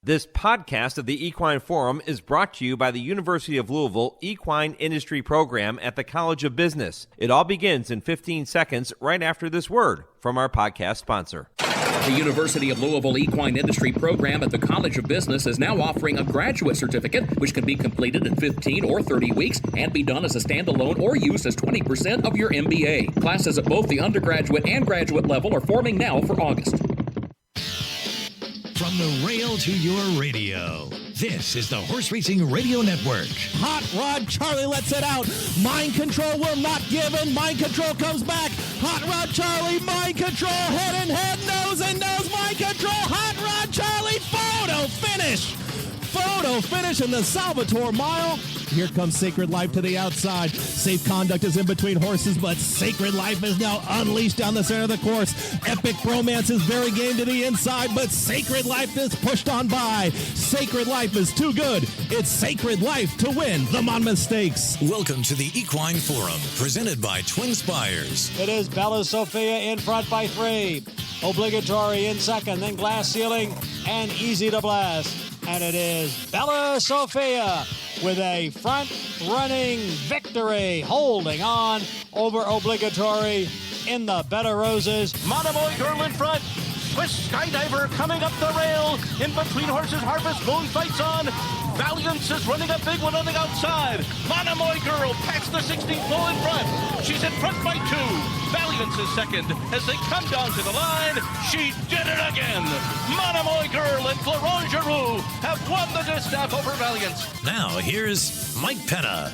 This podcast of the Equine Forum is brought to you by the University of Louisville Equine Industry Program at the College of Business. It all begins in 15 seconds right after this word from our podcast sponsor. The University of Louisville Equine Industry Program at the College of Business is now offering a graduate certificate, which can be completed in 15 or 30 weeks and be done as a standalone or used as 20% of your MBA. Classes at both the undergraduate and graduate level are forming now for August. From the rail to your radio, this is the Horse Racing Radio Network. Hot Rod Charlie lets it out. Mind control will not give in. Mind control comes back. Hot Rod Charlie, mind control, head and head, nose and nose, mind control. Hot Rod Charlie, photo finish. Photo finish in the Salvatore Mile. Here comes Sacred Life to the outside. Safe Conduct is in between horses, but Sacred Life is now unleashed down the center of the course. Epic Bromance is very game to the inside, but Sacred Life is pushed on by. Sacred Life is too good. It's Sacred Life to win the Monmouth Stakes. Welcome to the Equine Forum, presented by TwinSpires. It is Bella Sophia in front by 3. Obligatory in second, then Glass Ceiling and Easy to Blast. And it is Bella Sophia with a front-running victory, holding on over Obligatory in the Bed of Roses. Monomoy Girl in front. Swiss Skydiver coming up the rail. In between horses, Harvest Moon fights on. Valiance is running a big one on the outside. Monomoy Girl packs the 16th pole in front. She's in front by 2. Valiance is second. As they come down to the line, she did it again. Monomoy Girl and Florent Giroux have won the distaff over Valiance. Now, here's Mike Penna.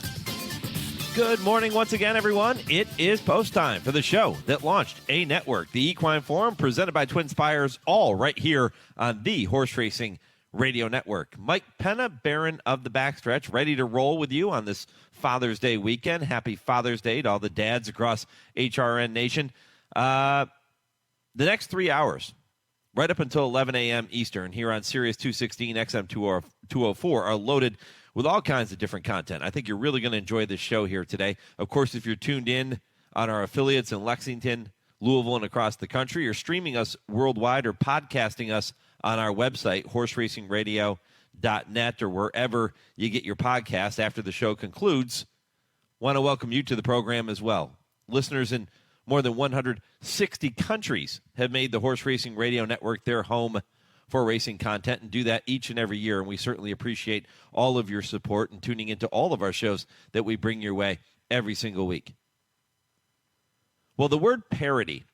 Good morning once again, everyone. It is post time for the show that launched a network, the Equine Forum, presented by TwinSpires, all right here on the Horse Racing Radio Network. Mike Penna, Baron of the Backstretch, ready to roll with you on this Father's Day weekend. Happy Father's Day to all the dads across HRN Nation. The next 3 hours, right up until 11 a.m. Eastern, here on Sirius 216 XM 204, are loaded with all kinds of different content. I think you're really going to enjoy this show here today. Of course, if you're tuned in on our affiliates in Lexington, Louisville, and across the country, you're streaming us worldwide or podcasting us on our website, horseracingradio.net, or wherever you get your podcast after the show concludes. Want to welcome you to the program as well. Listeners in more than 160 countries have made the Horse Racing Radio Network their home for racing content, and do that each and every year, and we certainly appreciate all of your support and tuning into all of our shows that we bring your way every single week. Well, the word parody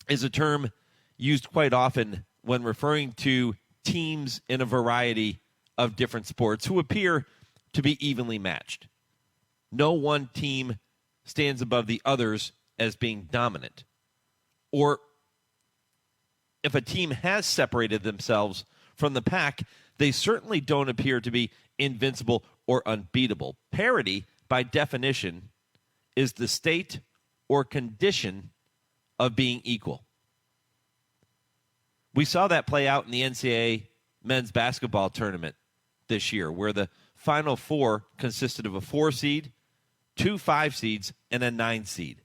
is a term used quite often when referring to teams in a variety of different sports who appear to be evenly matched. No one team stands above the others as being dominant. Or if a team has separated themselves from the pack, they certainly don't appear to be invincible or unbeatable. Parity, by definition, is the state or condition of being equal. We saw that play out in the NCAA men's basketball tournament this year, where the Final Four consisted of a 4 seed, 2 5 seeds, and a 9 seed.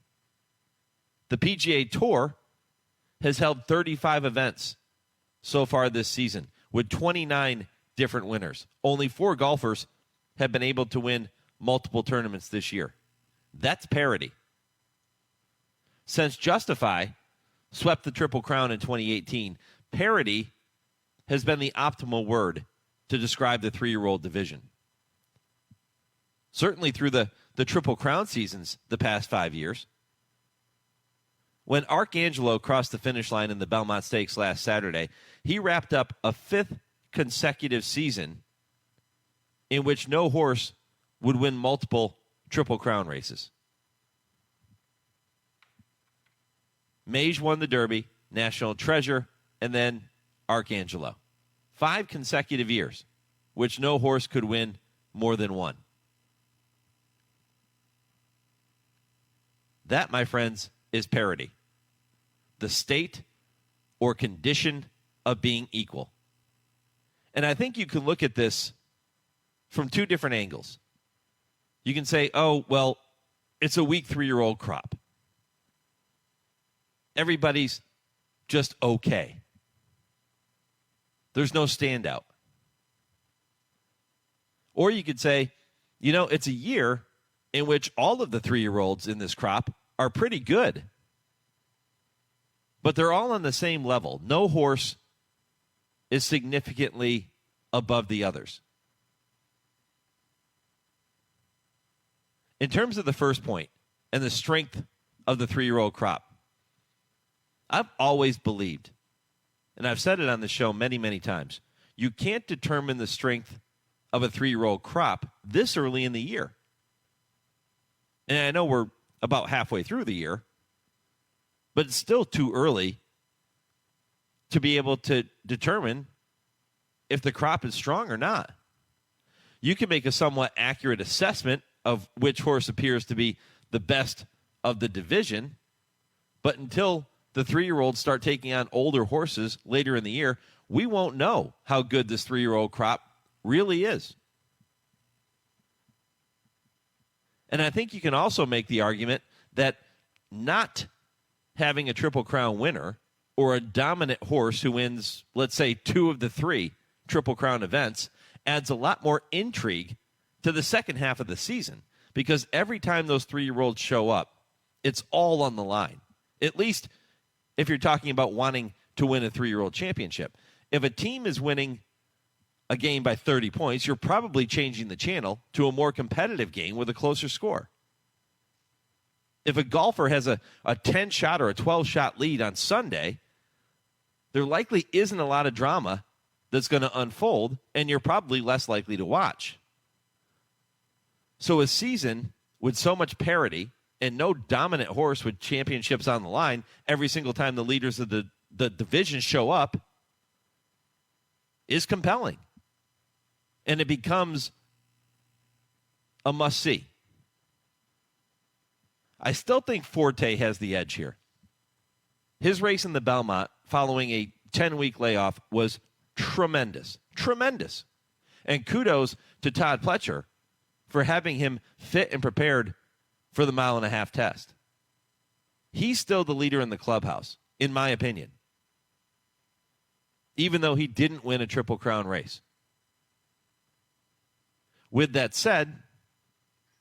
The PGA Tour has held 35 events so far this season with 29 different winners. Only 4 golfers have been able to win multiple tournaments this year. That's parity. Since Justify swept the Triple Crown in 2018, parity has been the optimal word to describe the 3-year-old division. Certainly through the Triple Crown seasons the past 5 years. When Arcangelo crossed the finish line in the Belmont Stakes last Saturday, he wrapped up a 5th consecutive season in which no horse would win multiple Triple Crown races. Mage won the Derby, National Treasure, and then Arcangelo. 5 consecutive years, which no horse could win more than one. That, my friends, is parity. The state or condition of being equal. And I think you can look at this from 2 different angles. You can say, oh, well, it's a weak 3-year-old crop. Everybody's just okay. There's no standout. Or you could say, you know, it's a year in which all of the 3-year-olds in this crop are pretty good. But they're all on the same level. No horse is significantly above the others. In terms of the first point and the strength of the 3-year-old crop, I've always believed, and I've said it on the show many, many times, you can't determine the strength of a 3-year-old crop this early in the year. And I know we're about halfway through the year, but it's still too early to be able to determine if the crop is strong or not. You can make a somewhat accurate assessment of which horse appears to be the best of the division, but until the 3-year-olds start taking on older horses later in the year, we won't know how good this 3-year-old crop really is. And I think you can also make the argument that not having a Triple Crown winner or a dominant horse who wins, let's say, 2 of the 3 Triple Crown events adds a lot more intrigue to the second half of the season, because every time those 3-year-olds show up, it's all on the line. At least if you're talking about wanting to win a 3-year-old championship. If a team is winning a game by 30 points, you're probably changing the channel to a more competitive game with a closer score. If a golfer has a 10-shot or a 12-shot lead on Sunday, there likely isn't a lot of drama that's going to unfold, and you're probably less likely to watch. So a season with so much parity and no dominant horse with championships on the line every single time the leaders of the division show up is compelling. And it becomes a must-see. I still think Forte has the edge here. His race in the Belmont following a 10-week layoff was tremendous. Tremendous. And kudos to Todd Pletcher for having him fit and prepared for the 1.5-mile test. He's still the leader in the clubhouse, in my opinion, even though he didn't win a Triple Crown race. With that said,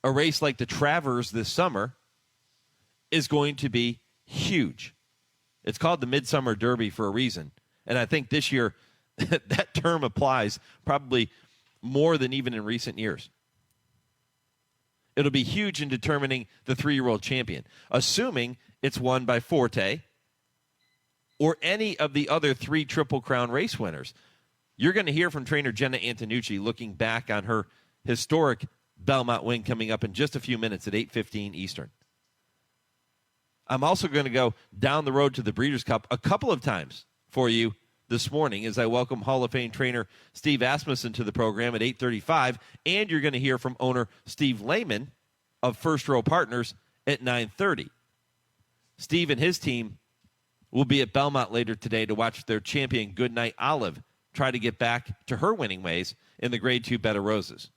a race like the Travers this summer is going to be huge. It's called the Midsummer Derby for a reason. And I think this year that term applies probably more than even in recent years. It'll be huge in determining the 3-year-old champion, assuming it's won by Forte or any of the other 3 Triple Crown race winners. You're going to hear from trainer Jena Antonucci looking back on her historic Belmont win coming up in just a few minutes at 8:15 Eastern. I'm also going to go down the road to the Breeders' Cup a couple of times for you this morning as I welcome Hall of Fame trainer Steve Asmussen to the program at 8:35, and you're going to hear from owner Steve Laymon of First Row Partners at 9:30. Steve and his team will be at Belmont later today to watch their champion Goodnight Olive try to get back to her winning ways in the Grade 2 Bed of Roses.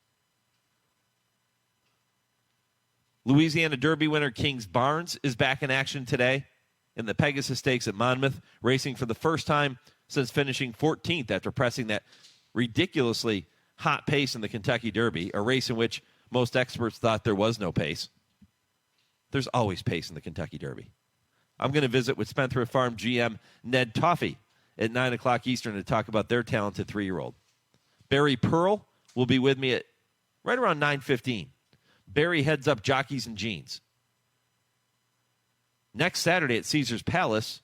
Louisiana Derby winner Kingsbarns is back in action today in the Pegasus Stakes at Monmouth, racing for the first time since finishing 14th after pressing that ridiculously hot pace in the Kentucky Derby, a race in which most experts thought there was no pace. There's always pace in the Kentucky Derby. I'm going to visit with Spendthrift Farm GM Ned Toffey at 9 o'clock Eastern to talk about their talented 3-year-old. Barry Pearl will be with me at right around 9:15. Barry heads up Jockeys and Jeans. Next Saturday at Caesars Palace,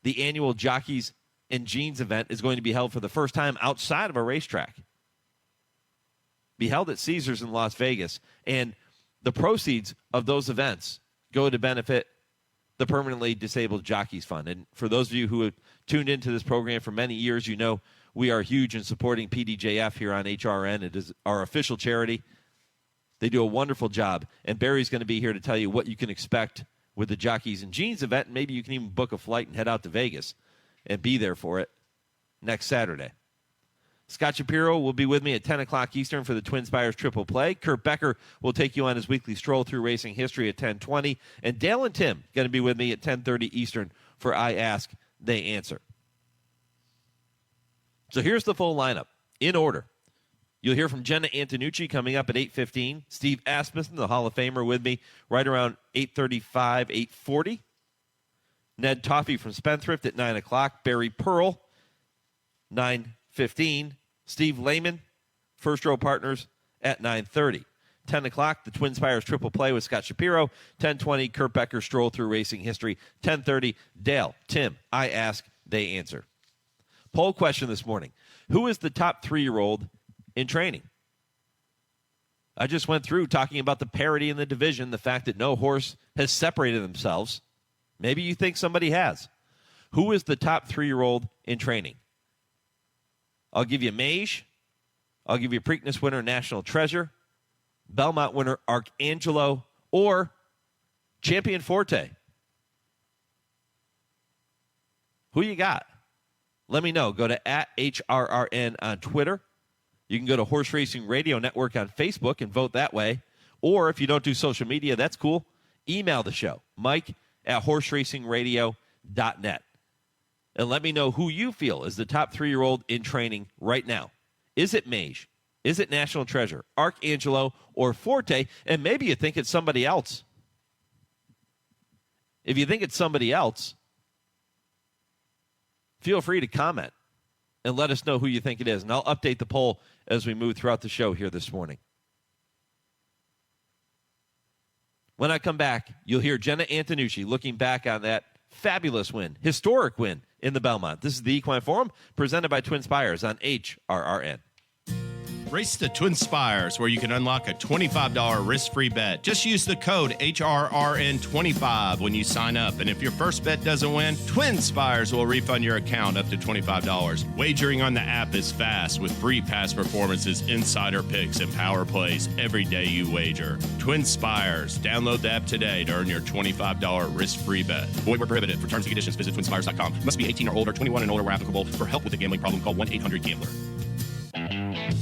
the annual Jockeys and Jeans event is going to be held for the first time outside of a racetrack. Be held at Caesars in Las Vegas, and the proceeds of those events go to benefit the Permanently Disabled Jockeys Fund. And for those of you who have tuned into this program for many years, you know we are huge in supporting PDJF here on HRN. It is our official charity. They do a wonderful job, and Barry's going to be here to tell you what you can expect with the Jockeys and Jeans event, and maybe you can even book a flight and head out to Vegas and be there for it next Saturday. Scott Shapiro will be with me at 10 o'clock Eastern for the TwinSpires Triple Play. Kurt Becker will take you on his weekly stroll through racing history at 10:20, and Dale and Tim going to be with me at 10:30 Eastern for I Ask, They Answer. So here's the full lineup in order. You'll hear from Jena Antonucci coming up at 8:15. Steve Asmussen, the Hall of Famer, with me right around 8:35, 8:40. Ned Toffey from Spendthrift at 9 o'clock. Barry Pearl, 9:15. Steve Laymon, First Row Partners, at 9:30. 10 o'clock, the TwinSpires Triple Play with Scott Shapiro. 10:20, Kurt Becker, Stroll Through Racing History. 10:30, Dale, Tim, I ask, they answer. Poll question this morning. Who is the top 3-year-old in training? I just went through talking about the parity in the division, the fact that no horse has separated themselves. Maybe you think somebody has. Who is the top 3-year-old in training? I'll give you Mage. I'll give you Preakness winner National Treasure, Belmont winner Arcangelo, or Champion Forte. Who you got? Let me know. Go to @HRRN on Twitter. You can go to Horse Racing Radio Network on Facebook and vote that way. Or if you don't do social media, that's cool. Email the show, mike@horseracingradio.net. And let me know who you feel is the top 3-year-old in training right now. Is it Mage? Is it National Treasure, Arcangelo, or Forte? And maybe you think it's somebody else. If you think it's somebody else, feel free to comment and let us know who you think it is. And I'll update the poll as we move throughout the show here this morning. When I come back, you'll hear Jena Antonucci looking back on that fabulous win, historic win in the Belmont. This is the Equine Forum presented by TwinSpires on HRRN. Race the TwinSpires, where you can unlock a $25 risk-free bet. Just use the code HRRN25 when you sign up. And if your first bet doesn't win, TwinSpires will refund your account up to $25. Wagering on the app is fast with free past performances, insider picks, and power plays every day you wager. TwinSpires. Download the app today to earn your $25 risk-free bet. Void where prohibited. For terms and conditions, visit TwinSpires.com. Must be 18 or older, 21 and older where applicable. For help with a gambling problem, call 1-800-GAMBLER.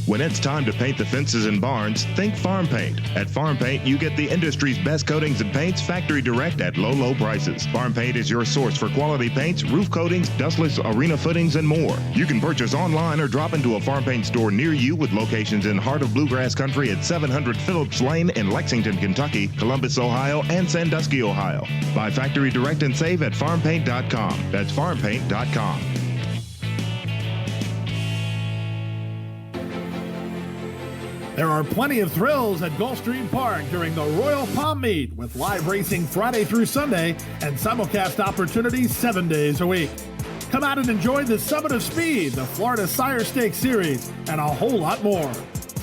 When it's time to paint the fences and barns, think Farm Paint. At Farm Paint, you get the industry's best coatings and paints factory direct at low, low prices. Farm Paint is your source for quality paints, roof coatings, dustless arena footings, and more. You can purchase online or drop into a Farm Paint store near you with locations in Heart of Bluegrass Country at 700 Phillips Lane in Lexington, Kentucky, Columbus, Ohio, and Sandusky, Ohio. Buy factory direct and save at farmpaint.com. That's farmpaint.com. There are plenty of thrills at Gulfstream Park during the Royal Palm Meet with live racing Friday through Sunday and simulcast opportunities 7 days a week. Come out and enjoy the Summit of Speed, the Florida Sire Stakes Series, and a whole lot more.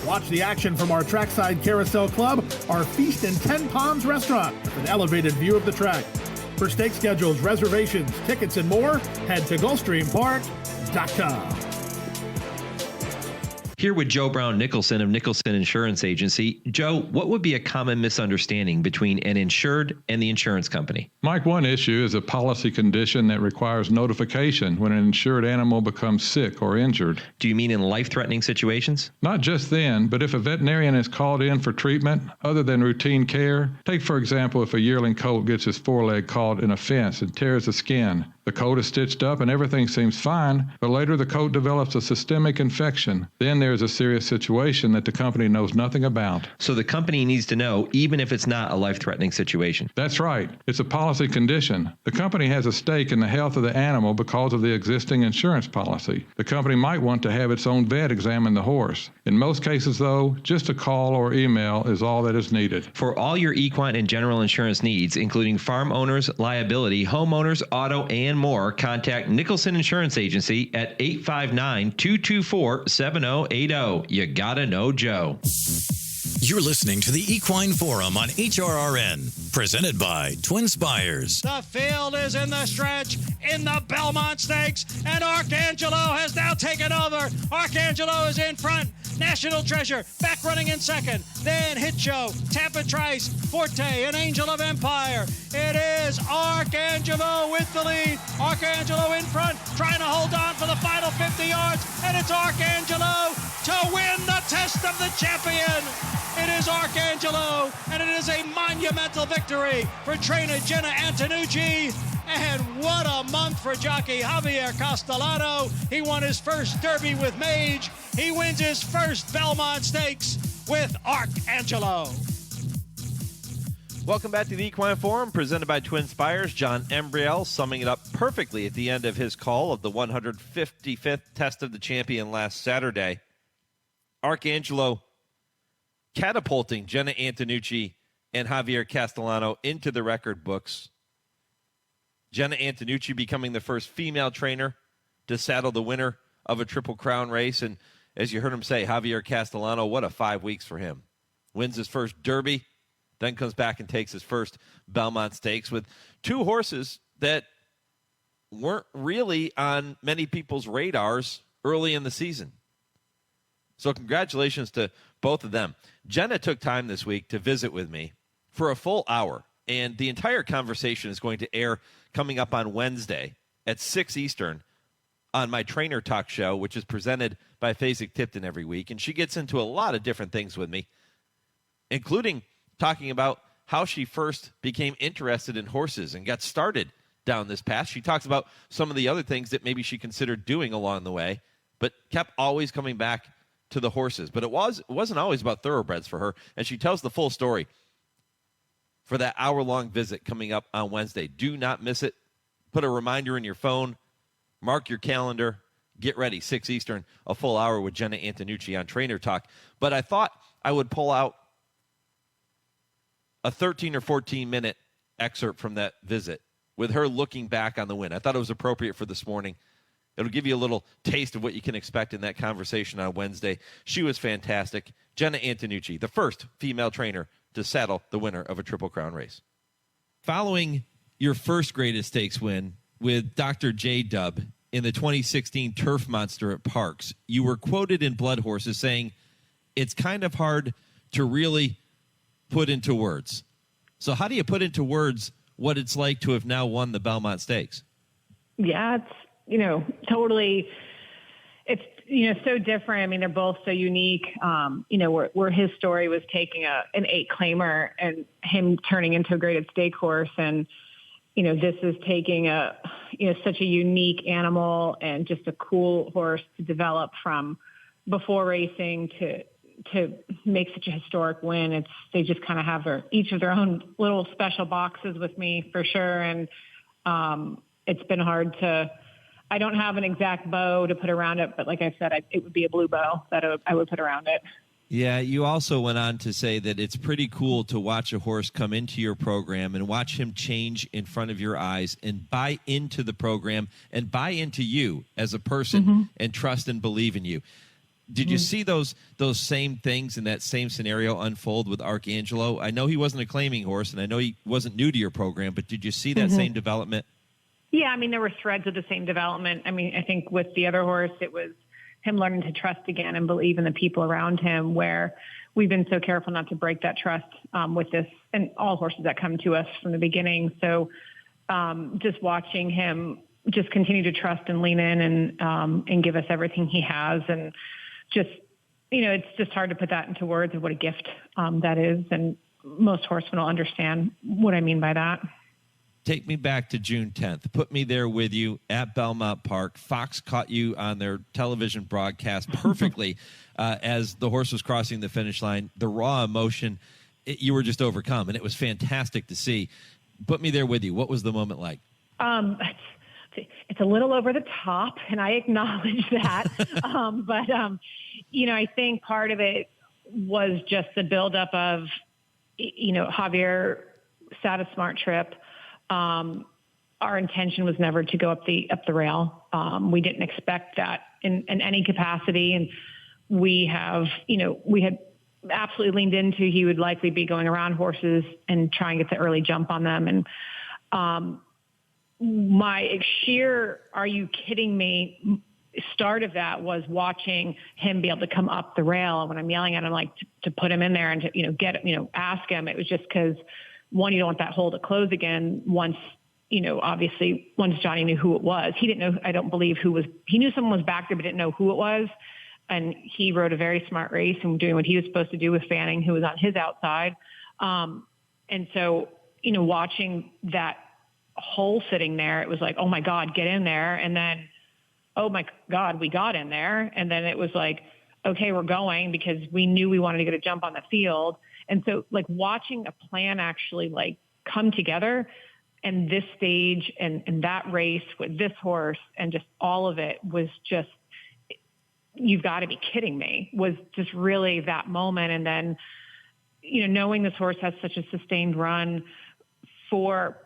Watch the action from our Trackside Carousel Club, our Feast in 10 Palms restaurant with an elevated view of the track. For stake schedules, reservations, tickets, and more, head to GulfstreamPark.com. Here with Joe Brown Nicholson of Nicholson Insurance Agency. Joe, what would be a common misunderstanding between an insured and the insurance company? Mike, one issue is a policy condition that requires notification when an insured animal becomes sick or injured. Do you mean in life-threatening situations? Not just then, but if a veterinarian is called in for treatment other than routine care. Take, for example, if a yearling colt gets his foreleg caught in a fence and tears the skin. The coat is stitched up and everything seems fine, but later the coat develops a systemic infection. Then there's a serious situation that the company knows nothing about. So the company needs to know even if it's not a life-threatening situation. That's right. It's a policy condition. The company has a stake in the health of the animal because of the existing insurance policy. The company might want to have its own vet examine the horse. In most cases, though, just a call or email is all that is needed. For all your equine and general insurance needs, including farm owners, liability, homeowners, auto, and more, contact Nicholson Insurance Agency at 859-224-7080. You gotta know Joe. You're listening to the Equine Forum on HRRN, presented by TwinSpires. The field is in the stretch in the Belmont Stakes, and Arcangelo has now taken over. Arcangelo is in front. National Treasure back running in second. Then Hit Show, Tampa Trice, Forte, and Angel of Empire. It is Arcangelo with the lead. Arcangelo in front, trying to hold on for the final 50 yards, and it's Arcangelo to win the Test test of the champion. It is Arcangelo, and it is a monumental victory for trainer Jena Antonucci. And what a month for jockey Javier Castellano. He won his first Derby with Mage. He wins his first Belmont Stakes with Arcangelo. Welcome back to the Equine Forum, presented by TwinSpires. John Embriel summing it up perfectly at the end of his call of the 155th Test of the Champion last Saturday. Arcangelo catapulting Jena Antonucci and Javier Castellano into the record books. Jena Antonucci becoming the first female trainer to saddle the winner of a Triple Crown race. And as you heard him say, Javier Castellano, what a 5 weeks for him. Wins his first Derby, then comes back and takes his first Belmont Stakes with two horses that weren't really on many people's radars early in the season. So congratulations to both of them. Jena took time this week to visit with me for a full hour, and the entire conversation is going to air coming up on Wednesday at 6 Eastern on my Trainer Talk show, which is presented by Fasig-Tipton every week. And she gets into a lot of different things with me, including talking about how she first became interested in horses and got started down this path. She talks about some of the other things that maybe she considered doing along the way, but kept always coming back to the horses. But it wasn't always about thoroughbreds for her, and she tells the full story for that hour-long visit coming up on Wednesday. Do not miss it. Put a reminder in your phone. Mark your calendar. Get ready, 6 Eastern, a full hour with Jena Antonucci on Trainer Talk. But I thought I would pull out a 13 or 14-minute excerpt from that visit with her looking back on the win. I thought it was appropriate for this morning. It'll give you a little taste of what you can expect in that conversation on Wednesday. She was fantastic. Jena Antonucci, the first female trainer to saddle the winner of a Triple Crown race. Following your first greatest stakes win with Dr. J-Dub in the 2016 Turf Monster at Parks, you were quoted in Blood Horses saying, "It's kind of hard to really put into words." So how do you put into words what it's like to have now won the Belmont Stakes? Yeah, it's, totally, it's, so different. I mean, they're both so unique, where his story was taking an 8-claimer and him turning into a graded stake horse. And, this is taking such a unique animal and just a cool horse to develop from before racing to make such a historic win. They just kind of have each of their own little special boxes with me for sure. And it's been hard I don't have an exact bow to put around it, but like I said, it would be a blue bow that I would put around it. Yeah, you also went on to say that it's pretty cool to watch a horse come into your program and watch him change in front of your eyes and buy into the program and buy into you as a person and trust and believe in you. Did you see those same things in that same scenario unfold with Arcangelo? I know he wasn't a claiming horse, and I know he wasn't new to your program, but did you see that same development? Yeah, I mean, there were threads of the same development. I mean, I think with the other horse, it was him learning to trust again and believe in the people around him, where we've been so careful not to break that trust with this and all horses that come to us from the beginning. So just watching him just continue to trust and lean in and give us everything he has. And just, it's just hard to put that into words of what a gift that is. And most horsemen will understand what I mean by that. Take me back to June 10th. Put me there with you at Belmont Park. Fox caught you on their television broadcast perfectly as the horse was crossing the finish line. The raw emotion, you were just overcome, and it was fantastic to see. Put me there with you. What was the moment like? It's a little over the top, and I acknowledge that. But I think part of it was just the buildup of, Javier sat a smart trip. Our intention was never to go up the rail. We didn't expect that in any capacity. And we had absolutely leaned into he would likely be going around horses and try and get the early jump on them. And my sheer, are you kidding me, start of that was watching him be able to come up the rail. And when I'm yelling at him, like to put him in there and to, ask him, it was just because, one, you don't want that hole to close again once, obviously once Johnny knew who it was. He didn't know, I don't believe he knew someone was back there, but didn't know who it was. and he rode a very smart race and doing what he was supposed to do with Fanning, who was on his outside. And so, watching that hole sitting there, it was like, oh my God, get in there. And then, oh my God, we got in there. And then it was like, okay, we're going, because we knew we wanted to get a jump on the field. And so like watching a plan actually like come together, and this stage and that race with this horse and just all of it was just, you've got to be kidding me, was just really that moment. And then, knowing this horse has such a sustained run for,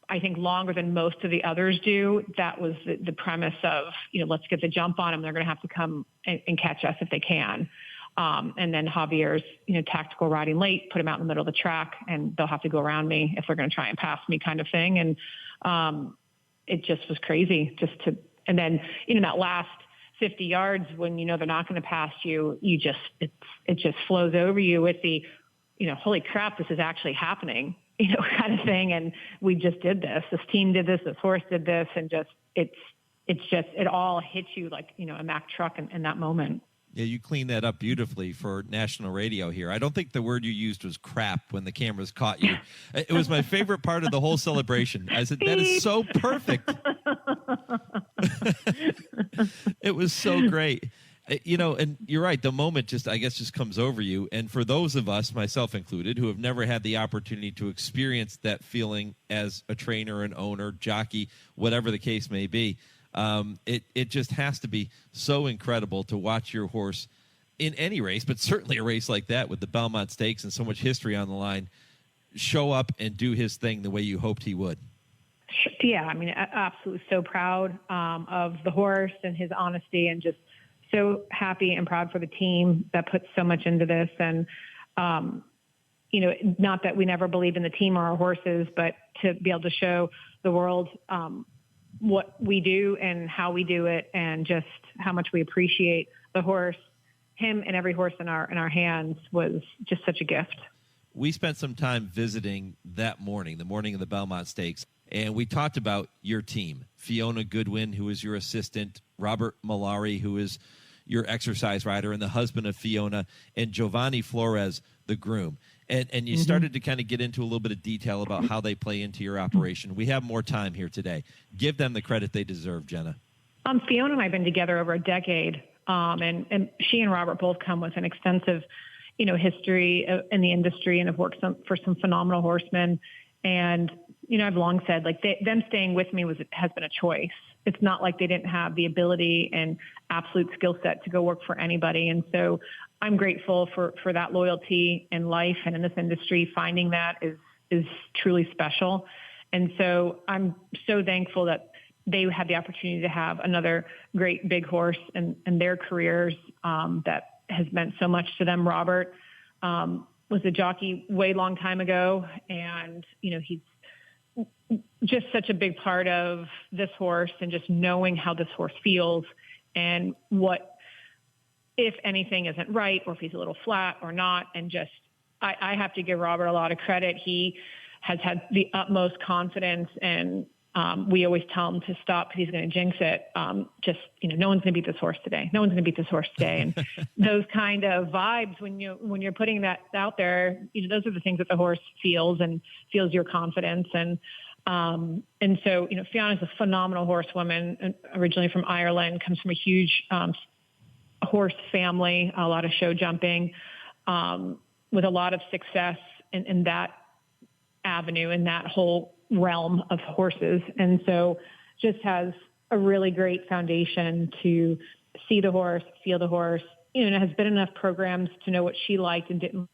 I think, longer than most of the others do, that was the premise of, let's get the jump on them. They're going to have to come and catch us if they can. And then Javier's, tactical riding late, put him out in the middle of the track, and they'll have to go around me if they're going to try and pass me, kind of thing. And it just was crazy and then, that last 50 yards when, they're not going to pass you, it just flows over you with the, holy crap, this is actually happening, kind of thing. And we just did this team did this horse did this, and it all hits you like, a Mack truck in that moment. Yeah, you cleaned that up beautifully for national radio here. I don't think the word you used was crap when the cameras caught you. It was my favorite part of the whole celebration. I said, that is so perfect. It was so great. And you're right. The moment just comes over you. And for those of us, myself included, who have never had the opportunity to experience that feeling as a trainer, an owner, jockey, whatever the case may be, it just has to be so incredible to watch your horse in any race, but certainly a race like that with the Belmont Stakes and so much history on the line, show up and do his thing the way you hoped he would. Yeah, I mean, absolutely so proud of the horse and his honesty, and just so happy and proud for the team that puts so much into this. And, not that we never believe in the team or our horses, but to be able to show the world what we do and how we do it, and just how much we appreciate the horse, him and every horse in our hands, was just such a gift. We spent some time visiting that morning, the morning of the Belmont Stakes, and we talked about your team. Fiona Goodwin, who is your assistant, Robert Malari, who is your exercise rider and the husband of Fiona, and Giovanni Flores, the groom. And you started to kind of get into a little bit of detail about how they play into your operation. We have more time here today. Give them the credit they deserve, Jena. Fiona and I have been together over a decade, and she and Robert both come with an extensive, history in the industry, and have worked for some phenomenal horsemen. And, I've long said, like, them staying with me has been a choice. It's not like they didn't have the ability and absolute skill set to go work for anybody. And so I'm grateful for that loyalty in life and in this industry. Finding that is truly special. And so I'm so thankful that they had the opportunity to have another great big horse in their careers that has meant so much to them. Robert was a jockey way long time ago, and, he's just such a big part of this horse, and just knowing how this horse feels and what, if anything isn't right, or if he's a little flat or not. And just, I have to give Robert a lot of credit. He has had the utmost confidence, and we always tell him to stop because he's going to jinx it. No one's going to beat this horse today. No one's going to beat this horse today. And those kind of vibes, when you're putting that out there, those are the things that the horse feels, and feels your confidence. And so, Fiona's a phenomenal horsewoman, originally from Ireland, comes from a huge horse family, a lot of show jumping, with a lot of success in that avenue, in that whole realm of horses. And so just has a really great foundation to see the horse, feel the horse, and has been enough programs to know what she liked and didn't.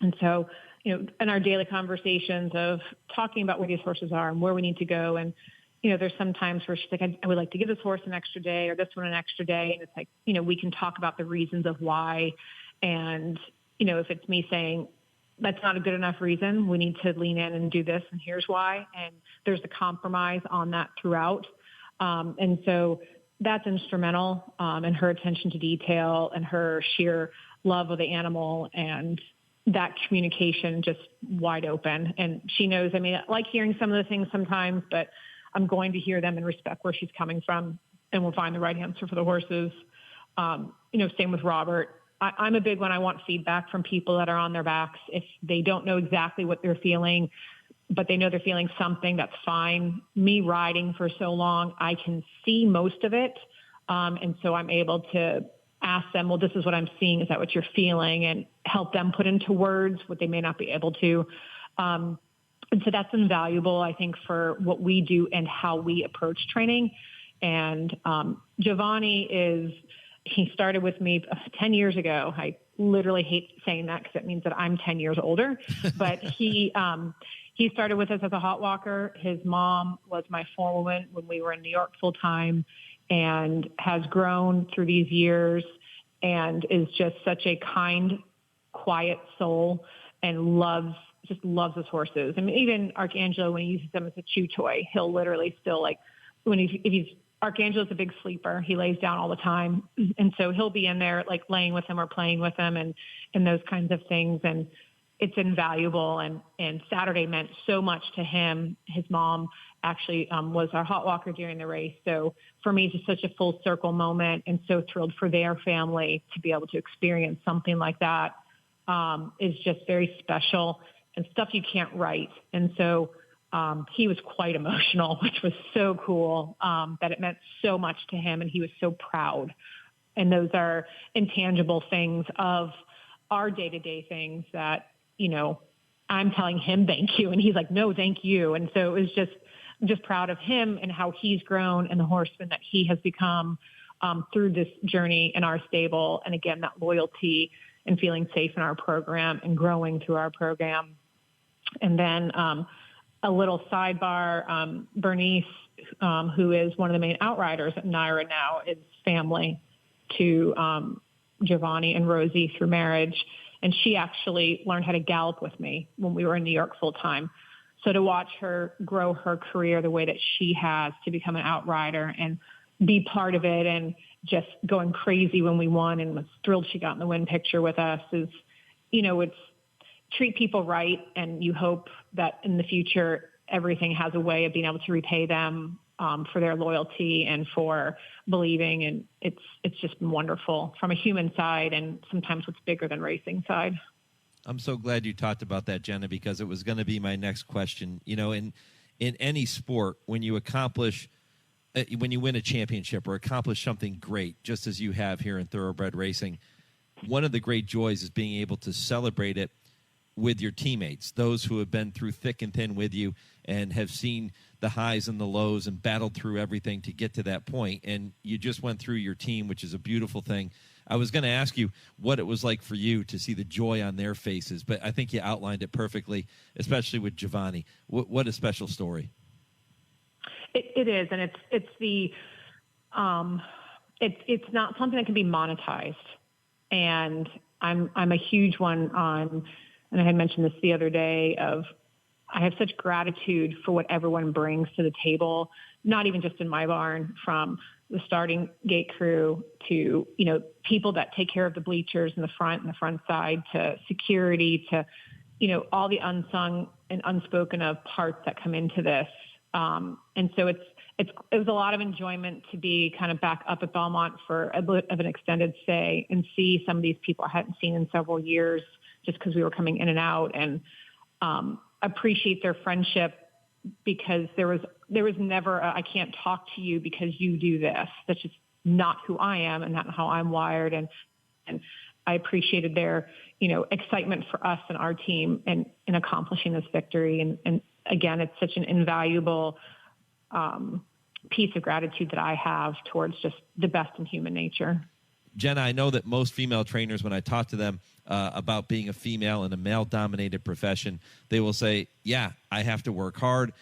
And so, in our daily conversations of talking about where these horses are and where we need to go. And, there's some times where she's like, I would like to give this horse an extra day, or this one an extra day. And it's like, we can talk about the reasons of why. And, if it's me saying, that's not a good enough reason, we need to lean in and do this, and here's why. And there's a compromise on that throughout. And so that's instrumental in her attention to detail and her sheer love of the animal, and that communication just wide open. And she knows, I like hearing some of the things sometimes, but I'm going to hear them and respect where she's coming from, and we'll find the right answer for the horses. Same with Robert. I'm a big one. I want feedback from people that are on their backs. If they don't know exactly what they're feeling, but they know they're feeling something, that's fine. Me riding for so long, I can see most of it. And so I'm able to ask them, well, this is what I'm seeing. Is that what you're feeling? And help them put into words what they may not be able to. And so that's invaluable, I think, for what we do and how we approach training. And Giovanni he started with me 10 years ago. I literally hate saying that because it means that I'm 10 years older. But he started with us as a hot walker. His mom was my forewoman when we were in New York full time, and has grown through these years and is just such a kind, quiet soul, and loves his horses. I mean, even Archangelo, when he uses them as a chew toy, he'll literally still Archangelo's a big sleeper. He lays down all the time. And so he'll be in there like laying with him or playing with him and those kinds of things. And it's invaluable. And Saturday meant so much to him. His mom actually was our hot walker during the race. So for me, it's just such a full circle moment, and so thrilled for their family to be able to experience something like that is just very special and stuff you can't write. And so he was quite emotional, which was so cool, that it meant so much to him, and he was so proud. And those are intangible things of our day-to-day things that, I'm telling him thank you, and he's like, no, thank you. And so it was just proud of him and how he's grown and the horseman that he has become through this journey in our stable. And again, that loyalty and feeling safe in our program and growing through our program. And then a little sidebar, Bernice, who is one of the main outriders at Naira now, is family to Giovanni and Rosie through marriage. And she actually learned how to gallop with me when we were in New York full time. So to watch her grow her career the way that she has to become an outrider and be part of it and just going crazy when we won and was thrilled she got in the win picture with us is, it's treat people right. And you hope that in the future, everything has a way of being able to repay them for their loyalty and for believing. And it's just been wonderful from a human side and sometimes what's bigger than racing side. I'm so glad you talked about that, Jena, because it was going to be my next question. In any sport, when you win a championship or accomplish something great, just as you have here in thoroughbred racing, one of the great joys is being able to celebrate it with your teammates, those who have been through thick and thin with you and have seen the highs and the lows and battled through everything to get to that point. And you just went through your team, which is a beautiful thing. I was going to ask you what it was like for you to see the joy on their faces, but I think you outlined it perfectly, especially with Giovanni. What a special story. It is, and it's not something that can be monetized. And I'm a huge one on, and I had mentioned this the other day, I have such gratitude for what everyone brings to the table, not even just in my barn, from the starting gate crew to, people that take care of the bleachers in the front and the front side, to security, to, all the unsung and unspoken of parts that come into this. And so it was a lot of enjoyment to be kind of back up at Belmont for a bit of an extended stay and see some of these people I hadn't seen in several years just because we were coming in and out, and appreciate their friendship, because there was never I can't talk to you because you do this. That's just not who I am and not how I'm wired. And I appreciated their, excitement for us and our team and in accomplishing this victory. And again, it's such an invaluable piece of gratitude that I have towards just the best in human nature. Jena, I know that most female trainers, when I talk to them about being a female in a male-dominated profession, they will say, yeah, I have to work hard,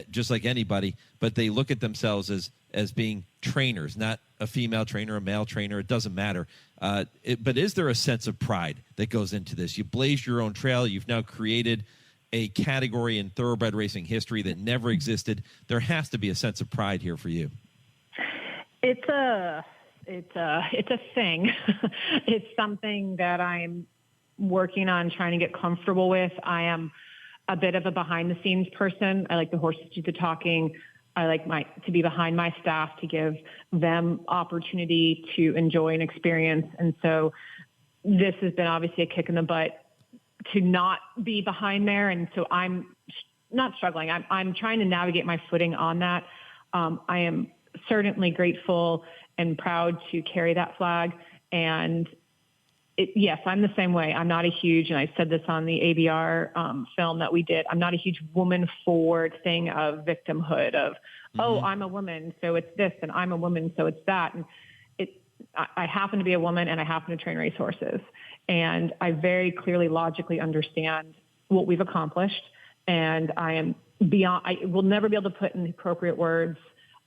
just like anybody, but they look at themselves as being trainers, not a female trainer, a male trainer. It doesn't matter. But is there a sense of pride that goes into this? You blazed your own trail. You've now created a category in thoroughbred racing history that never existed. There has to be a sense of pride here for you. It's a thing. It's something that I'm working on trying to get comfortable with. I am a bit of a behind the scenes person. I like the horses do the talking. I like to be behind my staff to give them opportunity to enjoy an experience. And so this has been obviously a kick in the butt to not be behind there. And so I'm not struggling. I'm trying to navigate my footing on that. I am certainly grateful and proud to carry that flag. And yes, I'm the same way. I'm not a huge, and I said this on the ABR film that we did, I'm not a huge woman forward thing of victimhood of, oh, I'm a woman, so it's this, and I'm a woman, so it's that. And I happen to be a woman, and I happen to train racehorses. And I very clearly, logically understand what we've accomplished. And I will never be able to put in the appropriate words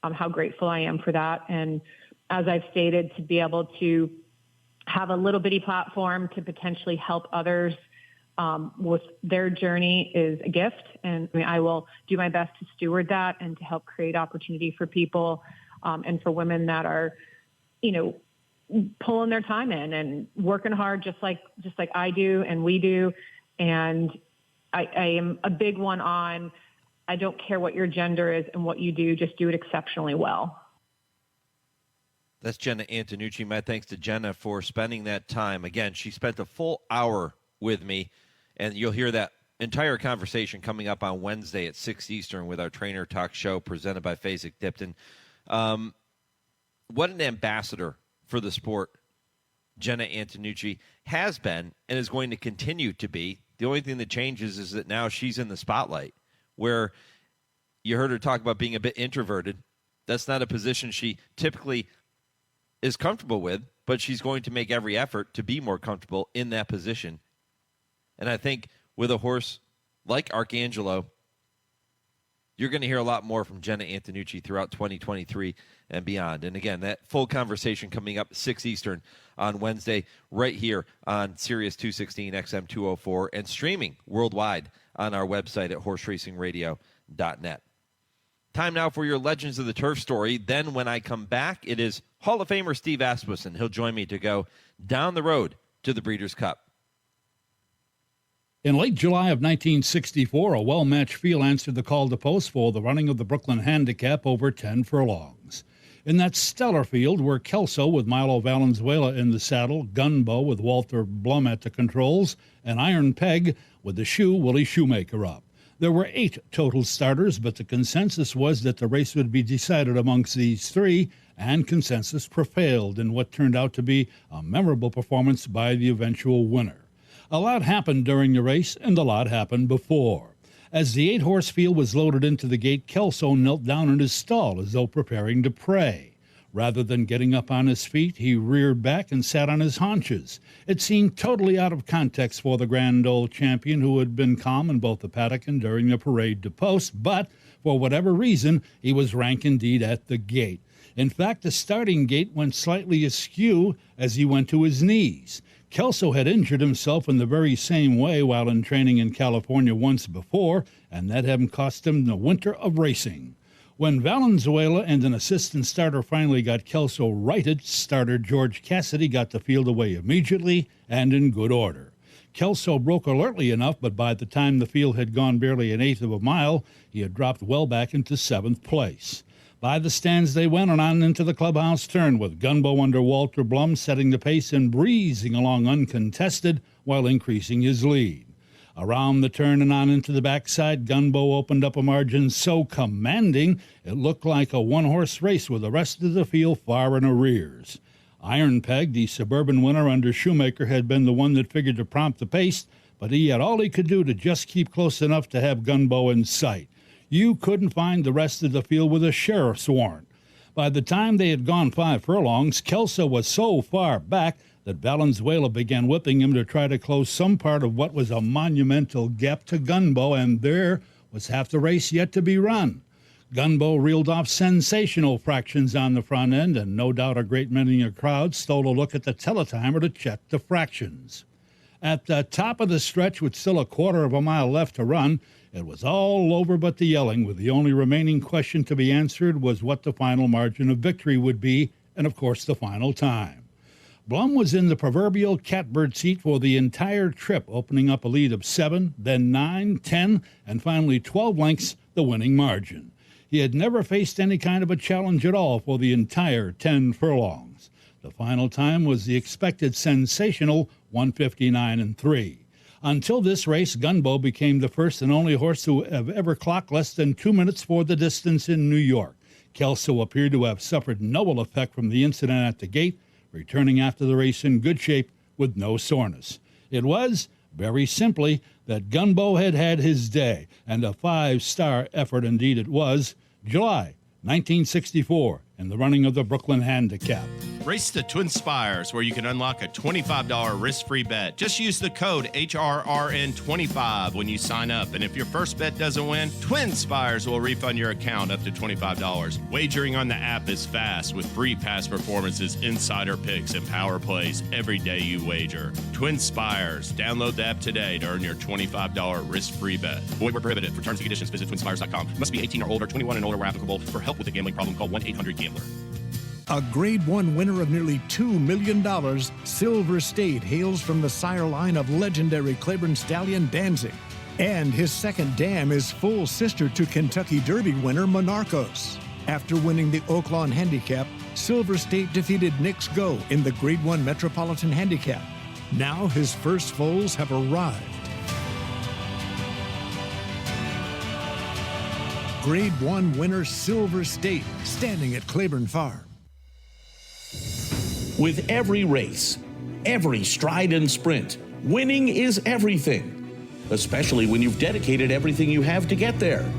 how grateful I am for that. And as I've stated, to be able to have a little bitty platform to potentially help others with their journey is a gift. And I will do my best to steward that and to help create opportunity for people and for women that are, pulling their time in and working hard, just like I do and we do. And I am a big one on, I don't care what your gender is and what you do, just do it exceptionally well. That's Jena Antonucci. My thanks to Jena for spending that time. Again, she spent a full hour with me, and you'll hear that entire conversation coming up on Wednesday at 6 Eastern with our Trainer Talk show presented by Fasig-Dipton. What an ambassador for the sport Jena Antonucci has been and is going to continue to be. The only thing that changes is that now she's in the spotlight, where you heard her talk about being a bit introverted. That's not a position she typically is comfortable with, but she's going to make every effort to be more comfortable in that position. And I think with a horse like Arcangelo, you're going to hear a lot more from Jena Antonucci throughout 2023 and beyond. And again, that full conversation coming up 6 Eastern on Wednesday right here on Sirius 216 XM 204 and streaming worldwide on our website at horseracingradio.net. Time now for your Legends of the Turf story. Then when I come back, it is Hall of Famer Steve Asmussen. He'll join me to go down the road to the Breeders' Cup. In late July of 1964, a well-matched field answered the call to post for the running of the Brooklyn Handicap over 10 furlongs. In that stellar field were Kelso with Milo Valenzuela in the saddle, Gunbow with Walter Blum at the controls, and Iron Peg with the shoe Willie Shoemaker up. There were 8 total starters, but the consensus was that the race would be decided amongst these 3, and consensus prevailed in what turned out to be a memorable performance by the eventual winner. A lot happened during the race, and a lot happened before. As the 8-horse field was loaded into the gate, Kelso knelt down in his stall as though preparing to pray. Rather than getting up on his feet, he reared back and sat on his haunches. It seemed totally out of context for the grand old champion, who had been calm in both the paddock and during the parade to post, but for whatever reason, he was rank indeed at the gate. In fact, the starting gate went slightly askew as he went to his knees. Kelso had injured himself in the very same way while in training in California once before, and that had cost him the winter of racing. When Valenzuela and an assistant starter finally got Kelso righted, starter George Cassidy got the field away immediately and in good order. Kelso broke alertly enough, but by the time the field had gone barely an eighth of a mile, he had dropped well back into 7th place. By the stands they went and on into the clubhouse turn, with Gunbow under Walter Blum setting the pace and breezing along uncontested while increasing his lead. Around the turn and on into the backside, Gunbow opened up a margin so commanding it looked like a one-horse race with the rest of the field far in arrears. Iron Peg, the suburban winner under Shoemaker, had been the one that figured to prompt the pace, but he had all he could do to just keep close enough to have Gunbow in sight. You couldn't find the rest of the field with a sheriff's warrant. By the time they had gone 5 furlongs, Kelso was so far back that Valenzuela began whipping him to try to close some part of what was a monumental gap to Gunbow, and there was half the race yet to be run. Gunbow reeled off sensational fractions on the front end, and no doubt a great many of the crowd stole a look at the teletimer to check the fractions. At the top of the stretch, with still a quarter of a mile left to run, it was all over but the yelling, with the only remaining question to be answered was what the final margin of victory would be, and of course the final time. Blum was in the proverbial catbird seat for the entire trip, opening up a lead of 7, then 9, 10, and finally 12 lengths, the winning margin. he had never faced any kind of a challenge at all for the entire 10 furlongs. The final time was the expected sensational 1:59.3. Until this race, Gunbo became the first and only horse to have ever clocked less than 2 minutes for the distance in New York. Kelso appeared to have suffered no ill effect from the incident at the gate, returning after the race in good shape with no soreness. It was, very simply, that Gunbo had had his day, and a 5-star effort indeed it was. July 1964, in the running of the Brooklyn Handicap. Race the TwinSpires, where you can unlock a $25 risk-free bet. Just use the code HRRN25 when you sign up. And if your first bet doesn't win, TwinSpires will refund your account up to $25. Wagering on the app is fast with free past performances, insider picks, and power plays every day you wager. TwinSpires. Download the app today to earn your $25 risk-free bet. Void where prohibited. For terms and conditions, visit TwinSpires.com. Must be 18 or older, 21 and older where applicable. For help with a gambling problem, call 1-800-GAMBLER. A Grade 1 winner of nearly $2 million, Silver State hails from the sire line of legendary Claiborne stallion Danzig. And his second dam is full sister to Kentucky Derby winner Monarchos. After winning the Oaklawn Handicap, Silver State defeated Knicks Go in the Grade 1 Metropolitan Handicap. Now his first foals have arrived. Grade 1 winner Silver State, standing at Claiborne Farm. With every race, every stride and sprint, winning is everything, especially when you've dedicated everything you have to get there.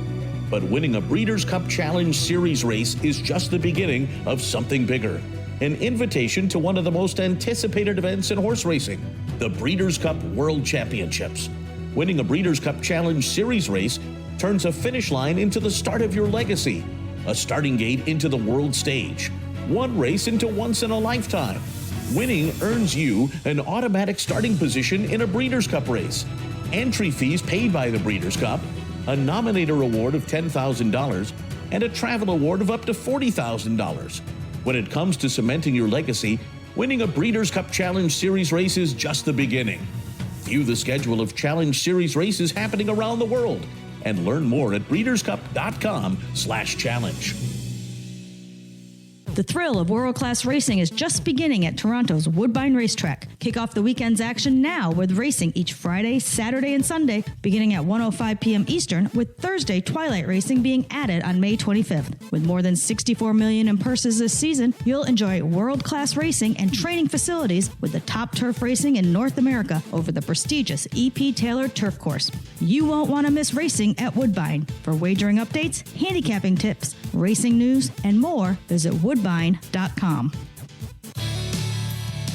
But winning a Breeders' Cup Challenge Series race is just the beginning of something bigger. An invitation to one of the most anticipated events in horse racing, the Breeders' Cup World Championships. Winning a Breeders' Cup Challenge Series race turns a finish line into the start of your legacy, a starting gate into the world stage, one race into once in a lifetime. Winning earns you an automatic starting position in a Breeders' Cup race, entry fees paid by the Breeders' Cup, a nominator award of $10,000, and a travel award of up to $40,000. When it comes to cementing your legacy, winning a Breeders' Cup Challenge Series race is just the beginning. View the schedule of Challenge Series races happening around the world and learn more at breederscup.com/challenge. The thrill of world-class racing is just beginning at Toronto's Woodbine Racetrack. Kick off the weekend's action now with racing each Friday, Saturday, and Sunday, beginning at 1:05 p.m. Eastern, with Thursday twilight racing being added on May 25th. With more than $64 million in purses this season, you'll enjoy world-class racing and training facilities with the top turf racing in North America over the prestigious E.P. Taylor Turf Course. You won't want to miss racing at Woodbine. For wagering updates, handicapping tips, racing news, and more, visit woodbine.com.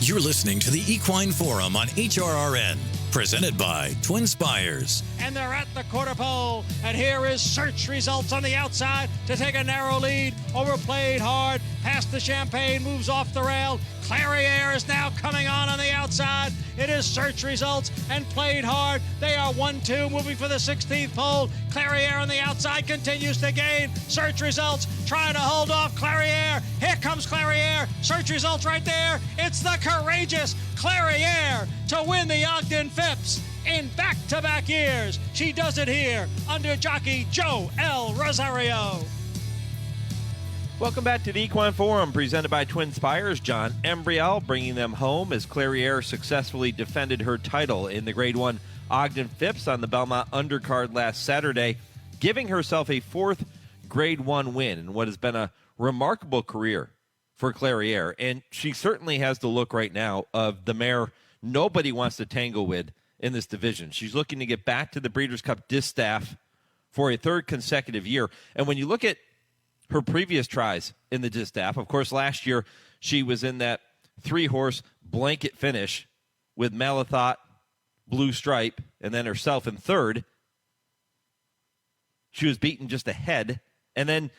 You're listening to the Equine Forum on HRRN, presented by TwinSpires. And they're at the quarter pole, and here is Search Results on the outside to take a narrow lead over Played Hard, past the Champagne, moves off the rail. Clairiere is now coming on the outside. It is Search Results and Played Hard. They are 1-2, moving for the 16th pole. Clairiere on the outside continues to gain. Search Results trying to hold off Clairiere. Here comes Clairiere. Search Results right there. It's the courageous Clairiere to win the Ogden Phipps in back-to-back years. She does it here under jockey Joe L. Rosario. Welcome back to the Equine Forum, presented by TwinSpires. John Embriel bringing them home as Clairiere successfully defended her title in the Grade 1 Ogden Phipps on the Belmont undercard last Saturday, giving herself a fourth Grade 1 win in what has been a remarkable career for Clairiere. And she certainly has the look right now of the mare nobody wants to tangle with in this division. She's looking to get back to the Breeders' Cup distaff for a third consecutive year. And when you look at her previous tries in the distaff, of course, last year she was in that 3-horse blanket finish with Malathot, Blue Stripe, and then herself in third. She was beaten just ahead. And then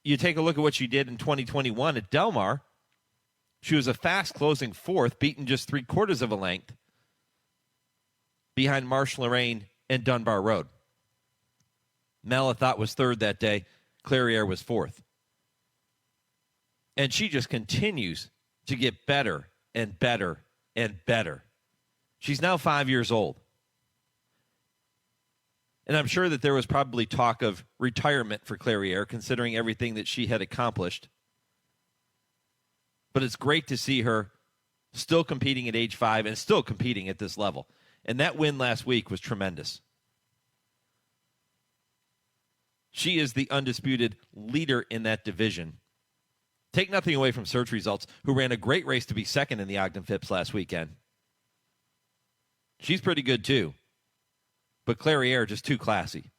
you take a look at what she did in 2021 at Del Mar. She was a fast closing fourth, beaten just 3/4 of a length behind Marsh Lorraine and Dunbar Road. Malathot was third that day. Clairiere was fourth. And she just continues to get better and better and better. She's now 5 years old. And I'm sure that there was probably talk of retirement for Clairiere, considering everything that she had accomplished. But it's great to see her still competing at age 5 and still competing at this level. And that win last week was tremendous. She is the undisputed leader in that division. Take nothing away from search results, who ran a great race to be second in the Odgen Phipps last weekend. She's pretty good too. But Clairiere just too classy.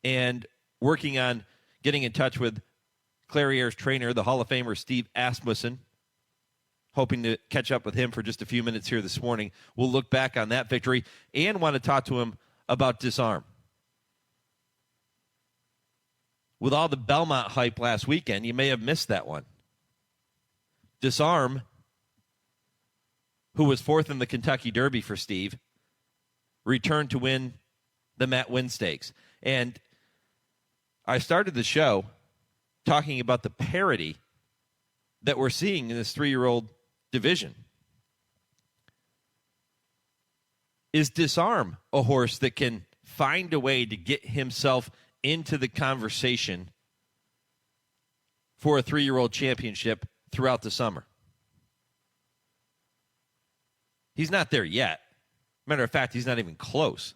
And working on getting in touch with Clairiere's trainer, the Hall of Famer Steve Asmussen, hoping to catch up with him for just a few minutes here this morning. We'll look back on that victory and want to talk to him about Disarm. With all the Belmont hype last weekend, you may have missed that one. Disarm, who was 4th in the Kentucky Derby for Steve, returned to win the Matt Winn Stakes. And I started the show talking about the parity that we're seeing in this 3-year-old division. Is Disarm a horse that can find a way to get himself into the conversation for a 3-year-old championship throughout the summer? He's not there yet. Matter of fact, he's not even close.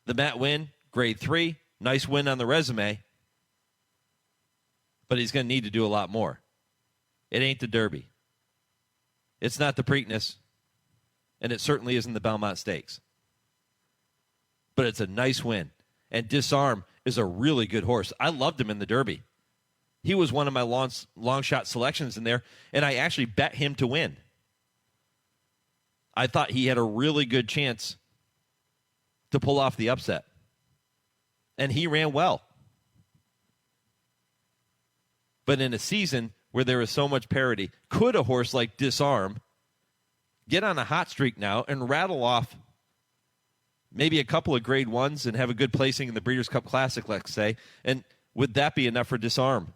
The Matt Winn, grade 3, nice win on the resume, but he's going to need to do a lot more. It ain't the Derby. It's not the Preakness, and it certainly isn't the Belmont Stakes. But it's a nice win. And Disarm is a really good horse. I loved him in the Derby. He was one of my long shot selections in there, and I actually bet him to win. I thought he had a really good chance to pull off the upset. And he ran well. But in a season where there is so much parity, could a horse like Disarm get on a hot streak now and rattle off maybe a couple of grade 1s and have a good placing in the Breeders' Cup Classic, let's say? And would that be enough for Disarm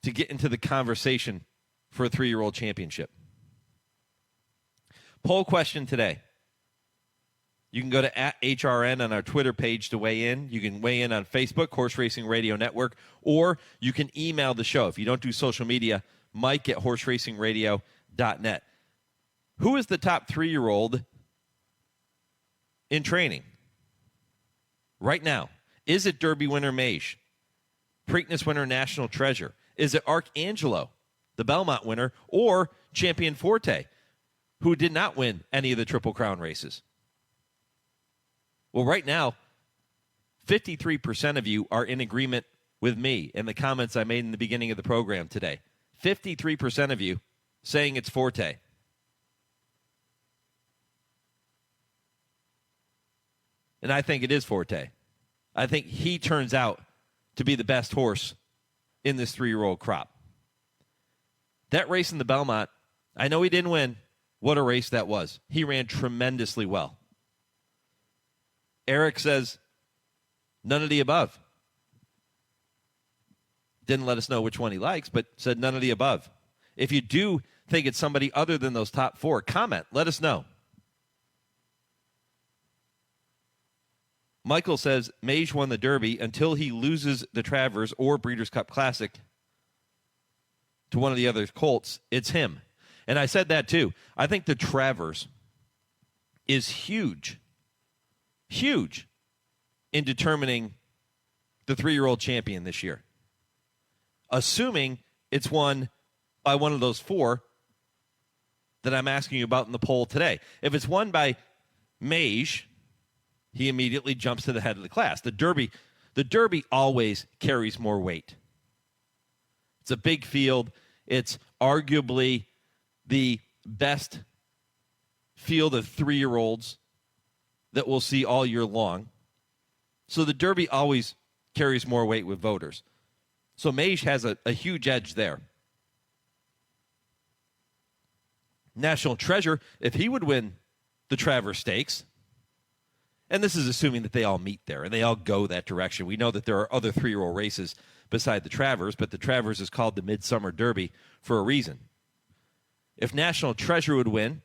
to get into the conversation for a 3-year-old championship? Poll question today. You can go to @HRN on our Twitter page to weigh in. You can weigh in on Facebook, Horse Racing Radio Network, or you can email the show. If you don't do social media, Mike at horseracingradio.net. Who is the top 3-year-old in training right now? Is it Derby winner Mage? Preakness winner National Treasure? Is it Archangelo, the Belmont winner, or Champion Forte, who did not win any of the Triple Crown races? Well, right now, 53% of you are in agreement with me in the comments I made in the beginning of the program today. 53% of you saying it's Forte. And I think it is Forte. I think he turns out to be the best horse in this 3-year-old crop. That race in the Belmont, I know he didn't win. What a race that was. He ran tremendously well. Eric says, none of the above. Didn't let us know which one he likes, but said none of the above. If you do think it's somebody other than those top 4, comment. Let us know. Michael says, Mage won the Derby until he loses the Travers or Breeders' Cup Classic to one of the other colts. It's him. And I said that too. I think the Travers is huge in determining the 3-year-old champion this year. Assuming it's won by one of those 4 that I'm asking you about in the poll today. If it's won by Mage, he immediately jumps to the head of the class. The Derby always carries more weight. It's a big field. It's arguably the best field of 3-year-olds that we'll see all year long. So the Derby always carries more weight with voters. So Mage has a huge edge there. National Treasure, if he would win the Travers Stakes, and this is assuming that they all meet there and they all go that direction. We know that there are other 3-year-old races beside the Travers, but the Travers is called the Midsummer Derby for a reason. If National Treasure would win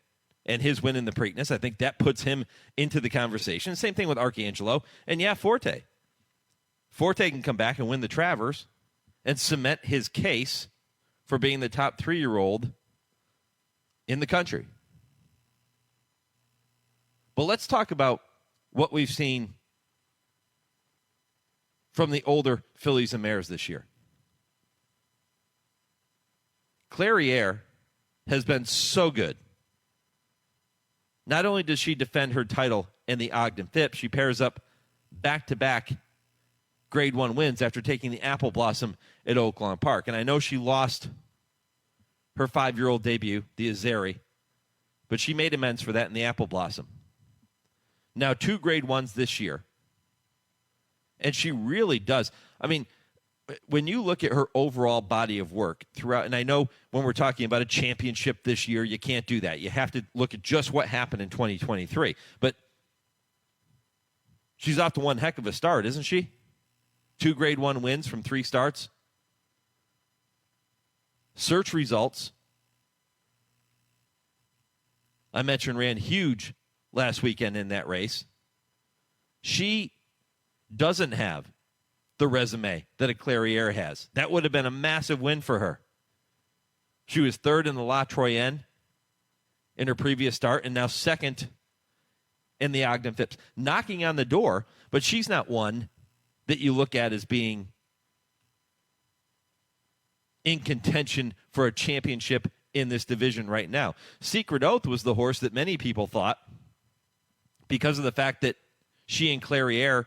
and his win in the Preakness. I think that puts him into the conversation. Same thing with Arcangelo. And, yeah, Forte. Forte can come back and win the Travers and cement his case for being the top 3-year-old in the country. But let's talk about what we've seen from the older fillies and mares this year. Clairiere has been so good. Not only does she defend her title in the Odgen Phipps, she pairs up back-to-back Grade 1 wins after taking the Apple Blossom at Oaklawn Park. And I know she lost her 5-year-old debut, the Azeri, but she made amends for that in the Apple Blossom. Now 2 Grade 1s this year. And she really does. I mean, when you look at her overall body of work throughout, and I know when we're talking about a championship this year, you can't do that. You have to look at just what happened in 2023. But she's off to one heck of a start, isn't she? 2 Grade 1 wins from 3 starts. Search results. I mentioned ran huge last weekend in that race. She doesn't have the resume that a Clairiere has. That would have been a massive win for her. She was 3rd in the La Troyenne in her previous start and now 2nd in the Odgen Phipps. Knocking on the door, but she's not one that you look at as being in contention for a championship in this division right now. Secret Oath was the horse that many people thought, because of the fact that she and Clairiere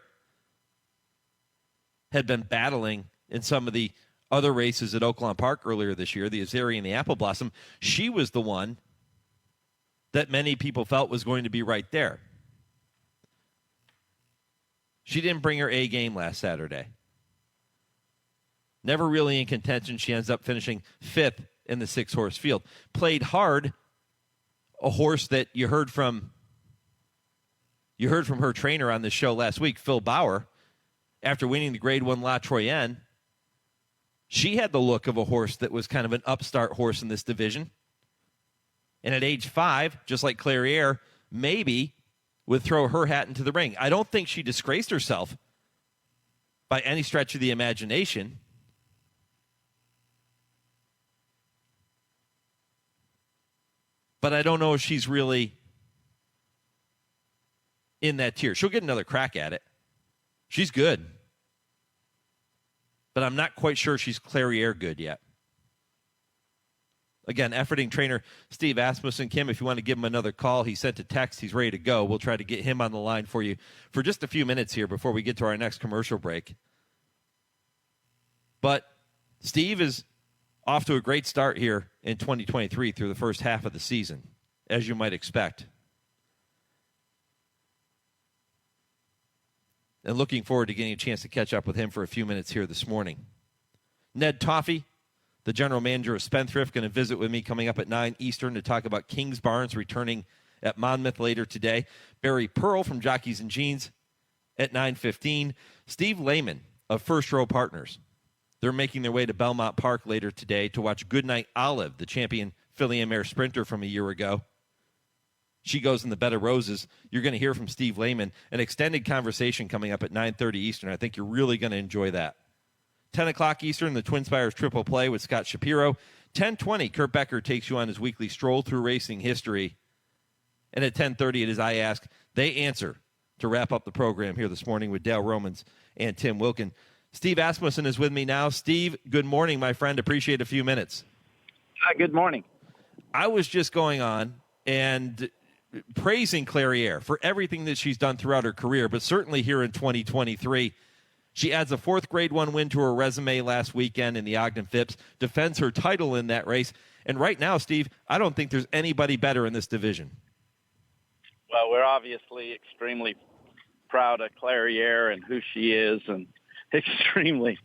had been battling in some of the other races at Oaklawn Park earlier this year, the Azeri and the Apple Blossom, she was the one that many people felt was going to be right there. She didn't bring her A game last Saturday. Never really in contention. She ends up finishing 5th in the 6-horse field. Played hard, a horse that you heard from her trainer on this show last week, Phil Bauer, after winning the Grade 1 La Troyenne. She had the look of a horse that was kind of an upstart horse in this division. And at age 5, just like Clairiere, maybe would throw her hat into the ring. I don't think she disgraced herself by any stretch of the imagination. But I don't know if she's really in that tier. She'll get another crack at it. She's good. But I'm not quite sure she's Clairiere good yet. Again, efforting trainer Steve Asmussen. Kim, if you want to give him another call, he sent a text. He's ready to go. We'll try to get him on the line for you for just a few minutes here before we get to our next commercial break. But Steve is off to a great start here in 2023 through the first half of the season, as you might expect. And looking forward to getting a chance to catch up with him for a few minutes here this morning. Ned Toffey, the general manager of Spendthrift, going to visit with me coming up at 9 Eastern to talk about Kingsbarns returning at Monmouth later today. Barry Pearl from Jockeys and Jeans at 9:15. Steve Laymon of First Row Partners. They're making their way to Belmont Park later today to watch Goodnight Olive, the champion filly and mare sprinter from a year ago. She goes in the bed of roses. You're going to hear from Steve Laymon. An extended conversation coming up at 9:30 Eastern. I think you're really going to enjoy that. 10 o'clock Eastern, the TwinSpires Triple Play with Scott Shapiro. 10:20, Kurt Becker takes you on his weekly Stroll Through Racing History. And at 10:30, it is I Ask, They Answer to wrap up the program here this morning with Dale Romans and Tim Wilkin. Steve Asmussen is with me now. Steve, good morning, my friend. Appreciate a few minutes. Good morning. I was just going on and praising Clairiere for everything that she's done throughout her career, but certainly here in 2023. She adds a 4th Grade 1 win to her resume last weekend in the Odgen Phipps, defends her title in that race. And right now, Steve, I don't think there's anybody better in this division. Well, we're obviously extremely proud of Clairiere and who she is, and extremely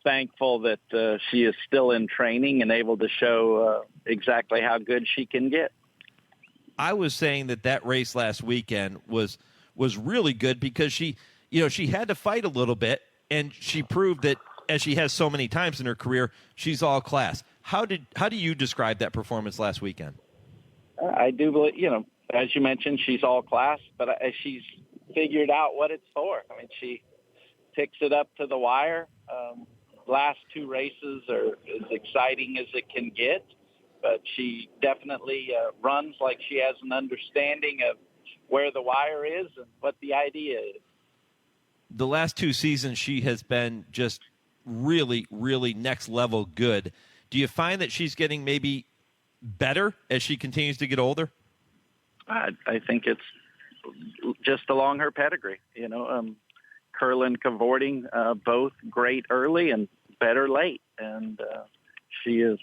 thankful that she is still in training and able to show exactly how good she can get. I was saying that race last weekend was really good because she had to fight a little bit, and she proved that, as she has so many times in her career, she's all class. How do you describe that performance last weekend? I do believe, as you mentioned, she's all class, but she's figured out what it's for. I mean, she picks it up to the wire. Last two races are as exciting as it can get, but she definitely runs like she has an understanding of where the wire is and what the idea is. The last two seasons, she has been just really, really next level good. Do you find that she's getting maybe better as she continues to get older? I think it's just along her pedigree. Curlin, cavorting, both great early and better late. And she is,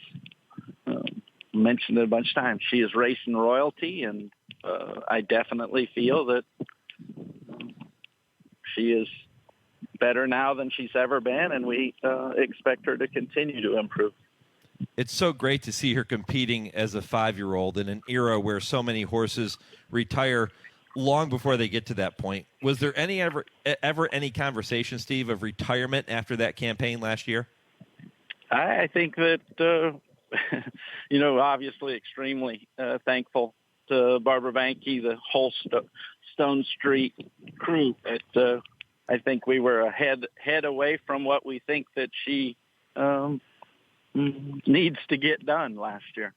mentioned it a bunch of times, she is racing royalty, and I definitely feel that she is better now than she's ever been, and we expect her to continue to improve. It's so great to see her competing as a 5-year-old in an era where so many horses retire long before they get to that point. Was there ever any conversation, Steve, of retirement after that campaign last year? I think that, obviously extremely thankful to Barbara Banke, the whole Stone Street crew. I think we were a head away from what we think that she needs to get done last year.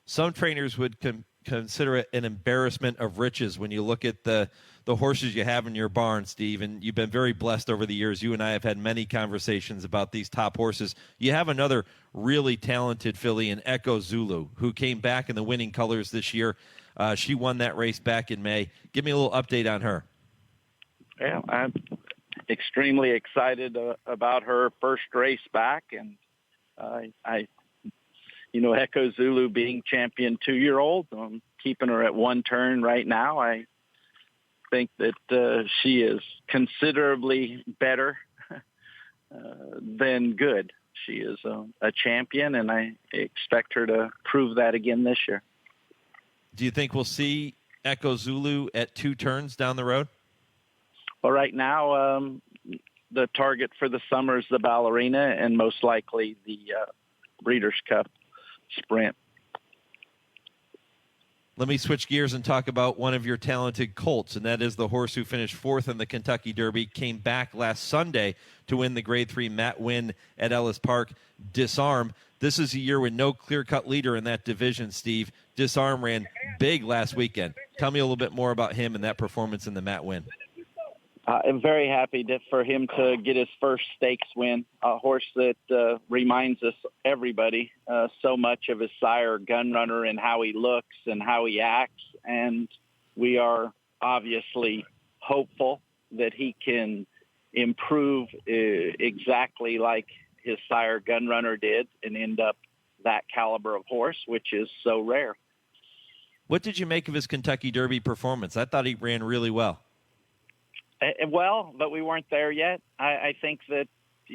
Some trainers would consider it an embarrassment of riches when you look at the horses you have in your barn, Steve, and you've been very blessed over the years. You and I have had many conversations about these top horses. You have another really talented filly in Echo Zulu, who came back in the winning colors this year. She won that race back in May. Give me a little update on her. Yeah, I'm extremely excited about her first race back, and Echo Zulu being champion 2-year-old, I'm keeping her at one turn right now. I think that she is considerably better than good. She is a champion, and I expect her to prove that again this year. Do you think we'll see Echo Zulu at 2 turns down the road? Well, right now, the target for the summer is the Ballerina and most likely the Breeders' Cup Sprint. Let me switch gears and talk about one of your talented colts, and that is the horse who finished 4th in the Kentucky Derby, came back last Sunday to win the Grade 3 Mat win at Ellis Park, Disarm. This is a year with no clear-cut leader in that division, Steve. Disarm ran big last weekend. Tell me a little bit more about him and that performance in the Mat win. I'm very happy for him to get his first stakes win, a horse that reminds us, everybody, so much of his sire, Gunrunner, and how he looks and how he acts. And we are obviously hopeful that he can improve exactly like his sire, Gunrunner, did and end up that caliber of horse, which is so rare. What did you make of his Kentucky Derby performance? I thought he ran really well. Well, but we weren't there yet. I think that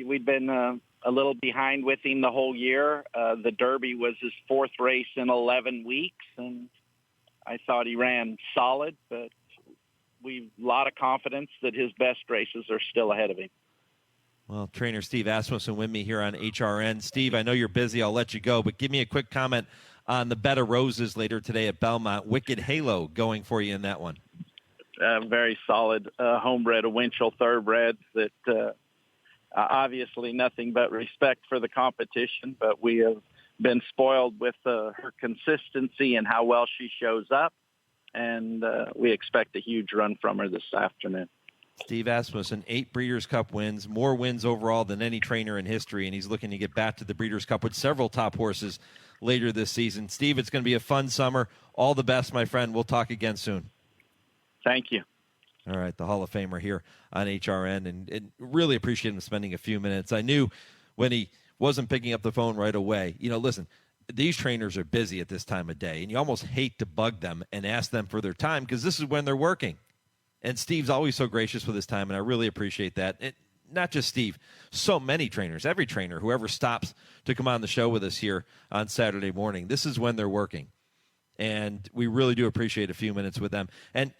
we'd been a little behind with him the whole year. The Derby was his 4th race in 11 weeks, and I thought he ran solid, but a lot of confidence that his best races are still ahead of him. Well, trainer Steve Asmussen with me here on HRN. Steve, I know you're busy. I'll let you go, but give me a quick comment on the Bed of Roses later today at Belmont. Wicked Halo going for you in that one. Very solid homebred, a Winchell thoroughbred that obviously nothing but respect for the competition, but we have been spoiled with her consistency and how well she shows up, and we expect a huge run from her this afternoon. Steve Asmussen, 8 Breeders' Cup wins, more wins overall than any trainer in history, and he's looking to get back to the Breeders' Cup with several top horses later this season. Steve, it's going to be a fun summer. All the best, my friend. We'll talk again soon. Thank you. All right, the Hall of Famer here on HRN, and really appreciate him spending a few minutes. I knew when he wasn't picking up the phone right away, listen, these trainers are busy at this time of day, and you almost hate to bug them and ask them for their time because this is when they're working. And Steve's always so gracious with his time, and I really appreciate that. And not just Steve, so many trainers, every trainer, whoever stops to come on the show with us here on Saturday morning, this is when they're working. And we really do appreciate a few minutes with them. And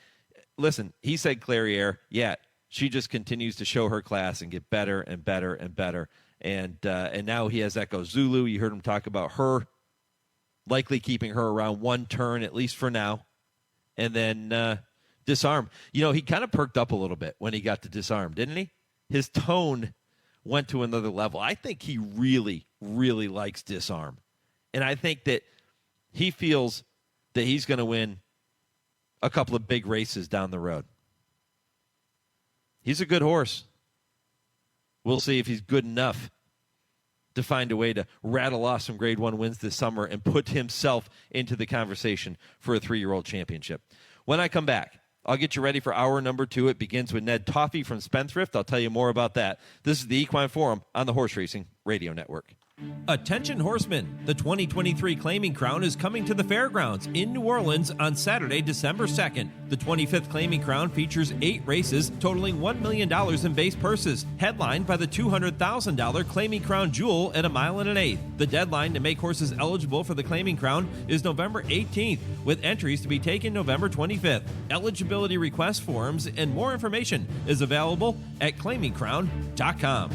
listen, he said Clairiere. Yeah, she just continues to show her class and get better and better and better. And now he has Echo Zulu. You heard him talk about her likely keeping her around 1 turn, at least for now. And then Disarm. You know, he kind of perked up a little bit when he got to Disarm, didn't he? His tone went to another level. I think he really, really likes Disarm. And I think that he feels that he's going to win a couple of big races down the road. He's a good horse. We'll see if he's good enough to find a way to rattle off some Grade 1 wins this summer and put himself into the conversation for a 3-year-old championship. When I come back, I'll get you ready for hour number 2. It begins with Ned Toffey from Spendthrift. I'll tell you more about that. This is the Equine Forum on the Horse Racing Radio Network. Attention horsemen, the 2023 Claiming Crown is coming to the fairgrounds in New Orleans on Saturday, December 2nd. The 25th Claiming Crown features 8 races totaling $1 million in base purses, headlined by the $200,000 Claiming Crown Jewel at 1 1/8 miles. The deadline to make horses eligible for the Claiming Crown is November 18th, with entries to be taken November 25th. Eligibility request forms and more information is available at claimingcrown.com.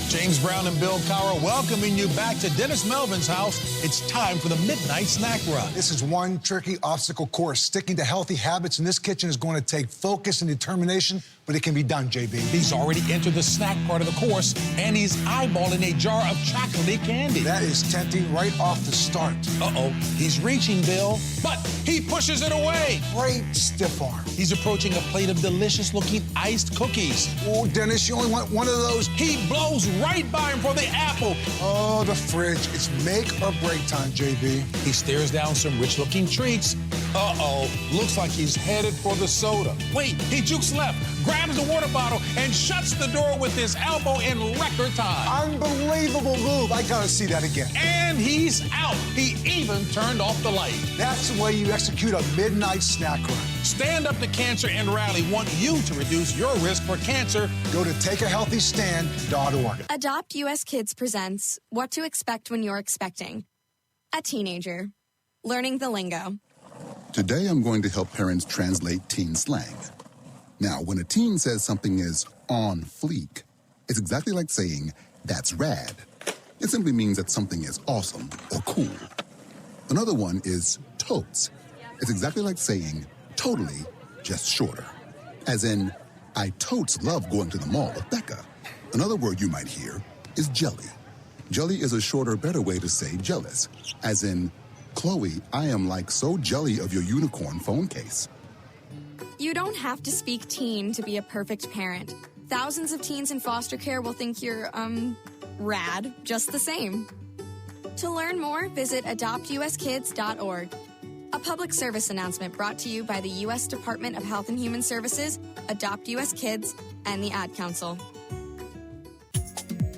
James Brown and Bill Cowher welcoming you back to Dennis Melvin's house. It's time for the Midnight Snack Run. This is one tricky obstacle course. Sticking to healthy habits in this kitchen is going to take focus and determination, but it can be done, JB. He's already entered the snack part of the course, and he's eyeballing a jar of chocolatey candy. That is tempting right off the start. Uh-oh, he's reaching, Bill, but he pushes it away. Great stiff arm. He's approaching a plate of delicious-looking iced cookies. Oh, Dennis, you only want one of those. He blows right by him for the apple. Oh, the fridge. It's make or break time, JB. He stares down some rich-looking treats. Uh-oh, looks like he's headed for the soda. Wait, he jukes left, grabs the water bottle, and shuts the door with his elbow in record time. Unbelievable move. I gotta see that again. And he's out. He even turned off the light. That's the way you execute a midnight snack run. Stand Up to Cancer and Rally want you to reduce your risk for cancer. Go to takeahealthystand.org. Adopt US Kids presents What to Expect When You're Expecting. A teenager. Learning the lingo. Today I'm going to help parents translate teen slang. Now, when a teen says something is on fleek, it's exactly like saying, that's rad. It simply means that something is awesome or cool. Another one is totes. It's exactly like saying, totally, just shorter. As in, I totes love going to the mall with Becker. Another word you might hear is jelly. Jelly is a shorter, better way to say jealous. As in, Chloe, I am like so jelly of your unicorn phone case. You don't have to speak teen to be a perfect parent. Thousands of teens in foster care will think you're, rad just the same. To learn more, visit adoptuskids.org. A public service announcement brought to you by the U.S. Department of Health and Human Services, Adopt U.S. Kids, and the Ad Council.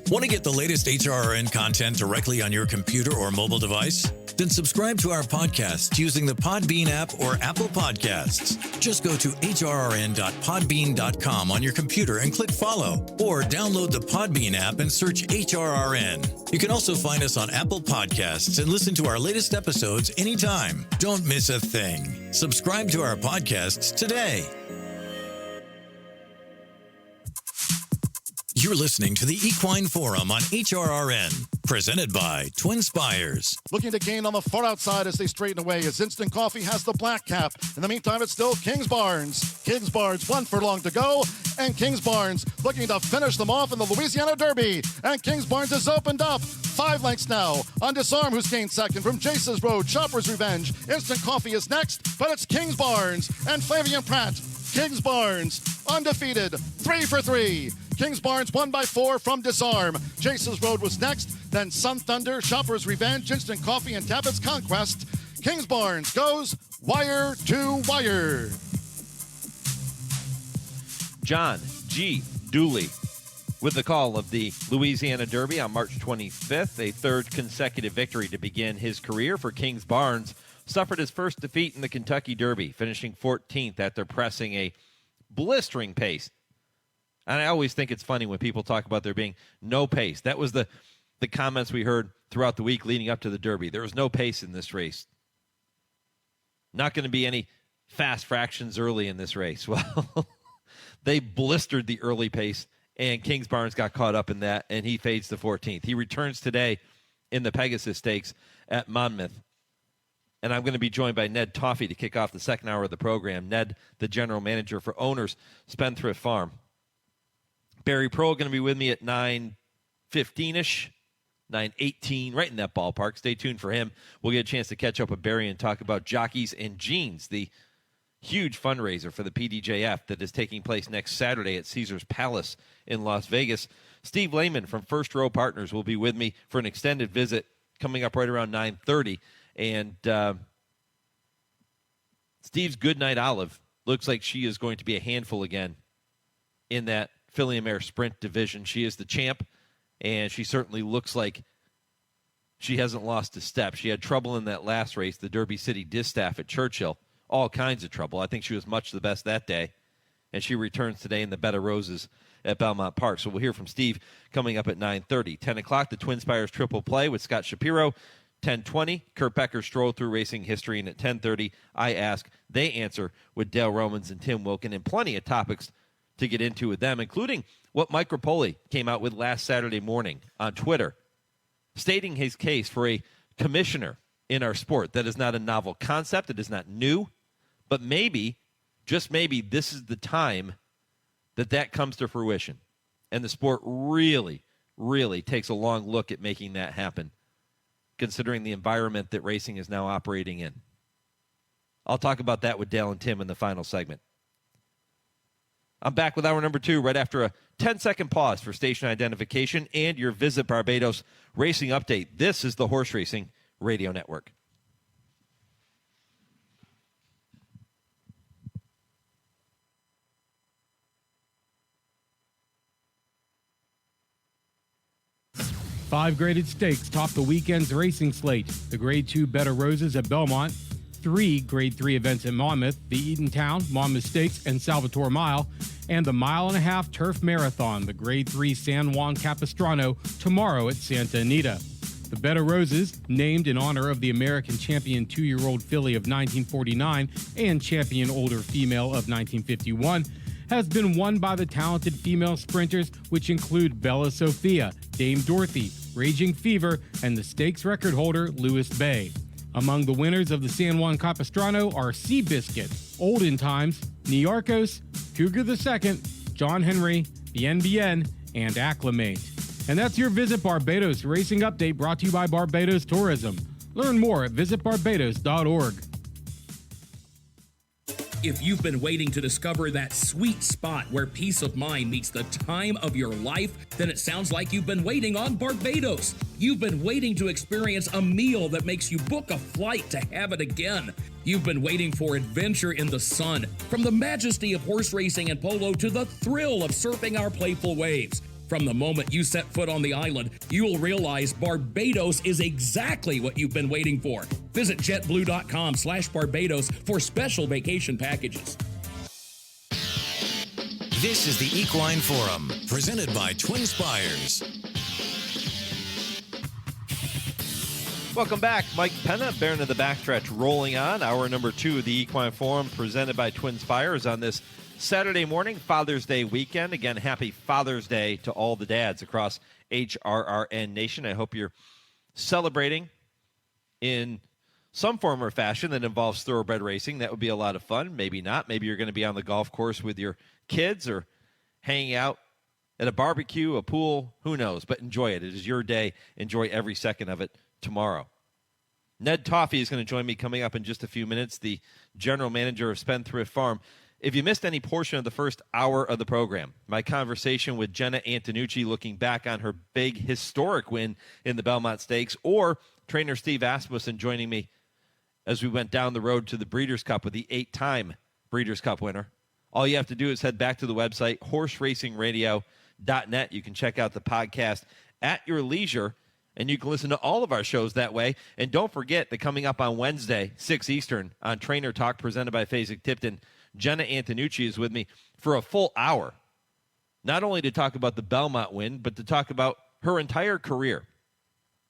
Want to get the latest HRRN content directly on your computer or mobile device? Then subscribe to our podcast using the Podbean app or Apple Podcasts. Just go to hrrn.podbean.com on your computer and click follow, or download the Podbean app and search HRRN. You can also find us on Apple Podcasts and listen to our latest episodes anytime. Don't miss a thing. Subscribe to our podcasts today. You're listening to the Equine Forum on HRRN, presented by TwinSpires. Looking to gain on the far outside as they straighten away as Instant Coffee has the black cap. In the meantime, it's still Kingsbarns. Kingsbarns 1 furlong to go, and Kingsbarns looking to finish them off in the Louisiana Derby. And Kingsbarns has opened up 5 lengths now on Disarm, who's gained second from Jace's Road, Chopper's Revenge. Instant Coffee is next, but it's Kingsbarns and Flavian Pratt. Kingsbarns undefeated, 3 for 3. Kingsbarns won by 4 from Disarm. Jace's Road was next, then Sun Thunder, Shopper's Revenge, Instant Coffee, and Tabit's Conquest. Kingsbarns goes wire to wire. John G. Dooley with the call of the Louisiana Derby on March 25th, a 3rd consecutive victory to begin his career for Kingsbarns. Suffered his first defeat in the Kentucky Derby, finishing 14th after pressing a blistering pace. And I always think it's funny when people talk about there being no pace. That was the comments we heard throughout the week leading up to the Derby. There was no pace in this race. Not going to be any fast fractions early in this race. Well, they blistered the early pace, and Kingsbarns got caught up in that, and he fades to 14th. He returns today in the Pegasus Stakes at Monmouth. And I'm going to be joined by Ned Toffey to kick off the second hour of the program. Ned, the general manager for Owners Spendthrift Farm. Barry Pearl going to be with me at 9:15-ish, 9:18, right in that ballpark. Stay tuned for him. We'll get a chance to catch up with Barry and talk about Jockeys and Jeans, the huge fundraiser for the PDJF that is taking place next Saturday at Caesars Palace in Las Vegas. Steve Laymon from First Row Partners will be with me for an extended visit coming up right around 9:30. And Steve's Goodnight Olive looks like she is going to be a handful again in that Filly and Mare Sprint division. She is the champ, and she certainly looks like she hasn't lost a step. She had trouble in that last race, the Derby City Distaff at Churchill. All kinds of trouble. I think she was much the best that day, and she returns today in the Bed of Roses at Belmont Park. So we'll hear from Steve coming up at 9:30. 10 o'clock, the TwinSpires Triple Play with Scott Shapiro. 10:20, Kurt Becker Stroll Through Racing History. And at 10:30, I Ask, They Answer with Dale Romans and Tim Wilkin, and plenty of topics to get into with them, including what Mike Rapoli came out with last Saturday morning on Twitter, stating his case for a commissioner in our sport. That is not a novel concept. It is not new. But maybe, just maybe, this is the time that comes to fruition. And the sport really, really takes a long look at making that happen, considering the environment that racing is now operating in. I'll talk about that with Dale and Tim in the final segment. I'm back with hour number 2 right after a 10-second pause for station identification and your Visit Barbados racing update. This is the Horse Racing Radio Network. Five graded stakes top the weekend's racing slate. The Grade 2 Bed of Roses at Belmont, 3 Grade 3 events at Monmouth, the Eatontown, Monmouth Stakes, and Salvatore Mile, and the 1.5 mile turf marathon, the Grade 3 San Juan Capistrano, tomorrow at Santa Anita. The Bed of Roses, named in honor of the American champion 2-year-old filly of 1949 and champion older female of 1951, has been won by the talented female sprinters, which include Bella Sophia, Dame Dorothy, Raging Fever, and the stakes record holder, Lewis Bay. Among the winners of the San Juan Capistrano are Seabiscuit, Olden Times, Niarchos, Cougar II, John Henry, Bien Bien, and Acclimate. And that's your Visit Barbados racing update brought to you by Barbados Tourism. Learn more at visitbarbados.org. If you've been waiting to discover that sweet spot where peace of mind meets the time of your life, then it sounds like you've been waiting on Barbados. You've been waiting to experience a meal that makes you book a flight to have it again. You've been waiting for adventure in the sun, from the majesty of horse racing and polo to the thrill of surfing our playful waves. From the moment you set foot on the island, you will realize Barbados is exactly what you've been waiting for. Visit jetblue.com/Barbados for special vacation packages. This is the Equine Forum, presented by TwinSpires. Welcome back. Mike Penna, bearing of the backstretch, rolling on. Hour number 2 of the Equine Forum, presented by TwinSpires on this Saturday morning, Father's Day weekend. Again, happy Father's Day to all the dads across HRRN Nation. I hope you're celebrating in some form or fashion that involves thoroughbred racing. That would be a lot of fun. Maybe not. Maybe you're going to be on the golf course with your kids or hanging out at a barbecue, a pool, who knows. But enjoy it. It is your day. Enjoy every second of it tomorrow. Ned Toffey is going to join me coming up in just a few minutes, the general manager of Spendthrift Farm. If you missed any portion of the first hour of the program, my conversation with Jena Antonucci looking back on her big historic win in the Belmont Stakes, or trainer Steve Asmussen joining me as we went down the road to the Breeders' Cup with the 8-time Breeders' Cup winner. All you have to do is head back to the website, horseracingradio.net. You can check out the podcast at your leisure, and you can listen to all of our shows that way. And don't forget that coming up on Wednesday, 6 Eastern, on Trainer Talk presented by Fasig-Tipton, Jena Antonucci is with me for a full hour, not only to talk about the Belmont win, but to talk about her entire career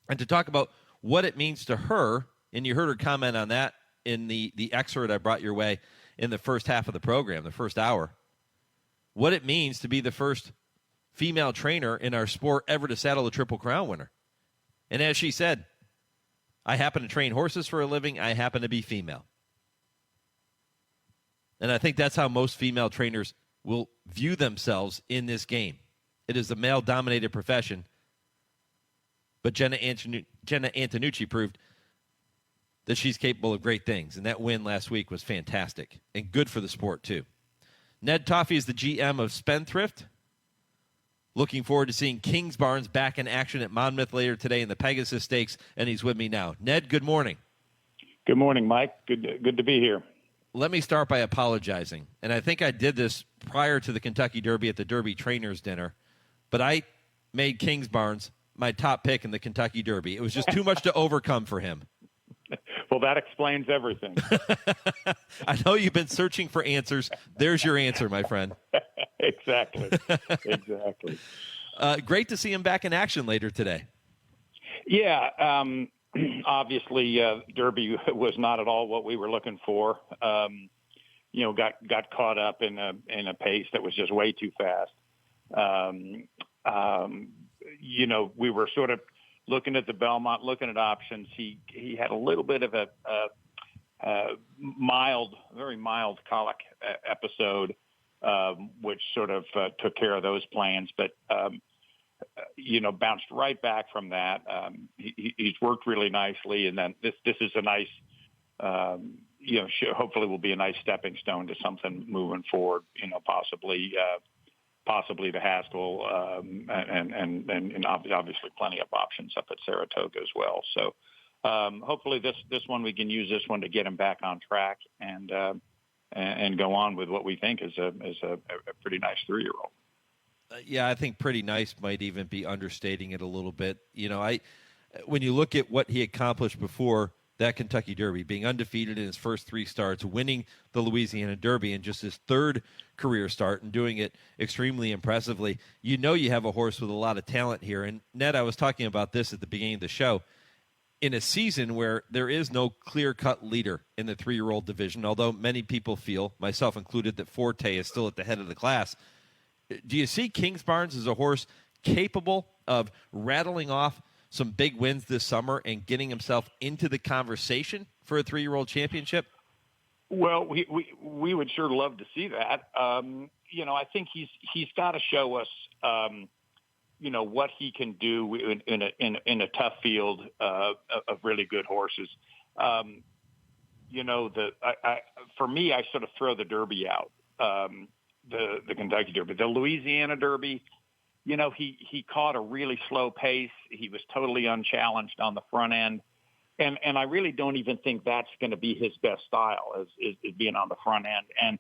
and to talk about what it means to her. And you heard her comment on that in the excerpt I brought your way in the first half of the program, the first hour, what it means to be the first female trainer in our sport ever to saddle a Triple Crown winner. And as she said, I happen to train horses for a living. I happen to be female. And I think that's how most female trainers will view themselves in this game. It is a male-dominated profession. But Jena Antonucci proved that she's capable of great things. And that win last week was fantastic and good for the sport, too. Ned Toffey is the GM of Spendthrift. Looking forward to seeing Kingsbarns back in action at Monmouth later today in the Pegasus Stakes, and he's with me now. Ned, good morning. Good morning, Mike. Good to be here. Let me start by apologizing, and I think I did this prior to the Kentucky Derby at the Derby Trainers Dinner, but I made Kingsbarns my top pick in the Kentucky Derby. It was just too much to overcome for him. Well, that explains everything. I know you've been searching for answers. There's your answer, my friend. Exactly. Great to see him back in action later today. Yeah. Obviously, Derby was not at all what we were looking for. Got caught up in a pace that was just way too fast. We were sort of looking at the Belmont, looking at options. He had a little bit of a very mild colic episode, which sort of took care of those plans. But bounced right back from that. He's worked really nicely, and then this is a nice, hopefully will be a nice stepping stone to something moving forward. Possibly the Haskell, and obviously plenty of options up at Saratoga as well. So hopefully this one, we can use this one to get him back on track and go on with what we think is a pretty nice 3-year-old. Yeah, I think pretty nice might even be understating it a little bit. When you look at what he accomplished before that Kentucky Derby, being undefeated in his first 3 starts, winning the Louisiana Derby in just his 3rd career start and doing it extremely impressively, you have a horse with a lot of talent here. And Ned, I was talking about this at the beginning of the show. In a season where there is no clear-cut leader in the 3-year-old division, although many people feel, myself included, that Forte is still at the head of the class, do you see Kingsbarns as a horse capable of rattling off some big wins this summer and getting himself into the conversation for a 3-year-old championship? Well, we would sure love to see that. I think he's got to show us, what he can do in a tough field of really good horses. For me, I sort of throw the Derby out, the Kentucky Derby, the Louisiana Derby. He caught a really slow pace. He was totally unchallenged on the front end. And I really don't even think that's going to be his best style is being on the front end. And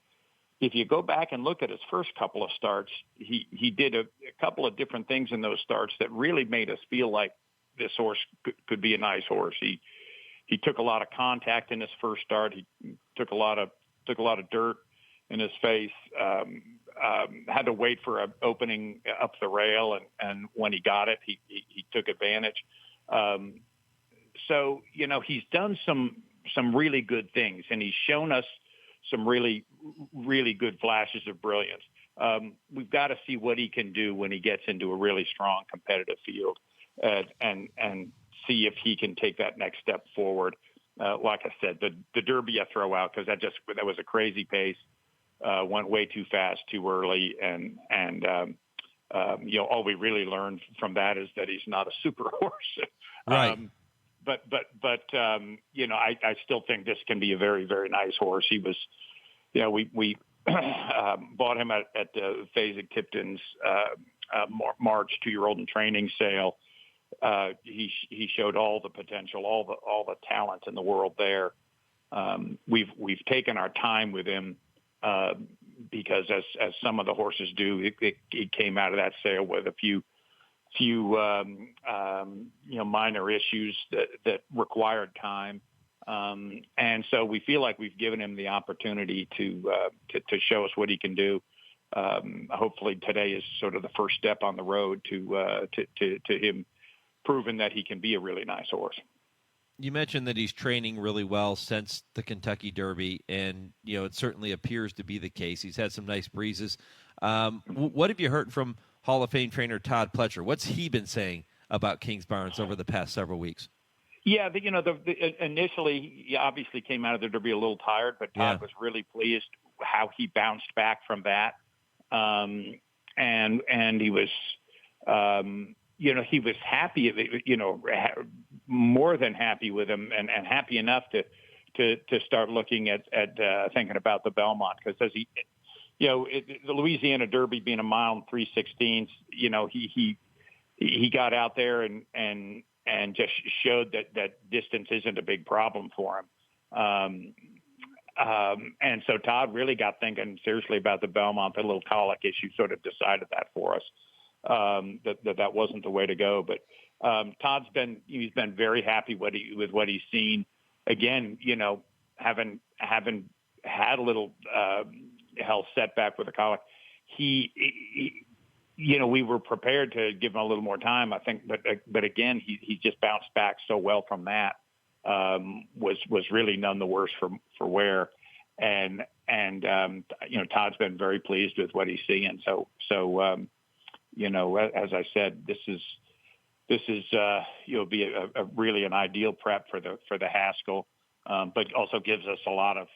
if you go back and look at his first couple of starts, he did a couple of different things in those starts that really made us feel like this horse could be a nice horse. He took a lot of contact in his first start. He took a lot of dirt in his face. Had to wait for an opening up the rail, and when he got it, he took advantage. So he's done some really good things, and he's shown us some really, really good flashes of brilliance. We've got to see what he can do when he gets into a really strong competitive field, and see if he can take that next step forward. Like I said, the Derby I throw out because that was a crazy pace. Went way too fast, too early, and all we really learned from that is that he's not a super horse. Right. I still think this can be a very, very nice horse. He was, we bought him at Fasig-Tipton's March 2-year-old in training sale. He showed all the potential, all the talent in the world there. We've taken our time with him. Because as some of the horses do, it came out of that sale with a few minor issues that required time, and so we feel like we've given him the opportunity to show us what he can do. Hopefully, today is sort of the first step on the road to him proving that he can be a really nice horse. You mentioned that he's training really well since the Kentucky Derby, and it certainly appears to be the case. He's had some nice breezes. What have you heard from Hall of Fame trainer Todd Pletcher? What's he been saying about Kingsbarns over the past several weeks? Yeah, initially he obviously came out of the Derby a little tired, but Todd was really pleased how he bounced back from that, and he was, he was happy, more than happy with him, and happy enough to start looking at thinking about the Belmont, because as he, the Louisiana Derby being a mile and 3/16, he got out there and just showed that distance isn't a big problem for him. And so Todd really got thinking seriously about the Belmont. The little colic issue sort of decided that for us, that wasn't the way to go. But Todd's he's been very happy with what he's seen. Again, having had a little health setback with the colic, he we were prepared to give him a little more time, I think, but again, he just bounced back so well from that. Was really none the worse for wear, and Todd's been very pleased with what he's seeing. So as I said, this is be a really an ideal prep for the Haskell, but also gives us a lot of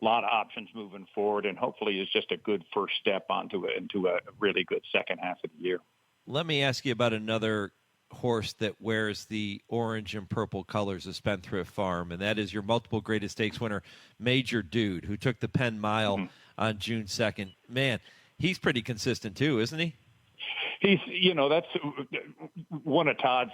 options moving forward, and hopefully is just a good first step into a really good second half of the year. Let me ask you about another horse that wears the orange and purple colors of Spendthrift Farm, and that is your multiple graded stakes winner, Major Dude, who took the Penn Mile on June 2nd. Man, he's pretty consistent too, isn't he? He's, that's one of Todd's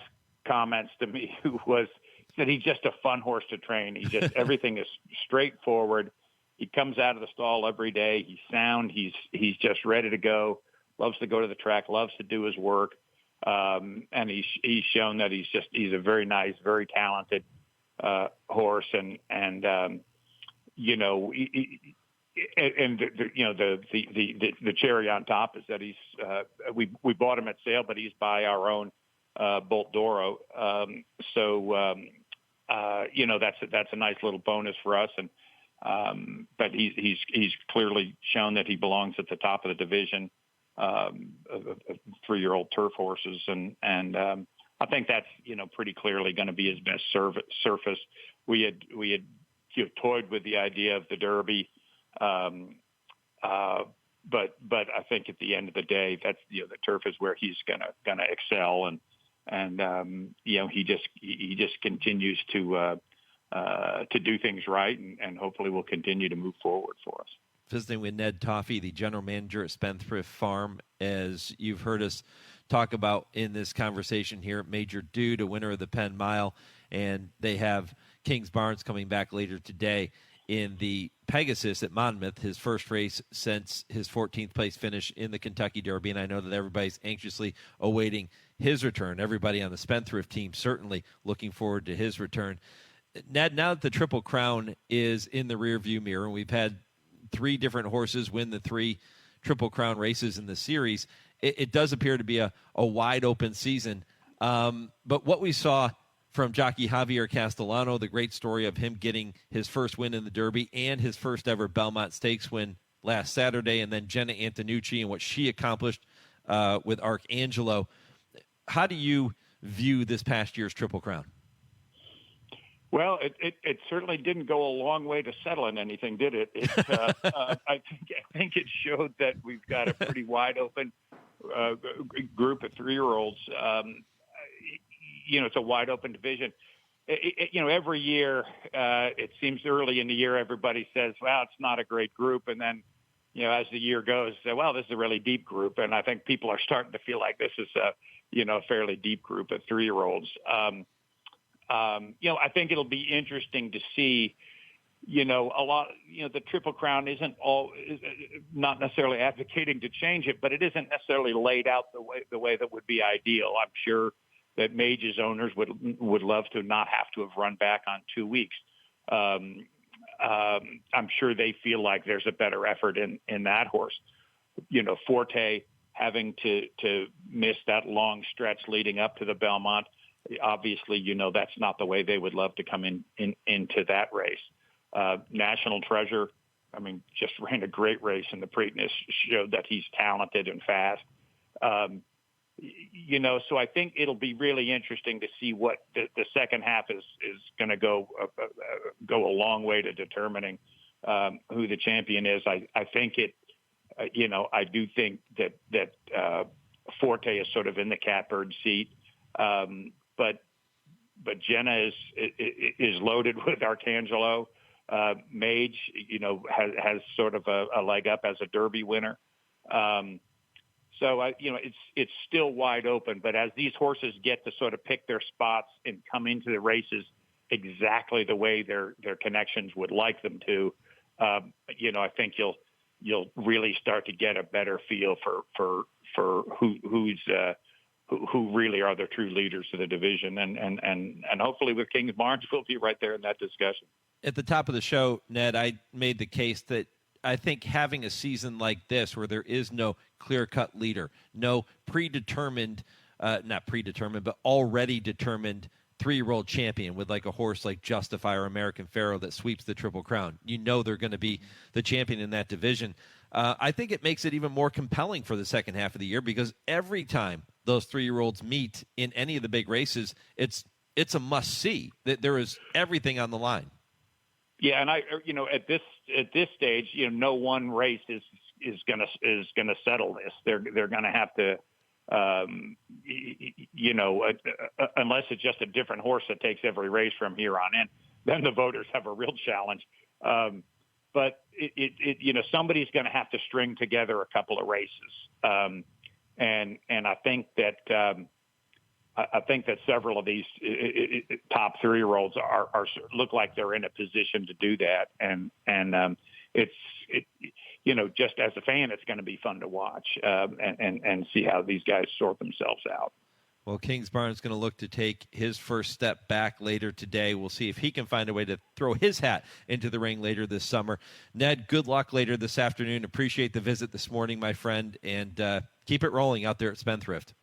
comments to me, who was that he's just a fun horse to train. He just, everything is straightforward. He comes out of the stall every day. He's sound. He's just ready to go. Loves to go to the track. Loves to do his work. And he's shown that he's a very nice, very talented horse, and the cherry on top is that he's we bought him at sale, but he's by our own Bolt Doro. That's a nice little bonus for us, and but he's clearly shown that he belongs at the top of the division. Of 3-year-old turf horses, and I think that's pretty clearly going to be his best surface. We had toyed with the idea of the Derby, but I think at the end of the day, that's the turf is where he's gonna excel, and he just continues to do things right, and hopefully will continue to move forward for us. Visiting with Ned Toffey, the general manager at Spendthrift Farm. As you've heard us talk about in this conversation here, Major Dude, a winner of the Penn Mile, and they have Kingsbarns coming back later today in the Pegasus at Monmouth, his first race since his 14th place finish in the Kentucky Derby, and I know that everybody's anxiously awaiting his return. Everybody on the Spendthrift team certainly looking forward to his return. Ned, now that the Triple Crown is in the rearview mirror, and we've had 3 different horses win the 3 Triple Crown races in the series, it does appear to be a wide open season. But what we saw from jockey Javier Castellano, the great story of him getting his first win in the Derby and his first ever Belmont Stakes win last Saturday, and then Jena Antonucci and what she accomplished with Arcangelo. How do you view this past year's Triple Crown? Well, it certainly didn't go a long way to settling anything, did it? I think it showed that we've got a pretty wide open group of 3-year-olds. It's a wide open division. Every year, it seems early in the year, everybody says, well, it's not a great group. And then, as the year goes, say, well, this is a really deep group. And I think people are starting to feel like this is a fairly deep group of 3-year-olds. I think it'll be interesting to see, a lot, the Triple Crown is not necessarily advocating to change it, but it isn't necessarily laid out the way that would be ideal. I'm sure that Mage's owners would love to not have to have run back on 2 weeks. I'm sure they feel like there's a better effort in that horse. Forte having to miss that long stretch leading up to the Belmont. Obviously, that's not the way they would love to come into that race. National Treasure, just ran a great race in the Preakness, showed that he's talented and fast. So I think it'll be really interesting to see what the second half is going to go a long way to determining who the champion is. I think it, I do think that Forte is sort of in the catbird seat, but Jena is loaded with Arcangelo. Mage, has sort of a leg up as a Derby winner. So it's still wide open, but as these horses get to sort of pick their spots and come into the races exactly the way their connections would like them to, I think you'll really start to get a better feel for who really are the true leaders of the division, and hopefully with Kingsbarns we'll be right there in that discussion. At the top of the show, Ned, I made the case that I think having a season like this where there is no clear-cut leader, no predetermined, not predetermined, but already determined 3-year-old champion with like a horse like Justify or American Pharaoh that sweeps the Triple Crown. They're going to be the champion in that division. I think it makes it even more compelling for the second half of the year because every time those 3-year-olds meet in any of the big races, it's a must-see. That there is everything on the line. Yeah, and at this stage, no one race is gonna settle this. They're gonna have to, unless it's just a different horse that takes every race from here on in, then the voters have a real challenge. But somebody's gonna have to string together a couple of races, and I think that. I think that several of these top 3-year-olds look like they're in a position to do that, and just as a fan, it's going to be fun to watch and see how these guys sort themselves out. Well, Kingsbarns going to look to take his first step back later today. We'll see if he can find a way to throw his hat into the ring later this summer. Ned, good luck later this afternoon. Appreciate the visit this morning, my friend, and keep it rolling out there at Spendthrift.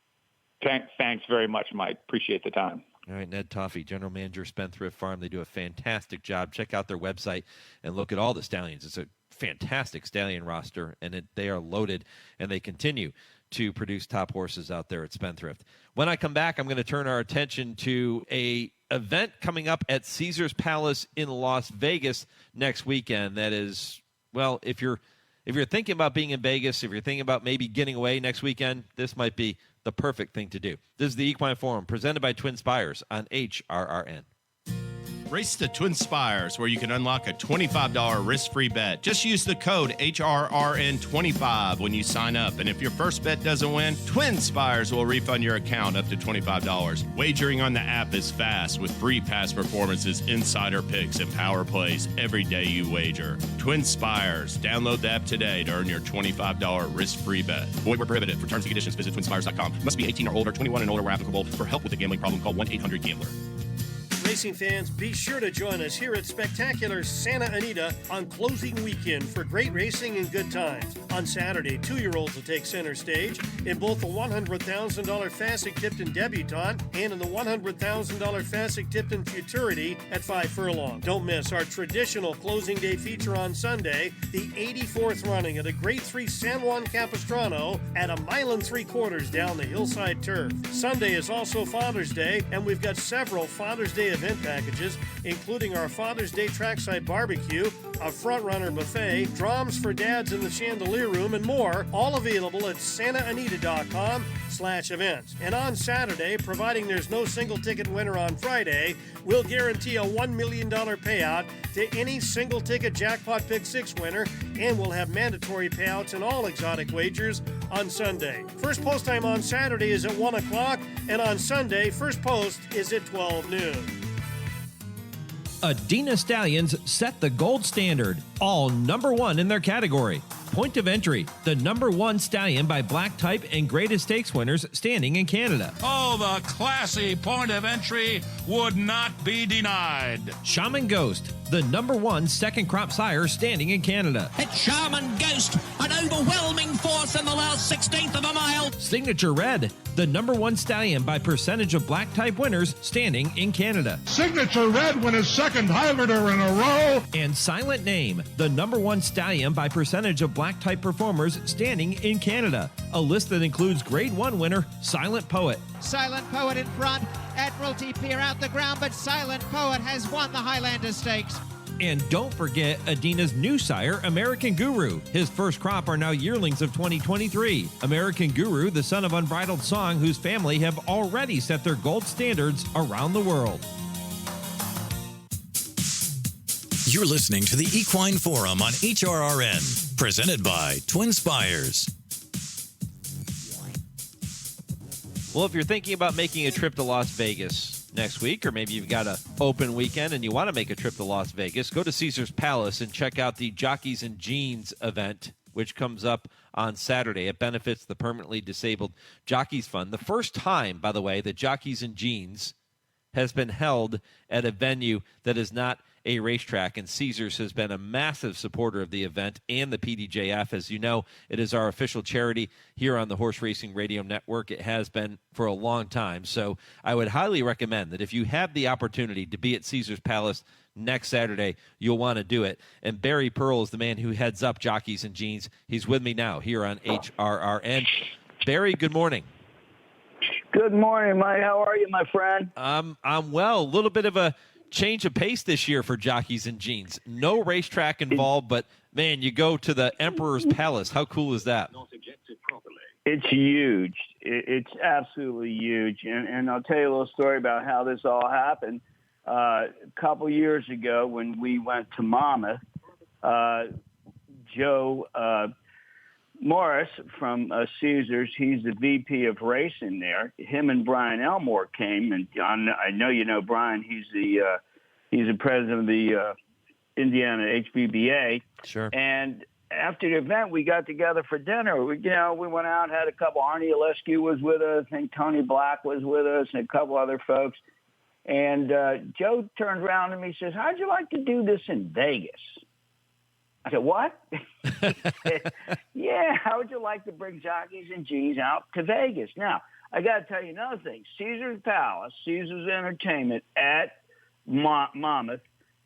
Thanks very much, Mike. Appreciate the time. All right, Ned Toffey, General Manager, Spendthrift Farm. They do a fantastic job. Check out their website and look at all the stallions. It's a fantastic stallion roster, and they are loaded, and they continue to produce top horses out there at Spendthrift. When I come back, I'm going to turn our attention to a event coming up at Caesars Palace in Las Vegas next weekend. That is, well, if you're thinking about being in Vegas, if you're thinking about maybe getting away next weekend, this might be the perfect thing to do. This is the Equine Forum presented by TwinSpires on HRRN. Race the TwinSpires, where you can unlock a $25 risk-free bet. Just use the code HRRN25 when you sign up. And if your first bet doesn't win, TwinSpires will refund your account up to $25. Wagering on the app is fast with free past performances, insider picks, and power plays every day you wager. TwinSpires. Download the app today to earn your $25 risk-free bet. Void where prohibited. For terms and conditions, visit TwinSpires.com. Must be 18 or older, 21 and older where applicable. For help with a gambling problem, call 1-800-GAMBLER. Racing fans, be sure to join us here at Spectacular Santa Anita on closing weekend for great racing and good times. On Saturday, 2-year-olds will take center stage in both the $100,000 Fasig-Tipton Debutante and in the $100,000 Fasig-Tipton Futurity at 5 furlong. Don't miss our traditional closing day feature on Sunday, the 84th running of the Grade 3 San Juan Capistrano at 1 3/4 down the hillside turf. Sunday is also Father's Day, and we've got several Father's Day event packages, including our Father's Day trackside barbecue, a front-runner buffet, drums for dads in the chandelier room, and more, all available at santaanita.com/events. And on Saturday, providing there's no single ticket winner on Friday, we'll guarantee a $1 million payout to any single ticket jackpot pick 6 winner, and we'll have mandatory payouts in all exotic wagers on Sunday. First post time on Saturday is at 1 o'clock, and on Sunday, first post is at 12 noon. Adina Stallions set the gold standard, all #1 in their category. Point of entry, the #1 stallion by black type and greatest stakes winners standing in Canada. Oh, the classy point of entry would not be denied. Shaman Ghost, the #1 second crop sire standing in Canada. It's Shaman Ghost, an overwhelming force in the last 16th of a mile. Signature Red, the #1 stallion by percentage of black type winners standing in Canada. Signature Red won his second Highlander in a row. And Silent Name, the #1 stallion by percentage of black type performers standing in Canada. A list that includes Grade 1 winner Silent Poet. Silent Poet in front, Admiralty Pier out the ground, but Silent Poet has won the Highlander Stakes. And don't forget Adina's new sire, American Guru. His first crop are now yearlings of 2023. American Guru, the son of Unbridled Song, whose family have already set their gold standards around the world. You're listening to the Equine Forum on HRRN, presented by TwinSpires. Well, if you're thinking about making a trip to Las Vegas next week, or maybe you've got an open weekend and you want to make a trip to Las Vegas, go to Caesars Palace and check out the Jockeys and Jeans event, which comes up on Saturday. It benefits the permanently disabled Jockeys Fund. The first time, by the way, that Jockeys and Jeans has been held at a venue that is not a racetrack, and Caesars has been a massive supporter of the event and the PDJF. As you know, it is our official charity here on the Horse Racing Radio Network. It has been for a long time, so I would highly recommend that if you have the opportunity to be at Caesars Palace next Saturday, you'll want to do it. And Barry Pearl is the man who heads up Jockeys and Jeans. He's with me now here on HRRN. Barry, good morning. Good morning, Mike. How are you, my friend? I'm well. A little bit of a change of pace this year for Jockeys and Jeans. No racetrack involved, but, man, you go to the Emperor's Palace. How cool is that? It's huge. It's absolutely huge. And I'll tell you a little story about how this all happened. A couple years ago when we went to Monmouth, Joe Morris from Caesars, he's the VP of racing there. Him and Brian Elmore came, and I know you know Brian. He's the president of the Indiana HBBA. Sure. And after the event, we got together for dinner. We went out, had a couple. Arnie Alescu was with us. I think Tony Black was with us, and a couple other folks. And Joe turned around to me and says, "How'd you like to do this in Vegas?" I said, "What?" He said, "Yeah, how would you like to bring Jockeys and Jeans out to Vegas?" Now, I got to tell you another thing. Caesars Palace, Caesars Entertainment at Monmouth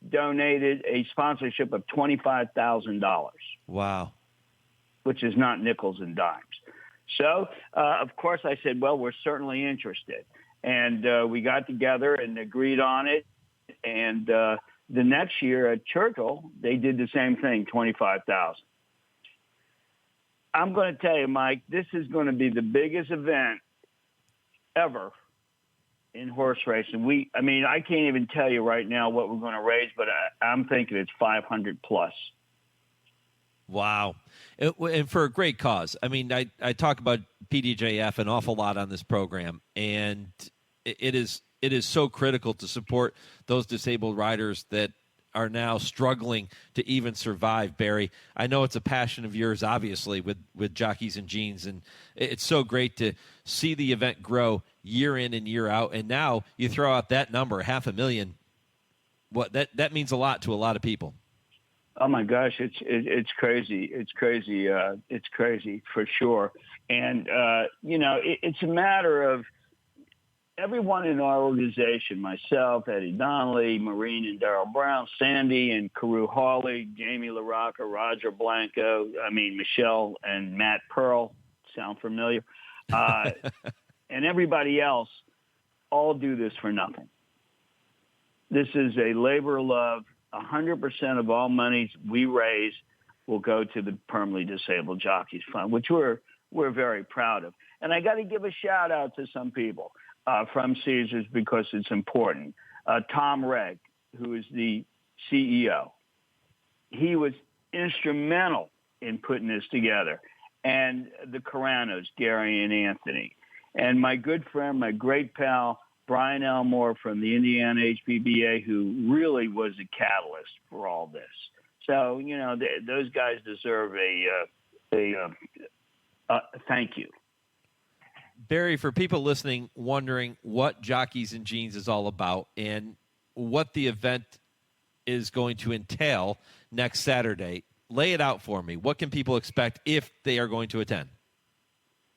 donated a sponsorship of $25,000. Wow. Which is not nickels and dimes. So, of course, I said, well, we're certainly interested. And we got together and agreed on it. And the next year at Churchill, they did the same thing, $25,000. I'm going to tell you, Mike, this is going to be the biggest event ever in horse racing. I can't even tell you right now what we're going to raise, but I'm thinking it's 500 plus. Wow. And for a great cause. I mean, I talk about PDJF an awful lot on this program, and it is so critical to support those disabled riders that are now struggling to even survive, Barry. I know it's a passion of yours, obviously, with Jockeys and Jeans, and it's so great to see the event grow year in and year out. And now you throw out that number, 500,000. What that means a lot to a lot of people. Oh my gosh, it's crazy. It's crazy. It's crazy for sure. And it's a matter of everyone in our organization, myself, Eddie Donnelly, Maureen and Darrell Brown, Sandy and Carew Hawley, Jamie LaRocca, Roger Blanco, Michelle and Matt Pearl, sound familiar? And everybody else all do this for nothing. This is a labor of love. 100% of all monies we raise will go to the Permanently Disabled Jockeys Fund, which we're very proud of. And I got to give a shout out to some people from Caesars because it's important. Tom Regg, who is the CEO, he was instrumental in putting this together. And the Caranos, Gary and Anthony. And my good friend, my great pal, Brian Elmore from the Indiana HBBA, who really was a catalyst for all this. So, those guys deserve a thank you. Barry, for people listening, wondering what Jockeys and Jeans is all about and what the event is going to entail next Saturday, lay it out for me. What can people expect if they are going to attend?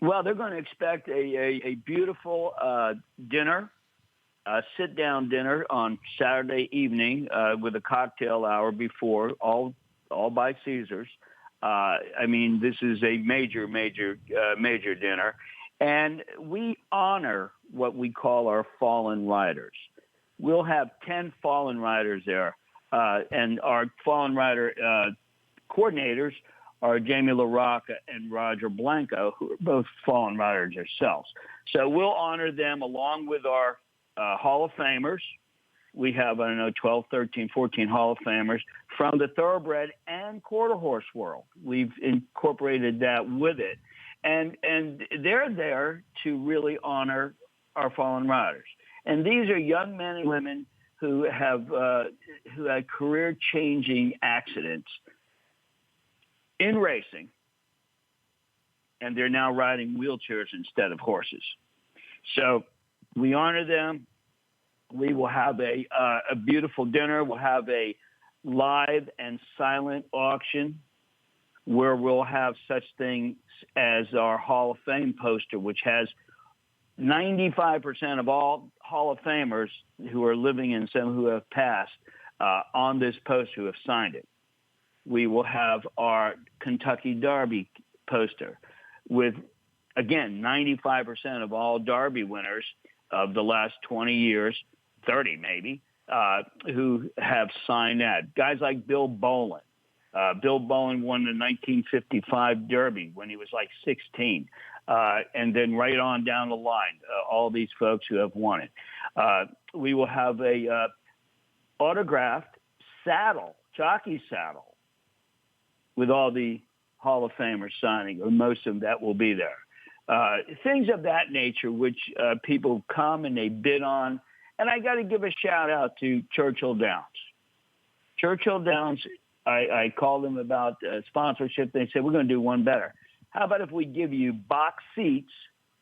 Well, they're going to expect a beautiful dinner, a sit-down dinner on Saturday evening with a cocktail hour before, all by Caesars. I mean, this is a major dinner. And we honor what we call our fallen riders. We'll have 10 fallen riders there. And our fallen rider coordinators are Jamie LaRocca and Roger Blanco, who are both fallen riders themselves. So we'll honor them along with our Hall of Famers. We have, 12, 13, 14 Hall of Famers from the thoroughbred and quarter horse world. We've incorporated that with it. And they're there to really honor our fallen riders. And these are young men and women who have who had career-changing accidents in racing, and they're now riding wheelchairs instead of horses. So we honor them. We will have a beautiful dinner. We'll have a live and silent auction where we'll have such things as our Hall of Fame poster, which has 95% of all Hall of Famers who are living and some who have passed on this poster who have signed it. We will have our Kentucky Derby poster with, again, 95% of all Derby winners of the last 20 years, 30 maybe, who have signed that. Guys like Bill Bolin. Bill Bolin won the 1955 Derby when he was like 16. And then right on down the line, all these folks who have won it. We will have a autographed saddle, jockey saddle, with all the Hall of Famers signing, or most of that will be there. Things of that nature, which people come and they bid on. And I got to give a shout out to Churchill Downs. Churchill Downs, I called them about sponsorship. They said, we're going to do one better. How about if we give you box seats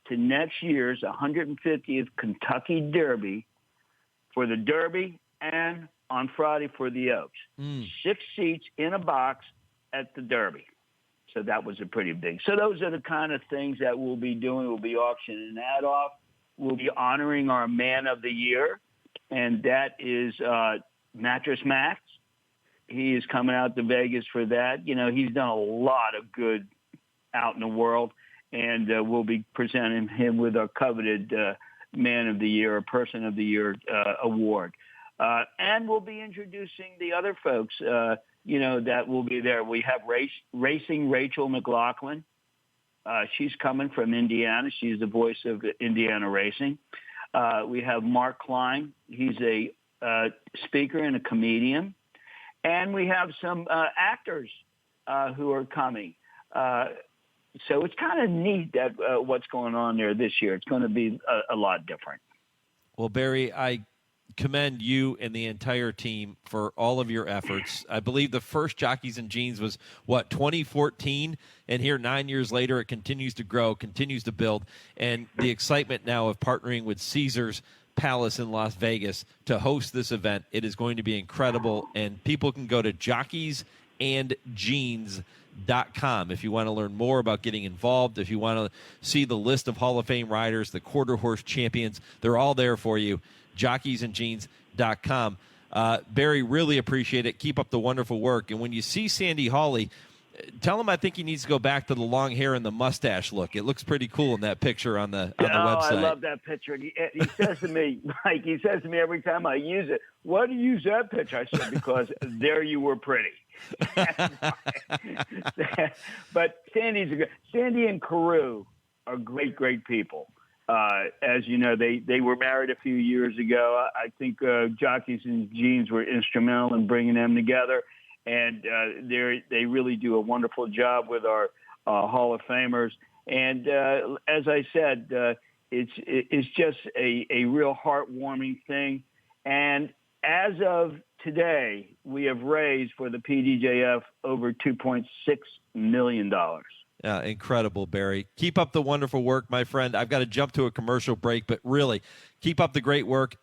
to next year's 150th Kentucky Derby for the Derby and on Friday for the Oaks? 6 seats in a box at the Derby. So that was a pretty big. So those are the kind of things that we'll be doing. We'll be auctioning that off. We'll be honoring our Man of the Year, and that is Mattress Max. He is coming out to Vegas for that. You know, he's done a lot of good out in the world, and we'll be presenting him with our coveted Man of the Year or Person of the Year award. And we'll be introducing the other folks, that will be there. We have Racing Rachel McLaughlin. She's coming from Indiana. She's the voice of Indiana racing. We have Mark Klein. He's a speaker and a comedian. And we have some actors who are coming. So it's kind of neat that what's going on there this year. It's going to be a lot different. Well, Barry, I commend you and the entire team for all of your efforts. I believe the first Jockeys and Jeans was, 2014? And here 9 years later, it continues to grow, continues to build. And the excitement now of partnering with Caesars Palace in Las Vegas to host this event, it is going to be incredible. And people can go to jockeysandsjeans.com if you want to learn more about getting involved. If you want to see the list of Hall of Fame riders, the quarter horse champions, they're all there for you. Jockeysandjeans.com. Barry, really appreciate it. Keep up the wonderful work. And when you see Sandy Hawley, tell him I think he needs to go back to the long hair and the mustache look. It looks pretty cool in that picture on the website. I love that picture. He says to me, Mike, he says to me every time I use it, why do you use that picture? I said, because there you were pretty. But Sandy and Carew are great people. As you know, they were married a few years ago. I think Jockeys and Jeans were instrumental in bringing them together, and they really do a wonderful job with our Hall of Famers. And as I said, it's just a real heartwarming thing. And as of today, we have raised for the PDJF over $2.6 million. Incredible, Barry. Keep up the wonderful work, my friend. I've got to jump to a commercial break, but really, keep up the great work.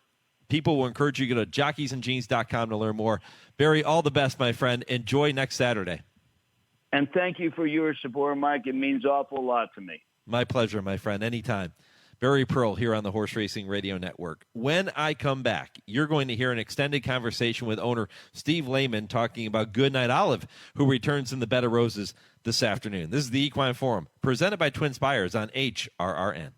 People will encourage you to go to jockeysandjeans.com to learn more. Barry, all the best, my friend. Enjoy next Saturday. And thank you for your support, Mike. It means an awful lot to me. My pleasure, my friend. Anytime. Barry Pearl here on the Horse Racing Radio Network. When I come back, you're going to hear an extended conversation with owner Steve Laymon talking about Goodnight Olive, who returns in the Bed of Roses this afternoon. This is the Equine Forum, presented by TwinSpires on HRRN.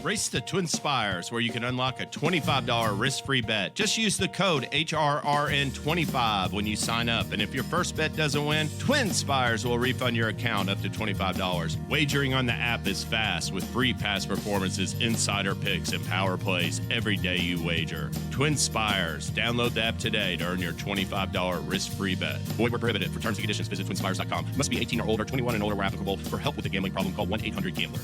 Race the TwinSpires, where you can unlock a $25 risk-free bet. Just use the code HRRN25 when you sign up. And if your first bet doesn't win, TwinSpires will refund your account up to $25. Wagering on the app is fast with free past performances, insider picks, and power plays every day you wager. TwinSpires. Download the app today to earn your $25 risk-free bet. Void where prohibited. For terms and conditions, visit TwinSpires.com. Must be 18 or older, 21 and older where applicable. For help with a gambling problem, call 1-800-GAMBLER.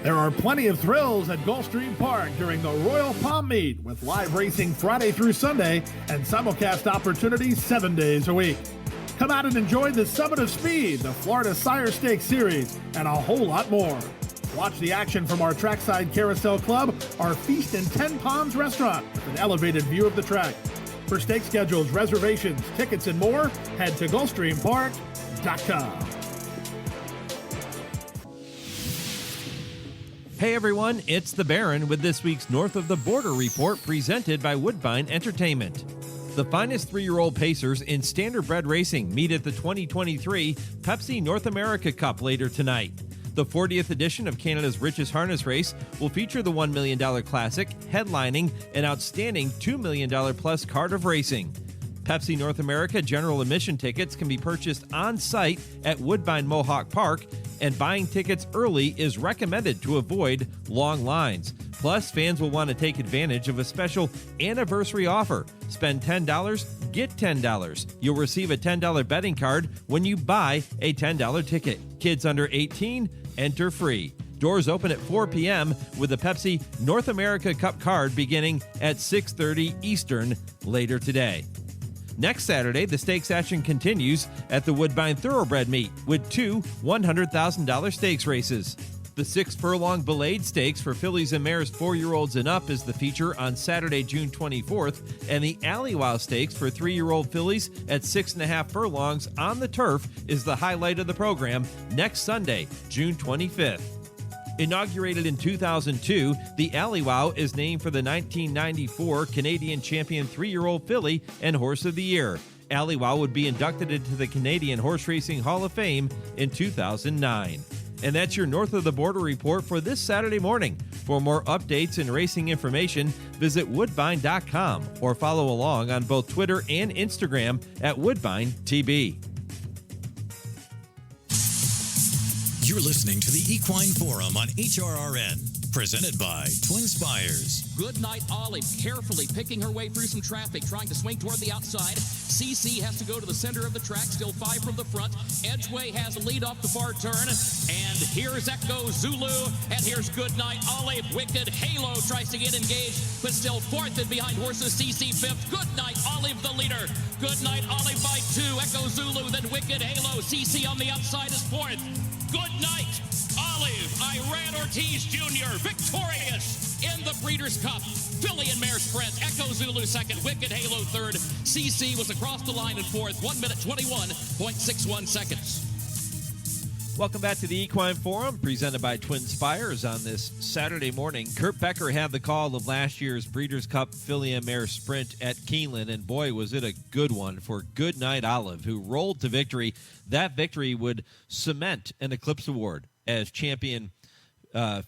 There are plenty of thrills at Gulfstream Park during the Royal Palm Meet with live racing Friday through Sunday and simulcast opportunities 7 days a week. Come out and enjoy the Summit of Speed, the Florida Sire Stakes Series, and a whole lot more. Watch the action from our Trackside Carousel Club, our Feast in 10 Palms restaurant with an elevated view of the track. For stake schedules, reservations, tickets, and more, head to GulfstreamPark.com. Hey everyone, it's the Baron with this week's North of the Border Report presented by Woodbine Entertainment. The finest 3-year-old pacers in standardbred racing meet at the 2023 Pepsi North America Cup later tonight. The 40th edition of Canada's richest harness race will feature the $1 million Classic, headlining an outstanding $2 million plus card of racing. Pepsi North America general admission tickets can be purchased on site at Woodbine Mohawk Park, and buying tickets early is recommended to avoid long lines. Plus, fans will want to take advantage of a special anniversary offer. Spend $10, get $10. You'll receive a $10 betting card when you buy a $10 ticket. Kids under 18, enter free. Doors open at 4 p.m. with the Pepsi North America Cup card beginning at 6:30 Eastern later today. Next Saturday, the stakes action continues at the Woodbine Thoroughbred Meet with 2 $100,000 stakes races. The 6-furlong Belade Stakes for fillies and mares 4-year-olds and up is the feature on Saturday, June 24th, and the Alleywow Stakes for 3-year-old fillies at 6.5 furlongs on the turf is the highlight of the program next Sunday, June 25th. Inaugurated in 2002, the Alleywow is named for the 1994 Canadian champion 3-year-old filly and Horse of the Year. Alleywow would be inducted into the Canadian Horse Racing Hall of Fame in 2009. And that's your North of the Border report for this Saturday morning. For more updates and racing information, visit woodbine.com or follow along on both Twitter and Instagram at WoodbineTB. You're listening to the Equine Forum on HRRN, presented by TwinSpires. Goodnight Olive carefully picking her way through some traffic, trying to swing toward the outside. CC has to go to the center of the track, still 5 from the front. Edgeway has a lead off the far turn. And here's Echo Zulu, and here's Goodnight Olive. Wicked Halo tries to get engaged, but still 4th and behind horses. CC 5th. Goodnight Olive the leader. Goodnight Olive by 2. Echo Zulu, then Wicked Halo. CC on the outside is 4th. Goodnight Olive. Iran Ortiz Jr. victorious in the Breeders' Cup. Filly and Mare Sprint. Echo Zulu 2nd. Wicked Halo 3rd. CC was across the line in 4th. 1 minute 21.61 seconds. Welcome back to the Equine Forum, presented by TwinSpires on this Saturday morning. Kurt Becker had the call of last year's Breeders' Cup Filly and Mare Sprint at Keeneland, and boy, was it a good one for Goodnight Olive, who rolled to victory. That victory would cement an Eclipse Award as champion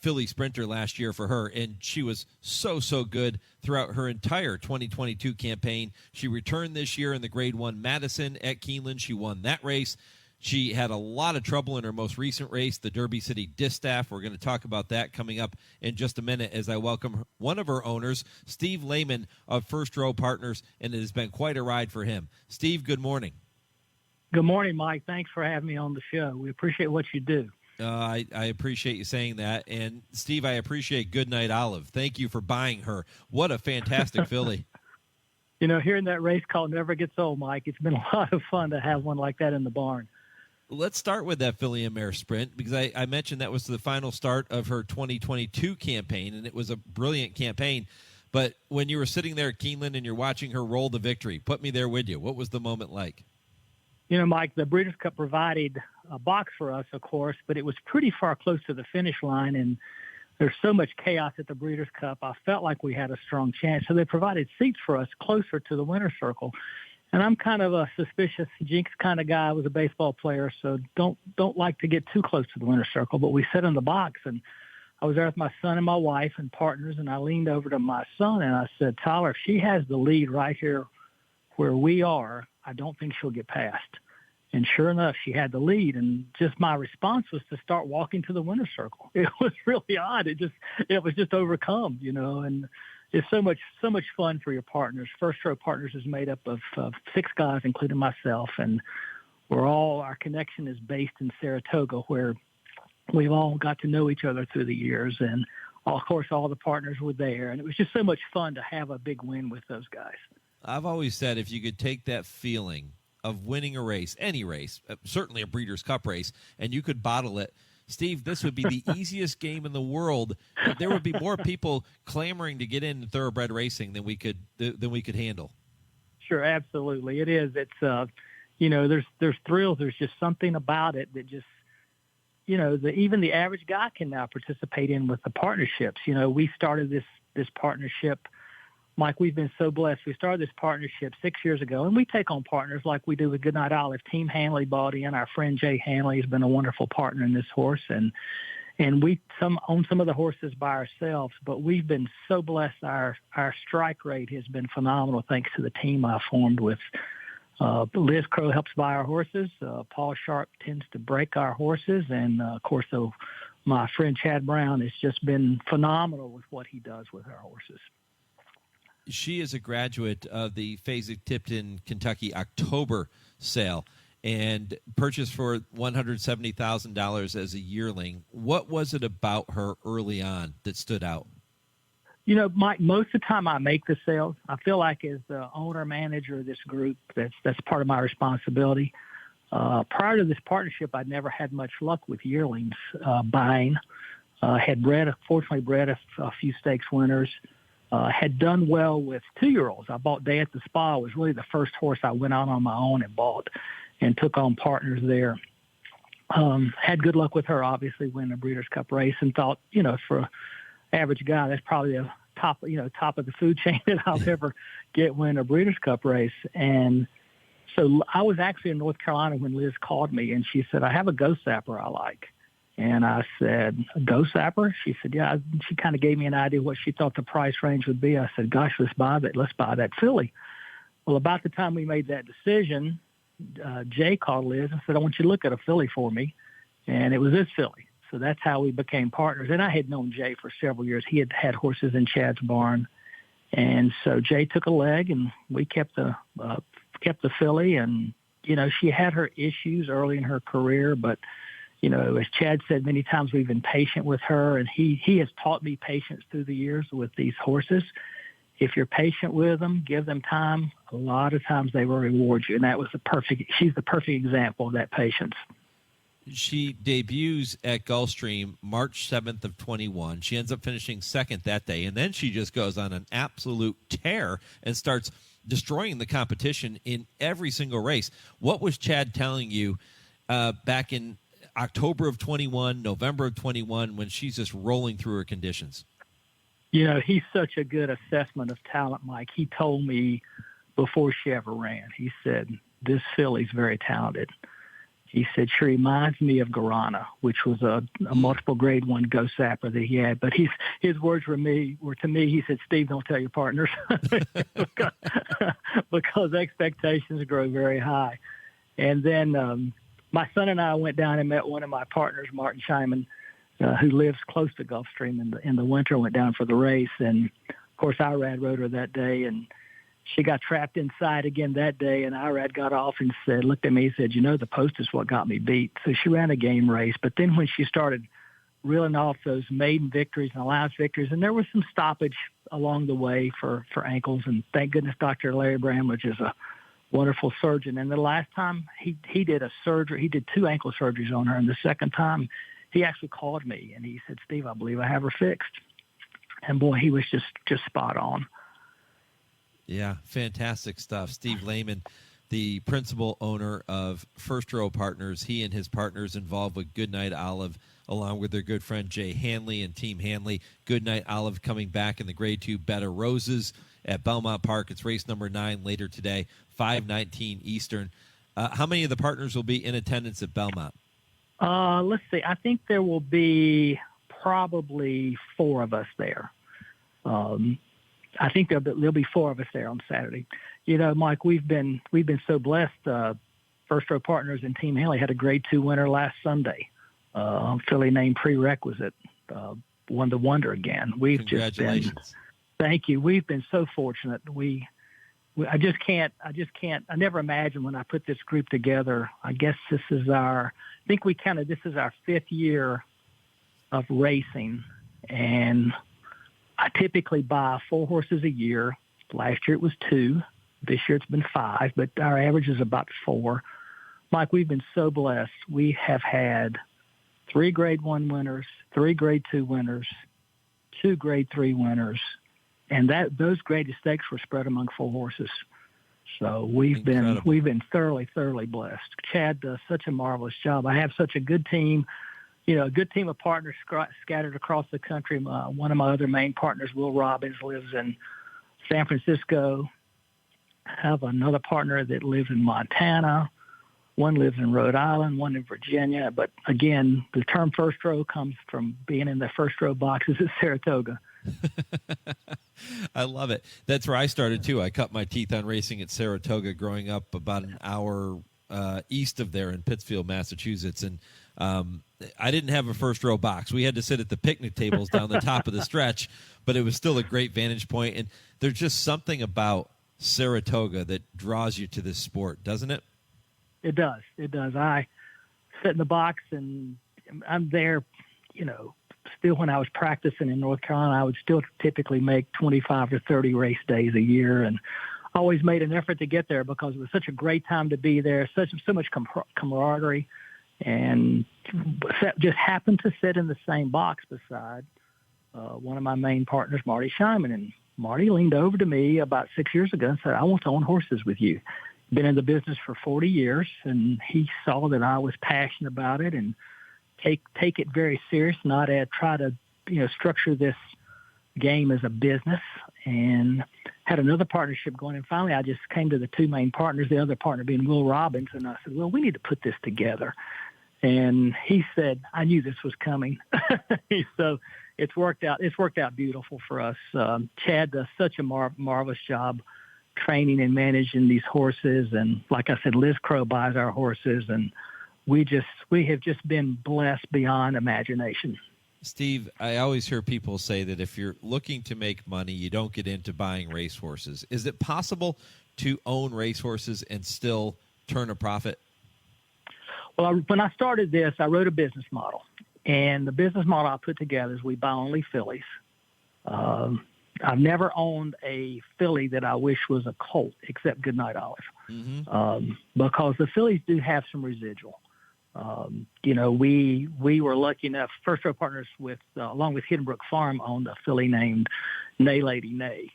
filly sprinter last year for her, and she was so good throughout her entire 2022 campaign. She returned this year in the Grade 1 Madison at Keeneland. She won that race. She had a lot of trouble in her most recent race, the Derby City Distaff. We're going to talk about that coming up in just a minute as I welcome one of her owners, Steve Laymon of First Row Partners, and it has been quite a ride for him. Steve, good morning. Good morning, Mike. Thanks for having me on the show. We appreciate what you do. I appreciate you saying that. And, Steve, I appreciate Goodnight Olive. Thank you for buying her. What a fantastic filly. You know, hearing that race call never gets old, Mike. It's been a lot of fun to have one like that in the barn. Let's start with that filly and mare sprint, because I mentioned that was the final start of her 2022 campaign, and it was a brilliant campaign. But when you were sitting there at Keeneland and you're watching her roll the victory, put me there with you. What was the moment like? You know, Mike, the Breeders' Cup provided a box for us, of course, but it was pretty far close to the finish line, and there's so much chaos at the Breeders' Cup. I felt like we had a strong chance, so they provided seats for us closer to the winner's circle. And I'm kind of a suspicious jinx kind of guy. I was a baseball player, so don't like to get too close to the winner's circle. But we sat in the box, and I was there with my son and my wife and partners, and I leaned over to my son, and I said, Tyler, if she has the lead right here where we are, I don't think she'll get past. And sure enough, she had the lead, and just my response was to start walking to the winner's circle. It was really odd. It was just overcome, you know, and it's so much fun for your partners. First Row Partners is made up of 6 guys, including myself, and our connection is based in Saratoga, where we've all got to know each other through the years. And of course, all the partners were there, and it was just so much fun to have a big win with those guys. I've always said if you could take that feeling of winning a race, any race, certainly a Breeders' Cup race, and you could bottle it, Steve, this would be the easiest game in the world. There would be more people clamoring to get into thoroughbred racing than we could handle. Sure, absolutely, it is. It's you know, there's thrills. There's just something about it that just, you know, even the average guy can now participate in with the partnerships. You know, we started this partnership. Mike, we've been so blessed. We started this partnership 6 years ago, and we take on partners like we do with Goodnight Olive. Team Hanley bought in. Our friend Jay Hanley has been a wonderful partner in this horse, and we own some of the horses by ourselves. But we've been so blessed. Our strike rate has been phenomenal thanks to the team I formed with. Liz Crow helps buy our horses. Paul Sharp tends to break our horses, and of course, my friend Chad Brown has just been phenomenal with what he does with our horses. She is a graduate of the Fasig-Tipton, Kentucky October sale and purchased for $170,000 as a yearling. What was it about her early on that stood out? You know, Mike, most of the time I make the sales. I feel like as the owner manager of this group, that's part of my responsibility. Prior to this partnership, I'd never had much luck with yearlings buying. Fortunately bred a few stakes winners. Had done well with 2-year-olds. I bought Day at the Spa. It was really the first horse I went out on my own and bought and took on partners there. Had good luck with her, obviously, winning a Breeders' Cup race, and thought, you know, for an average guy, that's probably a top of the food chain that I'll ever win a Breeders' Cup race. And so I was actually in North Carolina when Liz called me, and she said, I have a Ghost Zapper I like. And I said, a Ghost Zapper? She said, yeah. She kind of gave me an idea what she thought the price range would be. I said, gosh, let's buy that filly. Well, about the time we made that decision, Jay called Liz and said, I want you to look at a filly for me. And it was this filly. So that's how we became partners. And I had known Jay for several years. He had horses in Chad's barn. And so Jay took a leg, and we kept the filly. And, you know, she had her issues early in her career, but you know, as Chad said many times, we've been patient with her, and he has taught me patience through the years with these horses. If you're patient with them, give them time, a lot of times they will reward you, and she's the perfect example of that patience. She debuts at Gulfstream March 7th of 21. She ends up finishing second that day, and then she just goes on an absolute tear and starts destroying the competition in every single race. What was Chad telling you back in October of 21, November of 21, when she's just rolling through her conditions? You know, he's such a good assessment of talent, Mike. He told me before she ever ran, he said, this filly's very talented. He said, she reminds me of Guarana, which was a multiple grade 1 Ghost Zapper that he had. But his words were to me, he said, Steve, don't tell your partners because expectations grow very high. And then my son and I went down and met one of my partners, Martin Scheinman, who lives close to Gulfstream in the winter, went down for the race. And, of course, Irad rode her that day, and she got trapped inside again that day, and Irad got off and looked at me and said, you know, the post is what got me beat. So she ran a game race. But then when she started reeling off those maiden victories and allowance victories, and there was some stoppage along the way for ankles, and thank goodness Dr. Larry Bramlage is a wonderful surgeon. And the last time he did a surgery, he did 2 ankle surgeries on her. And the second time, he actually called me and he said, "Steve, I believe I have her fixed." And boy, he was just spot on. Yeah, fantastic stuff. Steve Laymon, the principal owner of First Row Partners. He and his partners involved with Goodnight Olive, along with their good friend Jay Hanley and Team Hanley. Goodnight Olive coming back in the Grade 2 Better Roses at Belmont Park. It's race number 9 later today, 5:19 Eastern. How many of the partners will be in attendance at Belmont? Let's see. I think there will be probably 4 of us there. I think there'll be 4 of us there on Saturday. You know, Mike, we've been so blessed. First Row Partners and Team Hanley had a Grade 2 winner last Sunday. Filly named Prerequisite won the Wonder again. Congratulations. Thank you. We've been so fortunate. I never imagined when I put this group together. I guess this is our 5th year of racing, and I typically buy 4 horses a year. Last year it was 2. This year it's been 5, but our average is about 4. Mike, we've been so blessed. We have had 3 Grade 1 winners, 3 Grade 2 winners, 2 Grade 3 winners, and those graded stakes were spread among 4 horses. So we've been thoroughly blessed. Chad does such a marvelous job. I have such a good team. You know, a good team of partners scattered across the country. One of my other main partners, Will Robbins, lives in San Francisco. I have another partner that lives in Montana. One lives in Rhode Island, one in Virginia. But again, the term first row comes from being in the first row boxes at Saratoga. I love it. That's where I started, too. I cut my teeth on racing at Saratoga growing up about an hour east of there in Pittsfield, Massachusetts. And I didn't have a first row box. We had to sit at the picnic tables down the top of the stretch, but it was still a great vantage point. And there's just something about Saratoga that draws you to this sport, doesn't it? It does. It does. I sit in the box, and I'm there, you know, still when I was practicing in North Carolina, I would still typically make 25 to 30 race days a year, and always made an effort to get there because it was such a great time to be there, so much camaraderie, and just happened to sit in the same box beside one of my main partners, Marty Scheinman. And Marty leaned over to me about 6 years ago and said, "I want to own horses with you." Been in the business for 40 years, and he saw that I was passionate about it and take it very serious, not try to, you know, structure this game as a business, and had another partnership going. And finally, I just came to the 2 main partners, the other partner being Will Robbins, and I said, "Well, we need to put this together." And he said, "I knew this was coming." So it's worked out. It's worked out beautiful for us. Chad does such a marvelous job training and managing these horses, and like I said, Liz Crow buys our horses, and we have just been blessed beyond imagination. Steve, I always hear people say that if you're looking to make money, you don't get into buying racehorses. Is it possible to own racehorses and still turn a profit? Well, when I started this, I wrote a business model, and the business model I put together is we buy only fillies. I've never owned a filly that I wish was a colt, except Goodnight Olive, because the fillies do have some residual. You know, we were lucky enough. First Row Partners along with Hidden Brook Farm owned a filly named Nay Lady Nay,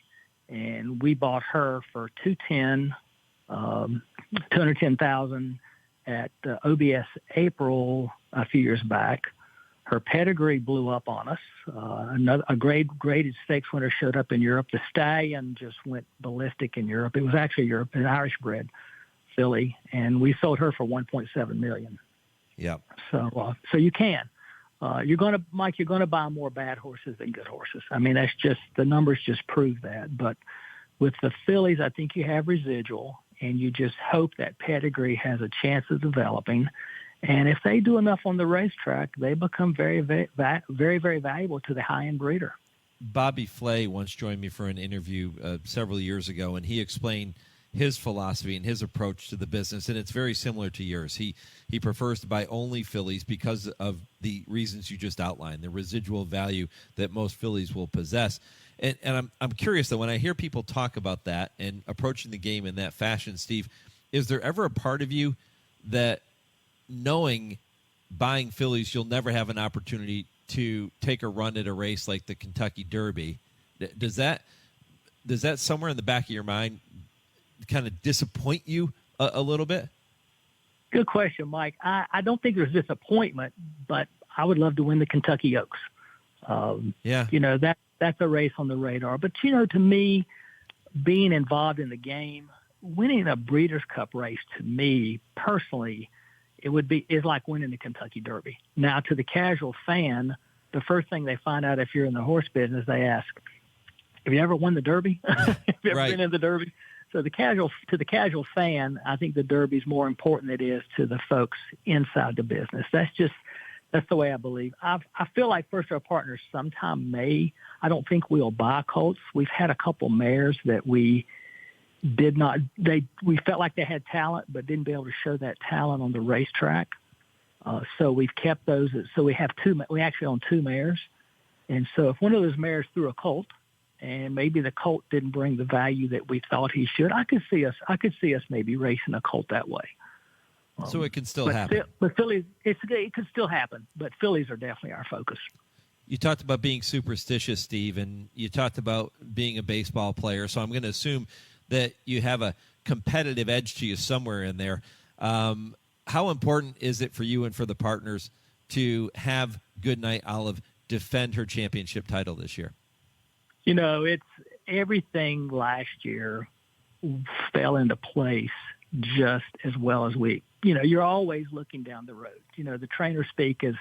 and we bought her for $210,000 at OBS April a few years back. Her pedigree blew up on us. A graded stakes winner showed up in Europe. The stallion just went ballistic in Europe. It was actually an Irish bred filly, and we sold her for $1.7 million. Yeah. So you can. You're going to buy more bad horses than good horses. I mean, that's just, the numbers just prove that. But with the fillies, I think you have residual, and you just hope that pedigree has a chance of developing. And if they do enough on the racetrack, they become very, very, very, very valuable to the high-end breeder. Bobby Flay once joined me for an interview several years ago, and he explained his philosophy and his approach to the business, and it's very similar to yours. He prefers to buy only fillies because of the reasons you just outlined, the residual value that most fillies will possess. And I'm curious, though, when I hear people talk about that and approaching the game in that fashion, Steve, is there ever a part of you that, knowing buying fillies, you'll never have an opportunity to take a run at a race like the Kentucky Derby? Does that somewhere in the back of your mind kind of disappoint you a little bit? Good question, Mike. I don't think there's disappointment, but I would love to win the Kentucky Oaks. That's a race on the radar. But, to me, being involved in the game, winning a Breeders' Cup race, to me, personally, is like winning the Kentucky Derby. Now, to the casual fan, the first thing they find out if you're in the horse business, they ask, have you ever won the Derby? Have you ever been in the Derby? So to the casual fan, I think the Derby is more important than it is to the folks inside the business. That's the way I believe. I feel like First Row Partners sometime may. I don't think we'll buy colts. We've had a couple mares that we did not. We felt like they had talent, but didn't be able to show that talent on the racetrack. So we've kept those. So we have two. We actually own two mares, and so if one of those mares threw a colt, and maybe the colt didn't bring the value that we thought he should, I could see us maybe racing a colt that way. So it can still happen. But fillies, it could still happen. But fillies are definitely our focus. You talked about being superstitious, Steve, and you talked about being a baseball player. So I'm going to assume that you have a competitive edge to you somewhere in there. How important is it for you and for the partners to have Goodnight Olive defend her championship title this year? It's everything last year fell into place just as well as you're always looking down the road. The trainers speak as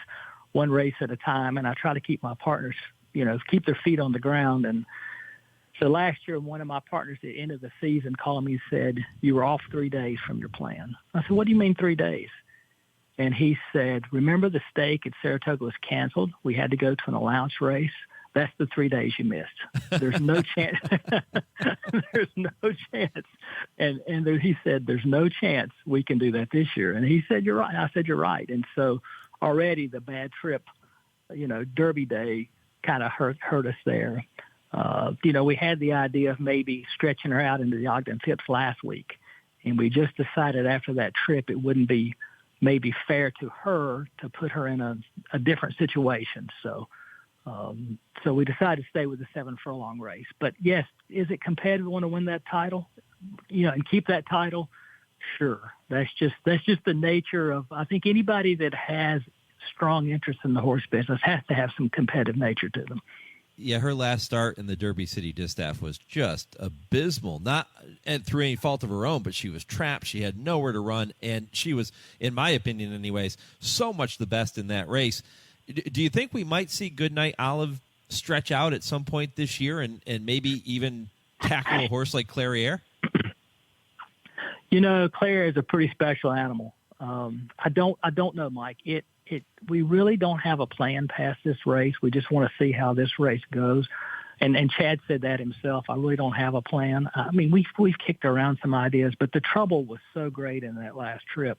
one race at a time, and I try to keep my partners, keep their feet on the ground. And so last year, one of my partners at the end of the season called me and said, you were off 3 days from your plan. I said, what do you mean 3 days? And he said, remember the stake at Saratoga was canceled? We had to go to an allowance race. That's the 3 days you missed. There's no chance. There's no chance. And he said, there's no chance we can do that this year. And he said, you're right. I said, you're right. And so already the bad trip, Derby Day kind of hurt us there. We had the idea of maybe stretching her out into the Ogden Phipps last week. And we just decided after that trip it wouldn't be maybe fair to her to put her in a different situation. So we decided to stay with the 7 furlong race. But yes, is it competitive? Want to win that title, and keep that title? Sure. That's just the nature of. I think anybody that has strong interest in the horse business has to have some competitive nature to them. Yeah, her last start in the Derby City Distaff was just abysmal. Not through any fault of her own, but she was trapped. She had nowhere to run, and she was, in my opinion anyways, so much the best in that race. Do you think we might see Goodnight Olive stretch out at some point this year and maybe even tackle a horse like Clairiere? Clairiere is a pretty special animal. I don't know, Mike. We really don't have a plan past this race. We just want to see how this race goes. And Chad said that himself. I really don't have a plan. I mean, we've kicked around some ideas, but the trouble was so great in that last trip.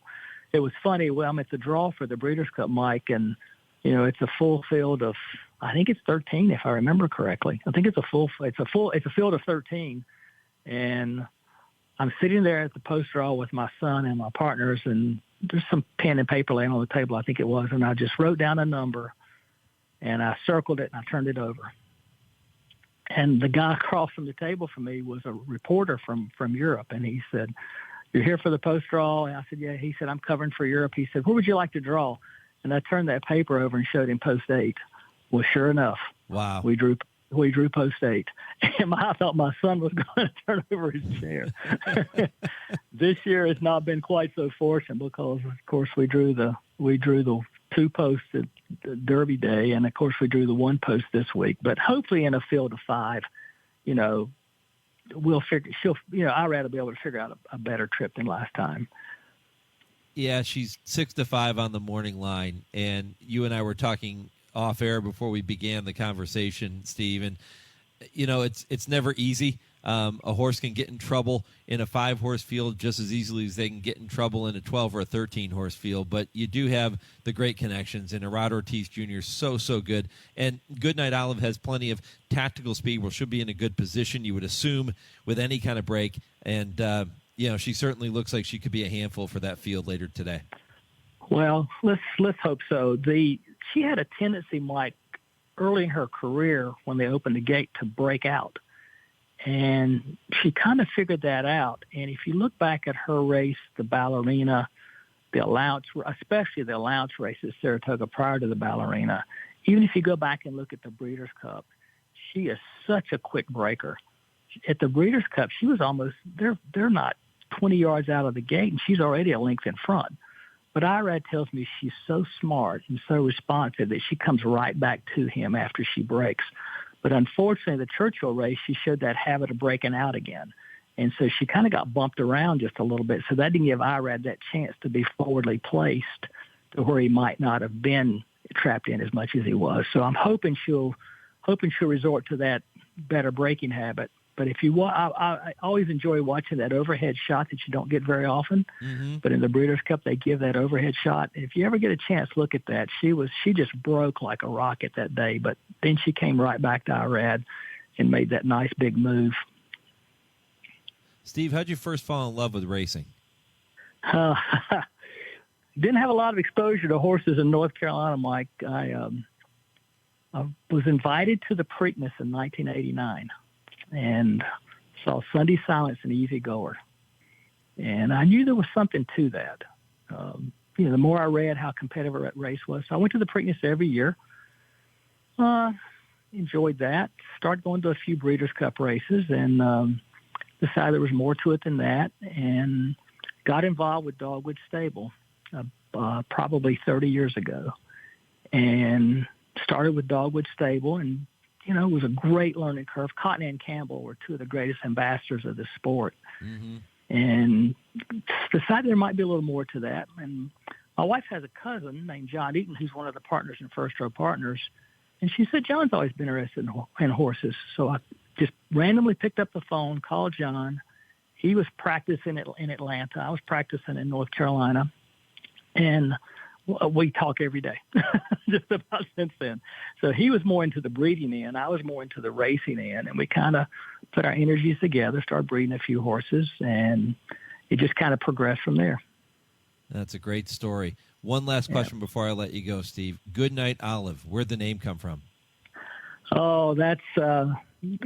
It was funny. Well, I'm at the draw for the Breeders' Cup, Mike, and it's a full field of, I think it's 13, if I remember correctly. I think it's a field of 13. And I'm sitting there at the post draw with my son and my partners, and there's some pen and paper laying on the table, I think it was. And I just wrote down a number and I circled it and I turned it over. And the guy across from the table from me was a reporter from Europe. And he said, you're here for the post draw? And I said, yeah. He said, I'm covering for Europe. He said, where would you like to draw? And I turned that paper over and showed him post 8. Well, sure enough, wow, we drew post 8. And I thought my son was going to turn over his chair. This year has not been quite so fortunate because, of course, we drew the 2 posts at the Derby Day, and of course we drew the 1 post this week. But hopefully, in a field of 5, we'll figure. I'd rather be able to figure out a better trip than last time. Yeah, she's 6-5 on the morning line, and you and I were talking off air before we began the conversation, Steve. And it's never easy A horse can get in trouble in a 5-horse field just as easily as they can get in trouble in a 12 or a 13-horse field. But you do have the great connections, and Rod Ortiz Jr. is so good. And Goodnight Olive has plenty of tactical speed where she'll be in a good position, you would assume, with any kind of break. And, she certainly looks like she could be a handful for that field later today. Well, let's hope so. She had a tendency, Mike, early in her career when they opened the gate to break out. And she kind of figured that out. And if you look back at her race, the Ballerina, the allowance, especially the allowance race at Saratoga prior to the Ballerina, even if you go back and look at the Breeders' Cup, she is such a quick breaker. At the Breeders' Cup, she was almost, they're not 20 yards out of the gate, and she's already a length in front. But Irad tells me she's so smart and so responsive that she comes right back to him after she breaks. But unfortunately, the Churchill race, she showed that habit of breaking out again. And so she kind of got bumped around just a little bit. So that didn't give Irad that chance to be forwardly placed to where he might not have been trapped in as much as he was. So I'm hoping she'll resort to that better breaking habit. But if you I always enjoy watching that overhead shot that you don't get very often. Mm-hmm. But in the Breeders' Cup, they give that overhead shot. If you ever get a chance, look at that. She just broke like a rocket that day. But then she came right back to Irad and made that nice big move. Steve, how'd you first fall in love with racing? Didn't have a lot of exposure to horses in North Carolina, Mike. I was invited to the Preakness in 1989. And saw Sunday Silence and Easy Goer. And I knew there was something to that. The more I read how competitive that race was. So I went to the Preakness every year. Enjoyed that. Started going to a few Breeders' Cup races and decided there was more to it than that. And got involved with Dogwood Stable probably 30 years ago. And started with Dogwood Stable and it was a great learning curve. Cotton and Campbell were two of the greatest ambassadors of the sport. Mm-hmm. And decided there might be a little more to that. And my wife has a cousin named John Eaton, who's one of the partners in First Row Partners. And she said, John's always been interested in horses. So I just randomly picked up the phone, called John. He was practicing in Atlanta. I was practicing in North Carolina. And we talk every day, just about since then. So he was more into the breeding end. I was more into the racing end. And we kind of put our energies together, started breeding a few horses, and it just kind of progressed from there. That's a great story. One last question before I let you go, Steve. Goodnight Olive, where'd the name come from? Oh, that's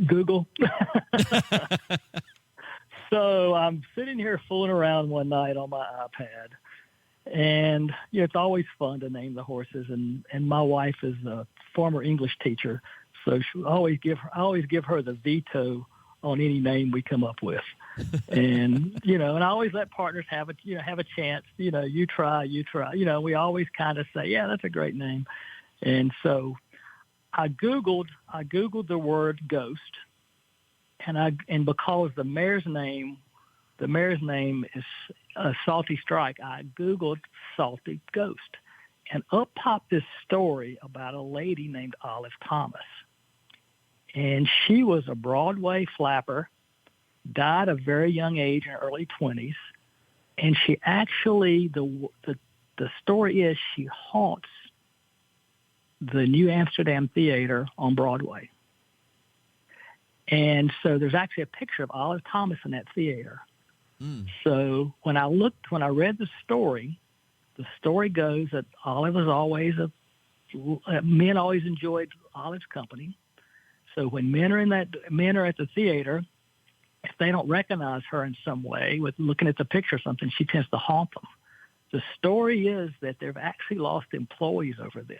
Google. So I'm sitting here fooling around one night on my iPad. And it's always fun to name the horses, and my wife is a former English teacher, so I always give her the veto on any name we come up with, and and I always let partners have a chance. You try. We always kind of say, yeah, that's a great name, and so I googled the word ghost, and because the mare's name is Salty Strike, I Googled Salty Ghost, and up popped this story about a lady named Olive Thomas. And she was a Broadway flapper, died at a very young age in her early 20s, and she actually, the story is she haunts the New Amsterdam Theater on Broadway. And so there's actually a picture of Olive Thomas in that theater. So when I read the story goes that Olive was always men always enjoyed Olive's company. So when men are at the theater, if they don't recognize her in some way with looking at the picture or something, she tends to haunt them. The story is that they've actually lost employees over this.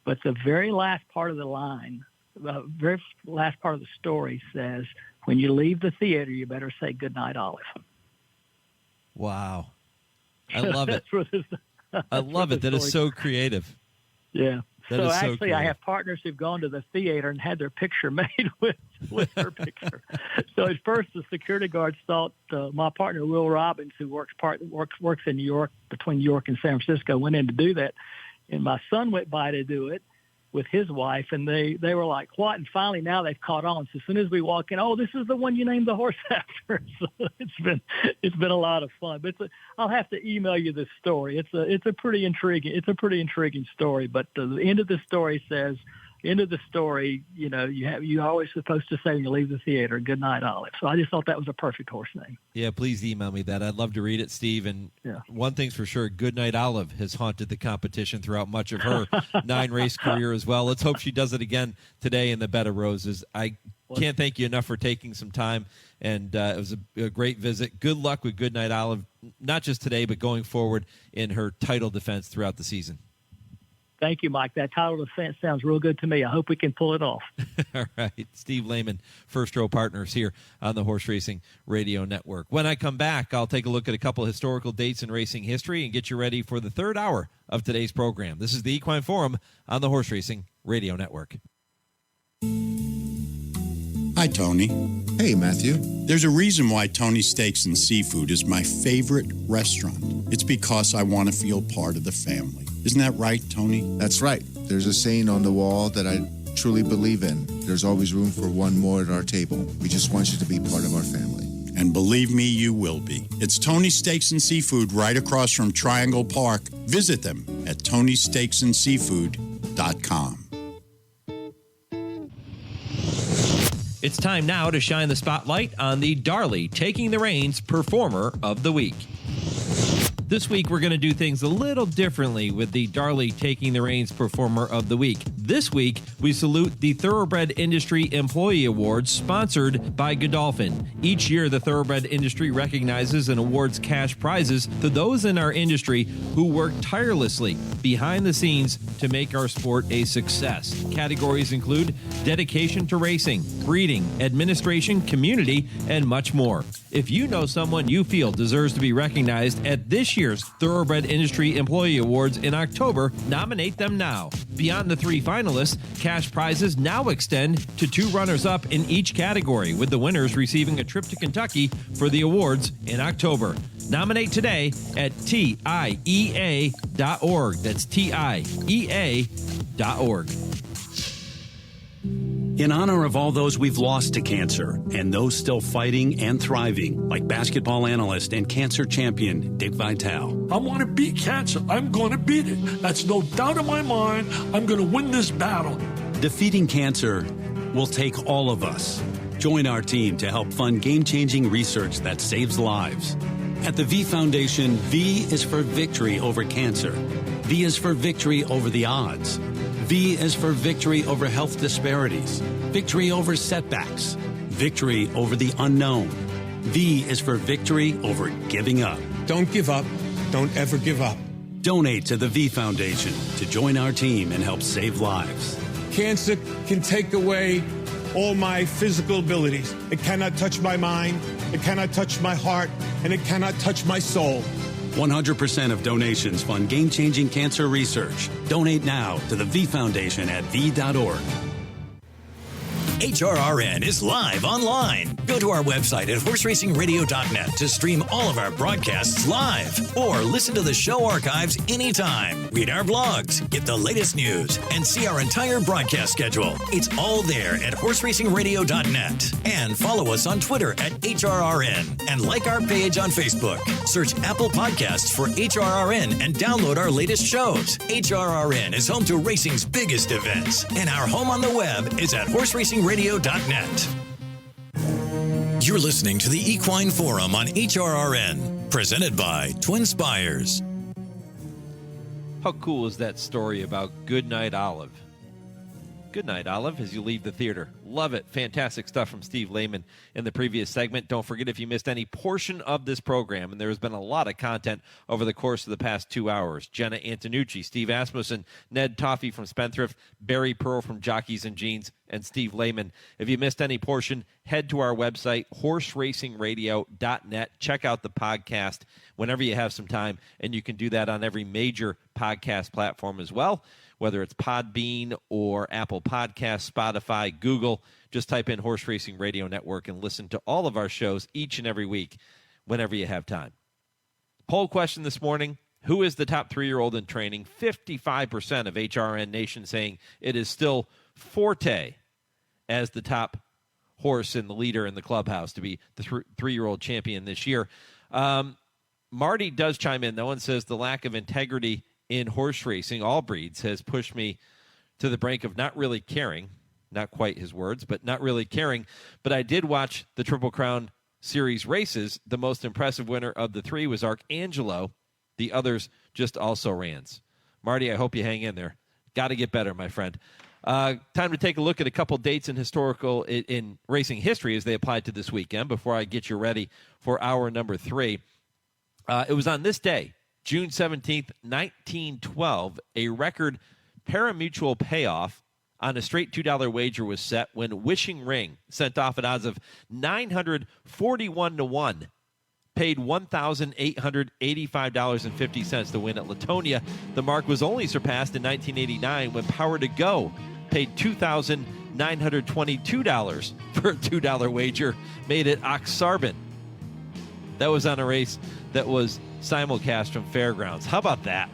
But the very last part of the very last part of the story says, when you leave the theater, you better say Goodnight Olive. Wow. I love it. I love it. That is so creative. Yeah. That so is so actually, creative. I have partners who've gone to the theater and had their picture made with her picture. So at first, the security guards thought my partner, Will Robbins, who works in New York, between New York and San Francisco, went in to do that. And my son went by to do it. with his wife, and they were like, what? And finally now they've caught on. So as soon as we walk in, oh, this is the one you named the horse after. So it's been a lot of fun. But I'll have to email you this story. It's a pretty intriguing story. But the end of the story says, you always supposed to say when you leave the theater, Goodnight Olive. So I just thought that was a perfect horse name. Yeah, please email me that. I'd love to read it, Steve. And one thing's for sure, Goodnight Olive has haunted the competition throughout much of her 9-race career as well. Let's hope she does it again today in the Bed of Roses. I can't thank you enough for taking some time, and it was a great visit. Good luck with Goodnight Olive, not just today, but going forward in her title defense throughout the season. Thank you, Mike. That title defense sounds real good to me. I hope we can pull it off. All right. Steve Laymon, First Row Partners here on the Horse Racing Radio Network. When I come back, I'll take a look at a couple historical dates in racing history and get you ready for the third hour of today's program. This is the Equine Forum on the Horse Racing Radio Network. Hi, Tony. Hey, Matthew. There's a reason why Tony's Steaks and Seafood is my favorite restaurant. It's because I want to feel part of the family. Isn't that right, Tony? That's right. There's a saying on the wall that I truly believe in. There's always room for one more at our table. We just want you to be part of our family. And believe me, you will be. It's Tony's Steaks and Seafood right across from Triangle Park. Visit them at TonySteaksandSeafood.com. It's time now to shine the spotlight on the Darley Taking the Reins Performer of the Week. This week, we're going to do things a little differently with the Darley Taking the Reins Performer of the Week. This week, we salute the Thoroughbred Industry Employee Awards sponsored by Godolphin. Each year, the Thoroughbred industry recognizes and awards cash prizes to those in our industry who work tirelessly behind the scenes to make our sport a success. Categories include dedication to racing, breeding, administration, community, and much more. If you know someone you feel deserves to be recognized at this year's Thoroughbred Industry Employee Awards in October, nominate them now. Beyond the 3 finalists, cash prizes now extend to 2 runners-up in each category, with the winners receiving a trip to Kentucky for the awards in October. Nominate today at TIEA.org. That's TIEA.org. In honor of all those we've lost to cancer and those still fighting and thriving, like basketball analyst and cancer champion Dick Vitale. I want to beat cancer. I'm going to beat it. That's no doubt in my mind. I'm going to win this battle. Defeating cancer will take all of us. Join our team to help fund game-changing research that saves lives. At the V Foundation, V is for victory over cancer. V is for victory over the odds. V is for victory over health disparities, victory over setbacks, victory over the unknown. V is for victory over giving up. Don't give up. Don't ever give up. Donate to the V Foundation to join our team and help save lives. Cancer can take away all my physical abilities. It cannot touch my mind, it cannot touch my heart, and it cannot touch my soul. 100% of donations fund game-changing cancer research. Donate now to the V Foundation at v.org. HRRN is live online. Go to our website at horseracingradio.net to stream all of our broadcasts live or listen to the show archives anytime. Read our blogs, get the latest news, and see our entire broadcast schedule. It's all there at horseracingradio.net. And follow us on Twitter at HRRN and like our page on Facebook. Search Apple Podcasts for HRRN and download our latest shows. HRRN is home to racing's biggest events, and our home on the web is at horseracingradio.net. You're listening to the Equine Forum on HRRN, presented by TwinSpires. How cool is that story about Goodnight Olive? Goodnight Olive as you leave the theater. Love it. Fantastic stuff from Steve Laymon in the previous segment. Don't forget, if you missed any portion of this program, and there has been a lot of content over the course of the past 2 hours, Jena Antonucci, Steve Asmussen, Ned Toffey from Spendthrift, Barry Pearl from Jockeys and Jeans, and Steve Laymon. If you missed any portion, head to our website, horseracingradio.net. Check out the podcast whenever you have some time, and you can do that on every major podcast platform as well, whether it's Podbean or Apple Podcasts, Spotify, Google. Just type in Horse Racing Radio Network and listen to all of our shows each and every week whenever you have time. Poll question this morning, Who is the top 3-year-old in training? 55% of HRN Nation saying it is still Forte as the top horse and the leader in the clubhouse to be the 3-year-old champion this year. Marty does chime in, though, and says the lack of integrity in horse racing, all breeds, has pushed me to the brink of not really caring. Not quite his words, but not really caring. But I did watch the Triple Crown Series races. The most impressive winner of the 3 was Arcangelo. The others just also rans. Marty, I hope you hang in there. Got to get better, my friend. Time to take a look at a couple dates in racing history as they apply to this weekend before I get you ready for hour number 3. It was on this day, June 17th, 1912, a record parimutuel payoff on a straight $2 wager was set when Wishing Ring sent off at odds of 941-1, paid $1,885.50 to win at Latonia. The mark was only surpassed in 1989 when Power to Go paid $2,922 for a $2 wager made at Oxarbin. That was on a race that was simulcast from Fairgrounds. How about that?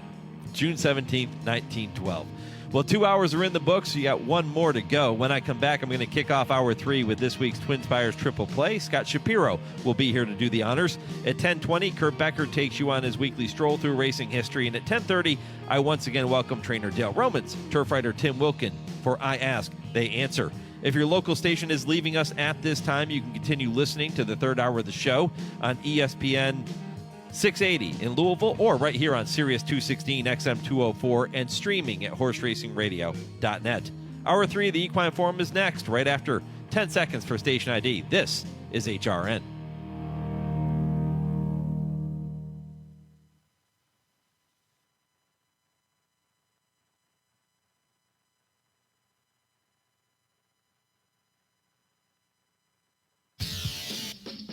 June 17th, 1912. Well, 2 hours are in the books. So you got one more to go. When I come back, I'm going to kick off hour 3 with this week's TwinSpires Triple Play. Scott Shapiro will be here to do the honors. At 10:20, Kurt Becker takes you on his weekly stroll through racing history. And at 10:30, I once again welcome trainer Dale Romans, turf rider Tim Wilkin for I Ask, They Answer. If your local station is leaving us at this time, you can continue listening to the third hour of the show on ESPN 680 in Louisville or right here on Sirius 216 XM 204 and streaming at horseracingradio.net. Hour 3 of the Equine Forum is next, right after 10 seconds for station ID. This is HRN.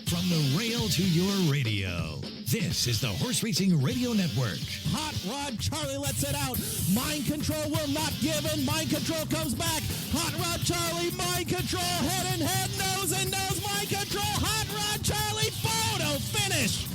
From the rail to your radio, this is the Horse Racing Radio Network. Hot Rod Charlie lets it out. Mind control will not give in. Mind control comes back. Hot Rod Charlie, mind control, head and head, nose and nose, mind control. Hot Rod Charlie, photo finish.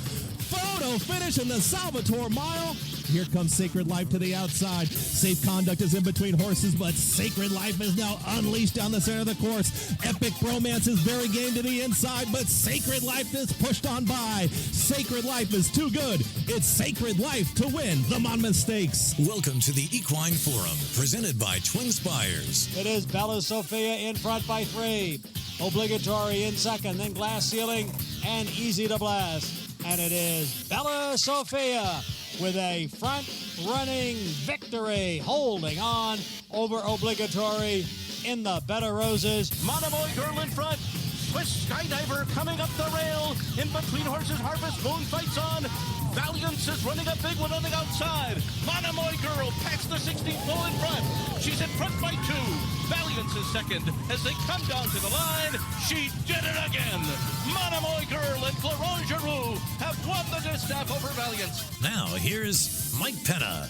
Photo finish in the Salvatore Mile. Here comes Sacred Life to the outside. Safe Conduct is in between horses, but Sacred Life is now unleashed down the center of the course. Epic Bromance is very game to the inside, but Sacred Life is pushed on by. Sacred Life is too good. It's Sacred Life to win the Monmouth Stakes. Welcome to the Equine Forum, presented by TwinSpires. It is Bella Sophia in front by 3. Obligatory in second, then Glass Ceiling and Easy to Blast. And it is Bella Sophia with a front-running victory, holding on over Obligatory in the Bed of Roses. Monomoy Girl in front. Swiss Skydiver coming up the rail. In between horses, Harvest Moon fights on. Valiance is running a big one on the outside. Monomoy Girl packs the 16th pole in front. She's in front by 2. Valiance is second. As they come down to the line, she did it again. Monomoy Girl and Florent Giroux have won the distaff over Valiance. Now, here's Mike Penna.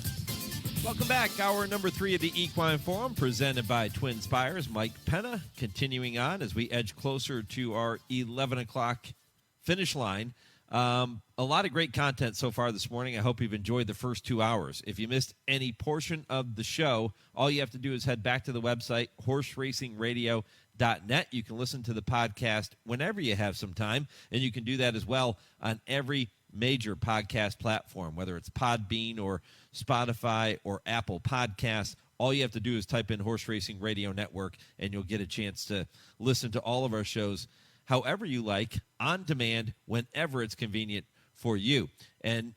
Welcome back. Hour number 3 of the Equine Forum, presented by TwinSpires. Mike Penna continuing on as we edge closer to our 11 o'clock finish line. A lot of great content so far this morning. I hope you've enjoyed the first 2 hours. If you missed any portion of the show, all you have to do is head back to the website, horseracingradio.net. You can listen to the podcast whenever you have some time, and you can do that as well on every major podcast platform, whether it's Podbean or Spotify or Apple Podcasts. All you have to do is type in Horse Racing Radio Network, and you'll get a chance to listen to all of our shows however you like, on demand, whenever it's convenient for you. And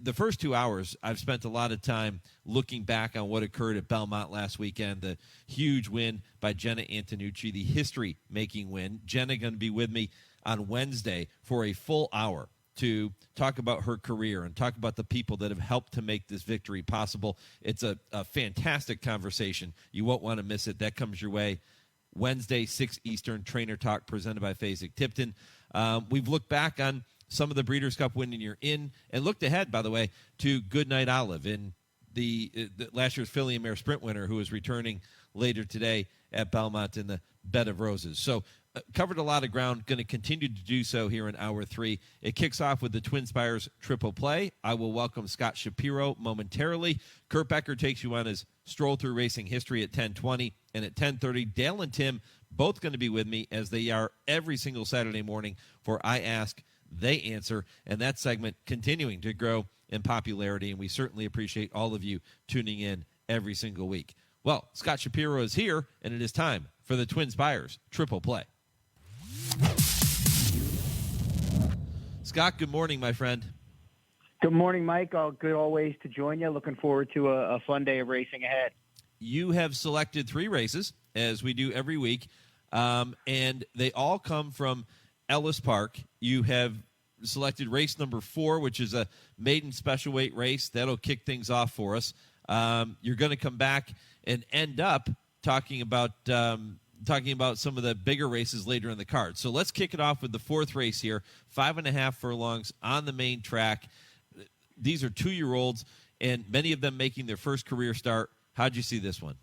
the first 2 hours, I've spent a lot of time looking back on what occurred at Belmont last weekend, the huge win by Jena Antonucci, the history-making win. Jena going to be with me on Wednesday for a full hour to talk about her career and talk about the people that have helped to make this victory possible. It's a fantastic conversation. You won't want to miss it. That comes your way Wednesday, 6 Eastern, Trainer Talk presented by Fasig-Tipton. We've looked back on some of the Breeders' Cup winning you're in and looked ahead, by the way, to Goodnight Olive in the last year's Filly and Mare Sprint winner who is returning later today at Belmont in the Bed of Roses. So covered a lot of ground, going to continue to do so here in Hour 3. It kicks off with the TwinSpires Triple Play. I will welcome Scott Shapiro momentarily. Kurt Becker takes you on his Stroll Through Racing History at 10:20. And at 10:30, Dale and Tim both going to be with me as they are every single Saturday morning for I Ask, They Answer. And that segment continuing to grow in popularity. And we certainly appreciate all of you tuning in every single week. Well, Scott Shapiro is here, and it is time for the TwinSpires Triple Play. Scott, good morning, my friend. Good morning, Mike. Good always to join you. Looking forward to a fun day of racing ahead. You have selected 3 races, as we do every week, and they all come from Ellis Park. You have selected race number 4, which is a maiden special weight race. That'll kick things off for us. You're going to come back and end up talking about some of the bigger races later in the card. So let's kick it off with the 4th race here, 5.5 furlongs on the main track. These are 2-year-olds, and many of them making their first career start. How'd you see this one?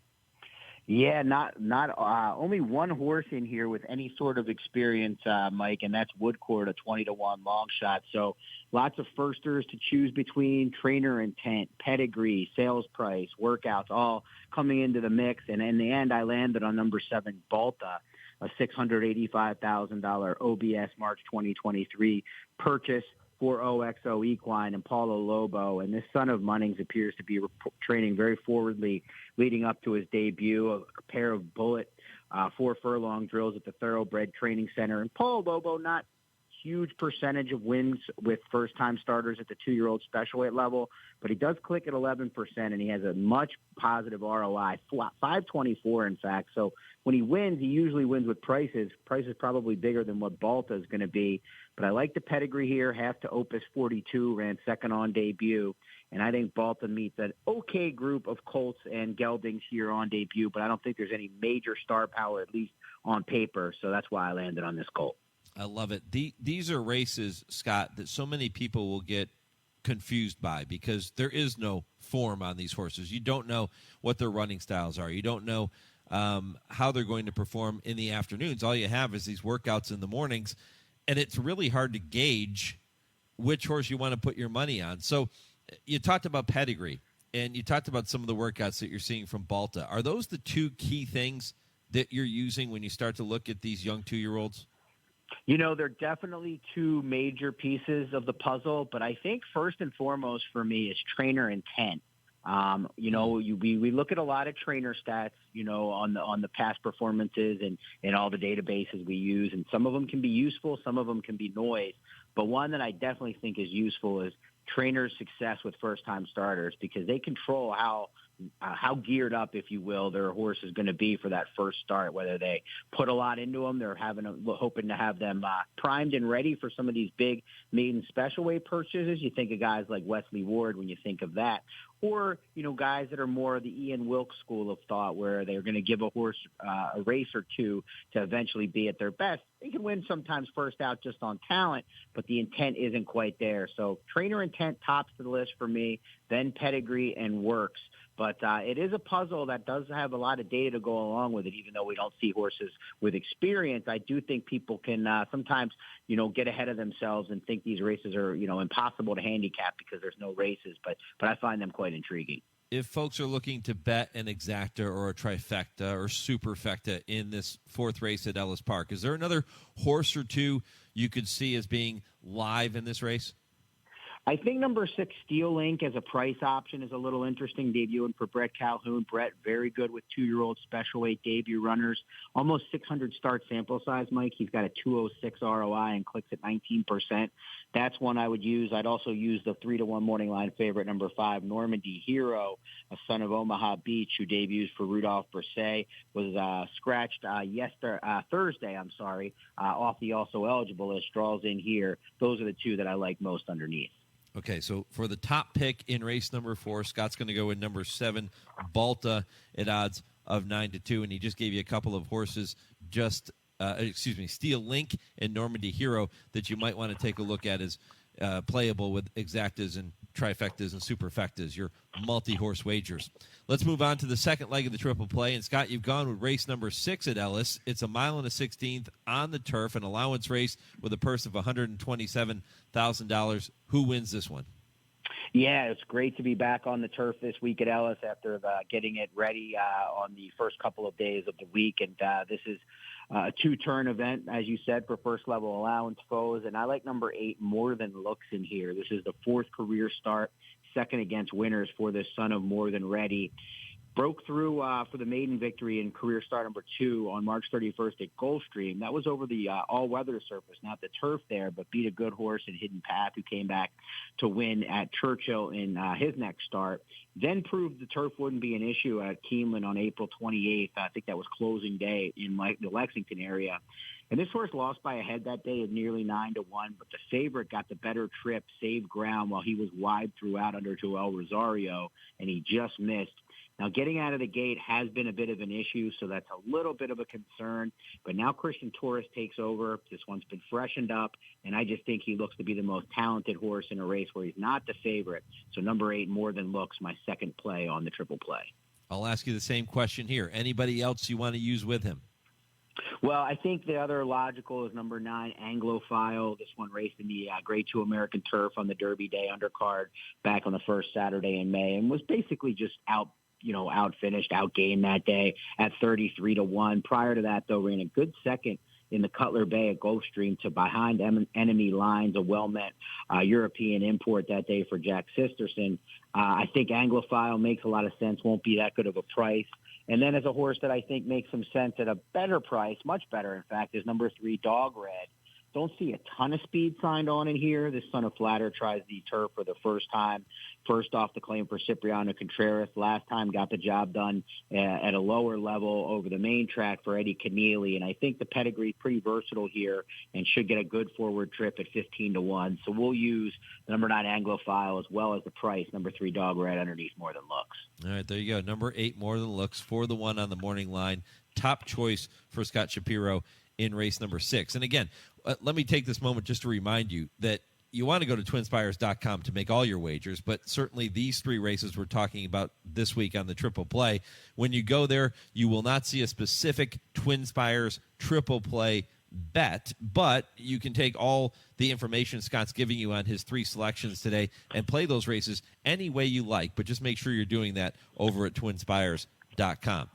Yeah, not only one horse in here with any sort of experience, Mike, and that's Woodcourt, a 20-1 long shot. So lots of firsters to choose between, trainer intent, pedigree, sales price, workouts, all coming into the mix. And in the end, I landed on number 7, Balta, a $685,000 OBS March 2023 purchase for OXO Equine and Paulo Lobo. And this son of Munnings appears to be training very forwardly leading up to his debut, a pair of bullet 4-furlong drills at the Thoroughbred Training Center. And Paulo Lobo, not huge percentage of wins with first-time starters at the 2-year-old special weight level, but he does click at 11%, and he has a much positive ROI, 524 in fact. So when he wins, he usually wins with prices. Price is probably bigger than what Balta is going to be. But I like the pedigree here, half to Opus 42, ran second on debut. And I think Balta meets an okay group of Colts and Geldings here on debut, but I don't think there's any major star power, at least on paper. So that's why I landed on this Colt. I love it. These are races, Scott, that so many people will get confused by because there is no form on these horses. You don't know what their running styles are. You don't know how they're going to perform in the afternoons. All you have is these workouts in the mornings, and it's really hard to gauge which horse you want to put your money on. So you talked about pedigree, and you talked about some of the workouts that you're seeing from Balta. Are those the 2 key things that you're using when you start to look at these young 2-year-olds? You know, they're definitely 2 major pieces of the puzzle, but I think first and foremost for me is trainer intent. We look at a lot of trainer stats, on the past performances and all the databases we use, and some of them can be useful, some of them can be noise. But one that I definitely think is useful is trainers' success with first-time starters, because they control how geared up, if you will, their horse is going to be for that first start. Whether they put a lot into them, they're hoping to have them primed and ready for some of these big maiden special weight purchases. You think of guys like Wesley Ward when you think of that, or guys that are more of the Ian Wilkes school of thought, where they're going to give a horse a race or 2 to eventually be at their best. They can win sometimes first out just on talent, but the intent isn't quite there. So trainer intent tops the list for me, then pedigree and works. But it is a puzzle that does have a lot of data to go along with it, even though we don't see horses with experience. I do think people can sometimes, get ahead of themselves and think these races are, impossible to handicap because there's no races. But I find them quite intriguing. If folks are looking to bet an exacta or a trifecta or superfecta in this 4th race at Ellis Park, is there another horse or 2 you could see as being live in this race? I think number 6, Steel Link, as a price option is a little interesting, debuting for Brett Calhoun. Brett, very good with 2-year-old special weight debut runners. Almost 600 start sample size, Mike. He's got a 206 ROI and clicks at 19%. That's one I would use. I'd also use the 3-1 morning line favorite, number 5, Normandy Hero, a son of Omaha Beach, who debuts for Rudolph Brisset, was scratched Thursday, off the also eligible list, draws in here. Those are the 2 that I like most underneath. Okay, so for the top pick in race number 4, Scott's going to go in number 7, Balta, at odds of 9-2, and he just gave you a couple of horses, Steel Link and Normandy Hero, that you might want to take a look at as playable with exactas and trifectas and superfectas, your multi-horse wagers. Let's move on to the second leg of the triple play. And, Scott, you've gone with race number 6 at Ellis. It's a 1.16 miles on the turf, an allowance race with a purse of $127,000. Who wins this one? Yeah, it's great to be back on the turf this week at Ellis after getting it ready on the first couple of days of the week. And this is a 2-turn event, as you said, for first-level allowance foes. And I like number 8 More Than Looks in here. This is the 4th career start, second against winners for this son of More Than Ready. Broke through for the maiden victory in career start number 2 on March 31st at Gulfstream. That was over the all-weather surface, not the turf there, but beat a good horse in Hidden Path, who came back to win at Churchill in his next start. Then proved the turf wouldn't be an issue at Keeneland on April 28th. I think that was closing day in the Lexington area. And this horse lost by a head that day at nearly 9-1, but the favorite got the better trip, saved ground while he was wide throughout under Joel Rosario, and he just missed. Now, getting out of the gate has been a bit of an issue, so that's a little bit of a concern. But now Christian Torres takes over. This one's been freshened up, and I just think he looks to be the most talented horse in a race where he's not the favorite. So number 8, More Than Looks, my second play on the triple play. I'll ask you the same question here. Anybody else you want to use with him? Well, I think the other logical is number 9, Anglophile. This one raced in the Grade 2 American Turf on the Derby Day undercard back on the first Saturday in May and was basically just outfinished, outgained that day at 33-1. Prior to that, though, ran a good second in the Cutler Bay at Gulfstream to behind enemy lines, a well-met European import that day for Jack Sisterson. I think Anglophile makes a lot of sense, won't be that good of a price. And then as a horse that I think makes some sense at a better price, much better, in fact, is number 3, Dog Red. Don't see a ton of speed signed on in here. This son of Flatter tries the turf for the first time. First off the claim for Cipriano Contreras. Last time got the job done at a lower level over the main track for Eddie Keneally. And I think the pedigree is pretty versatile here and should get a good forward trip at 15-1. So we'll use the number 9 Anglophile as well as the price, number 3 Dog Red underneath More Than Looks. All right, there you go. Number 8 More Than Looks for the 1 on the morning line. Top choice for Scott Shapiro in race number 6. And again, let me take this moment just to remind you that you want to go to TwinSpires.com to make all your wagers, but certainly these 3 races we're talking about this week on the triple play, when you go there, you will not see a specific TwinSpires triple play bet, but you can take all the information Scott's giving you on his 3 selections today and play those races any way you like, but just make sure you're doing that over at TwinSpires.com.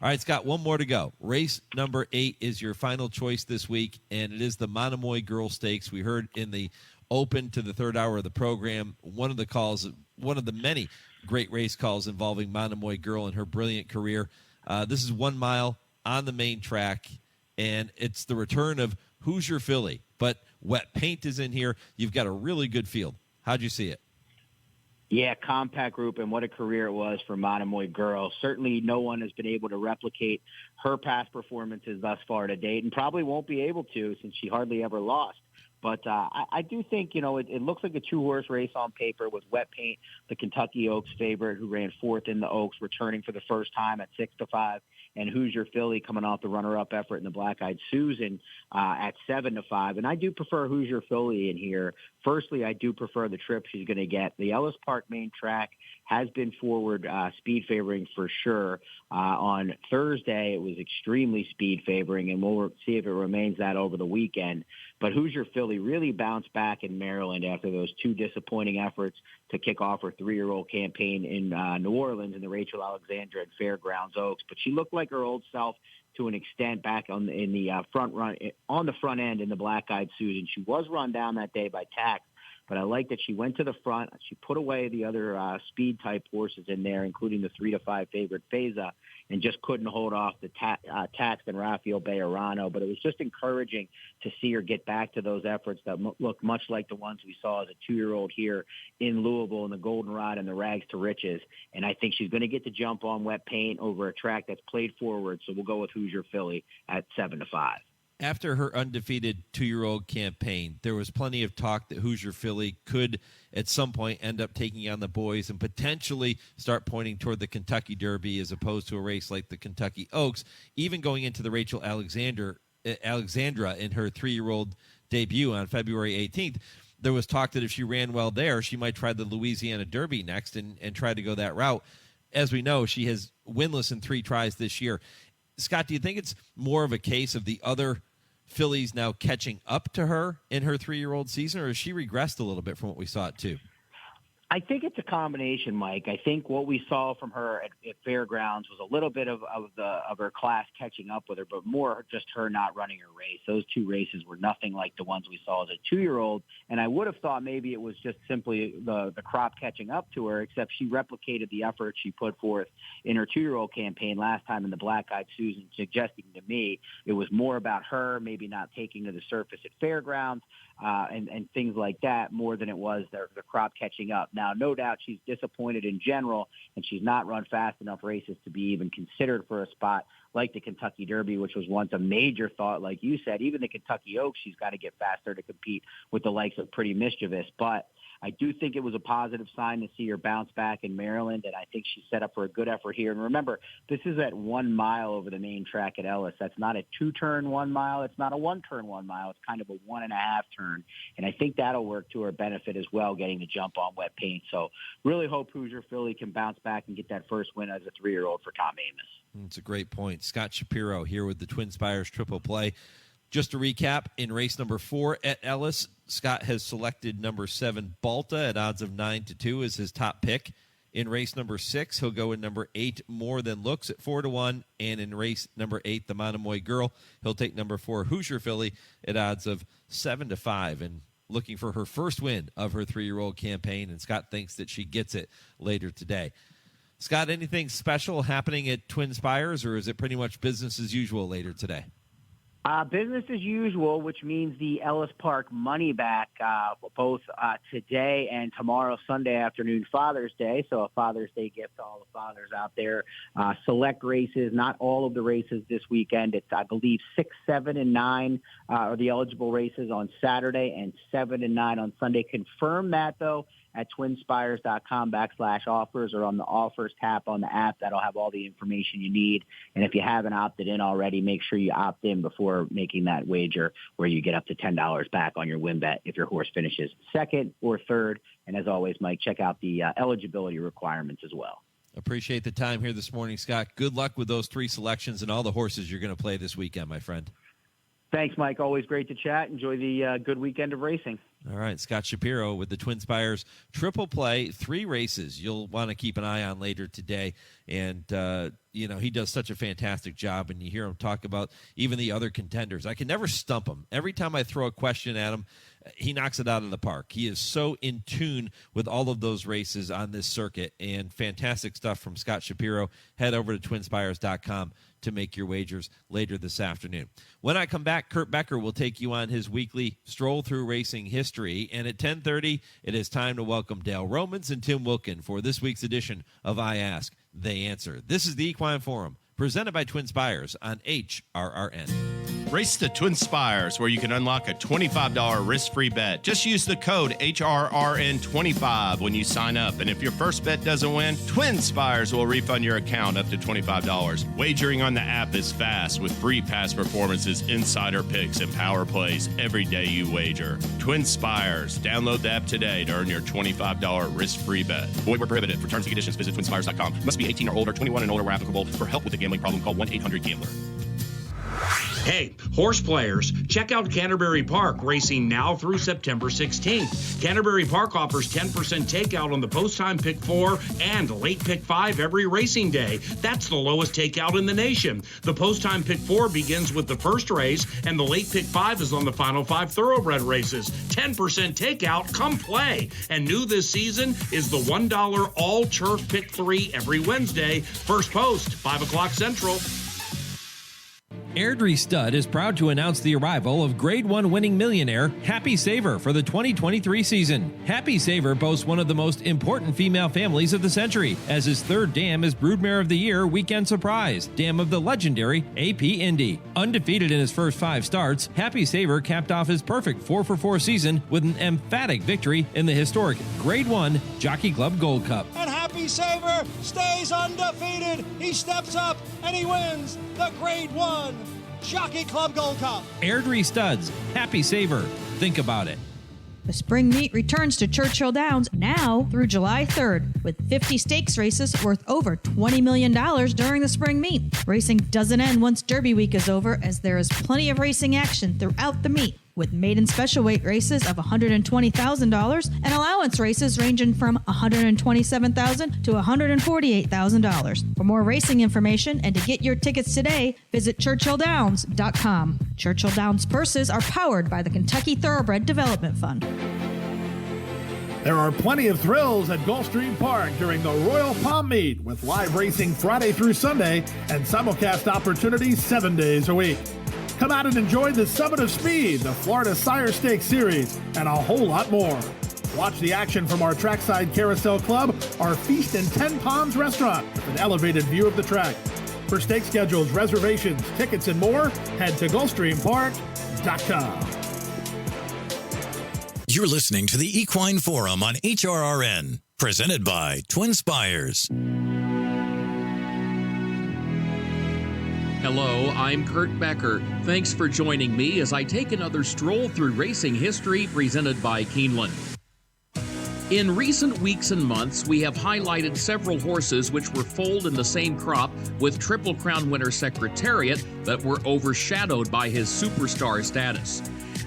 All right, Scott, one more to go. Race number 8 is your final choice this week, and it is the Monomoy Girl Stakes. We heard in the open to the third hour of the program, one of the many great race calls involving Monomoy Girl and her brilliant career. This is 1 mile on the main track, and it's the return of Hoosier Philly, but Wet Paint is in here. You've got a really good field. How'd you see it? Yeah, compact group, and what a career it was for Monomoy Girl. Certainly no one has been able to replicate her past performances thus far to date, and probably won't be able to since she hardly ever lost. But I do think, it looks like a 2-horse race on paper with Wet Paint, the Kentucky Oaks favorite who ran 4th in the Oaks, returning for the first time at 6-5, and Hoosier Philly coming off the runner-up effort in the Black-Eyed Susan at 7-5. And I do prefer Hoosier Philly in here. Firstly, I do prefer the trip she's going to get. The Ellis Park main track has been forward speed favoring for sure. On Thursday, it was extremely speed favoring, and we'll see if it remains that over the weekend. But Hoosier Philly really bounced back in Maryland after those 2 disappointing efforts to kick off her 3-year-old campaign in New Orleans in the Rachel Alexandra and Fairgrounds Oaks. But she looked like her old self to an extent back on the front end in the Black-Eyed Susan. She was run down that day by Tax, but I like that she went to the front. She put away the other speed-type horses in there, including the 3-5 favorite Feza, and just couldn't hold off the Tax and Rafael Bejarano. But it was just encouraging to see her get back to those efforts that look much like the ones we saw as a 2-year-old here in Louisville in the Goldenrod and the Rags to Riches. And I think she's going to get the jump on Wet Paint over a track that's played forward, so we'll go with Hoosier Philly at 7-5. After her undefeated 2-year-old campaign, there was plenty of talk that Hoosier Philly could at some point end up taking on the boys and potentially start pointing toward the Kentucky Derby as opposed to a race like the Kentucky Oaks, even going into the Rachel Alexandra in her 3-year-old debut on February 18th. there was talk that if she ran well there, she might try the Louisiana Derby next and try to go that route. As we know, she has winless in 3 tries this year. Scott, do you think it's more of a case of the other fillies now catching up to her in her 3-year-old season, or has she regressed a little bit from what we saw at 2? I think it's a combination, Mike. I think what we saw from her at Fairgrounds was a little bit of her class catching up with her, but more just her not running her race. Those 2 races were nothing like the ones we saw as a 2-year-old, and I would have thought maybe it was just simply the crop catching up to her, except she replicated the effort she put forth in her 2-year-old campaign last time in the Black Eyed Susan, suggesting to me it was more about her maybe not taking to the surface at Fairgrounds and things like that more than it was the crop catching up. Now, no doubt she's disappointed in general, and she's not run fast enough races to be even considered for a spot like the Kentucky Derby, which was once a major thought. Like you said, even the Kentucky Oaks, she's got to get faster to compete with the likes of Pretty Mischievous. But I do think it was a positive sign to see her bounce back in Maryland, and I think she's set up for a good effort here. And remember, this is at 1 mile over the main track at Ellis. That's not a 2-turn 1 mile. It's not a 1-turn 1 mile. It's kind of a 1.5 turn. And I think that'll work to her benefit as well, getting the jump on wet paint. So really hope Hoosier Philly can bounce back and get that first win as a 3-year-old for Tom Amoss. It's a great point. Scott Shapiro here with the TwinSpires Triple Play. Just to recap, in race number 4 at Ellis, Scott has selected number 7, Balta, at odds of 9-2 as his top pick. In race number 6, he'll go in number 8, More Than Looks, at 4-1. And in race number 8, the Monomoy Girl, he'll take number 4, Hoosier Philly, at odds of 7-5. And looking for her first win of her 3-year-old campaign, and Scott thinks that she gets it later today. Scott, anything special happening at TwinSpires, or is it pretty much business as usual later today? Business as usual, which means the Ellis Park money back both today and tomorrow, Sunday afternoon, Father's Day. So a Father's Day gift to all the fathers out there. Select races, not all of the races this weekend. It's, I believe, 6, 7, and 9 are the eligible races on Saturday, and 7 and 9 on Sunday. Confirm that, though, at twinspires.com/offers or on the offers tab on the app. That'll have all the information you need. And if you haven't opted in already, make sure you opt in before making that wager where you get up to $10 back on your win bet if your horse finishes 2nd or 3rd. And as always, Mike, check out the eligibility requirements as well. Appreciate the time here this morning, Scott. Good luck with those 3 selections and all the horses you're going to play this weekend, my friend. Thanks, Mike. Always great to chat. Enjoy the good weekend of racing. All right, Scott Shapiro with the TwinSpires Triple Play, 3 races you'll want to keep an eye on later today. And, he does such a fantastic job, and you hear him talk about even the other contenders. I can never stump him. Every time I throw a question at him, he knocks it out of the park. He is so in tune with all of those races on this circuit, and fantastic stuff from Scott Shapiro. Head over to twinspires.com to make your wagers later this afternoon. When I come back, Kurt Becker will take you on his weekly Stroll Through Racing History, and at 10:30, it is time to welcome Dale Romans and Tim Wilkin for this week's edition of I Ask, They Answer. This is the Equine Forum, presented by TwinSpires on HRRN. Race the TwinSpires, where you can unlock a $25 risk-free bet. Just use the code HRRN25 when you sign up. And if your first bet doesn't win, TwinSpires will refund your account up to $25. Wagering on the app is fast with free past performances, insider picks, and power plays every day you wager. TwinSpires. Download the app today to earn your $25 risk-free bet. Void where prohibited. For terms and conditions, visit TwinSpires.com. Must be 18 or older, 21 and older where applicable. For help with a gambling problem, call 1-800-GAMBLER. Hey, horse players, check out Canterbury Park racing now through September 16th. Canterbury Park offers 10% takeout on the post-time pick 4 and late pick 5 every racing day. That's the lowest takeout in the nation. The post-time pick 4 begins with the first race, and the late pick 5 is on the final 5 thoroughbred races. 10% takeout, come play. And new this season is the $1 all-turf pick 3 every Wednesday. First post, 5 o'clock Central. Airdrie Stud is proud to announce the arrival of Grade 1 winning millionaire Happy Saver for the 2023 season. Happy Saver boasts one of the most important female families of the century, as his 3rd dam is Broodmare of the Year Weekend Surprise, dam of the legendary AP Indy. Undefeated in his first 5 starts, Happy Saver capped off his perfect 4-for-4 season with an emphatic victory in the historic Grade 1 Jockey Club Gold Cup. And Happy Saver stays undefeated. He steps up and he wins the Grade 1 Jockey Club Gold Cup. Airdrie Studs, Happy Saver. Think about it. The spring meet returns to Churchill Downs now through July 3rd, with 50 stakes races worth over $20 million during the spring meet. Racing doesn't end once Derby week is over, as there is plenty of racing action throughout the meet, with maiden special weight races of $120,000 and allowance races ranging from $127,000 to $148,000. For more racing information and to get your tickets today, visit ChurchillDowns.com. Churchill Downs purses are powered by the Kentucky Thoroughbred Development Fund. There are plenty of thrills at Gulfstream Park during the Royal Palm Meet, with live racing Friday through Sunday and simulcast opportunities 7 days a week. Come out and enjoy the Summit of Speed, the Florida Sire Stakes Series, and a whole lot more. Watch the action from our Trackside Carousel Club, our Feast in 10 Palms restaurant with an elevated view of the track. For stake schedules, reservations, tickets, and more, head to GulfstreamPark.com. You're listening to the Equine Forum on HRRN, presented by TwinSpires. Hello, I'm Kurt Becker. Thanks for joining me as I take another stroll through racing history presented by Keeneland. In recent weeks and months, we have highlighted several horses which were foaled in the same crop with Triple Crown winner Secretariat that were overshadowed by his superstar status.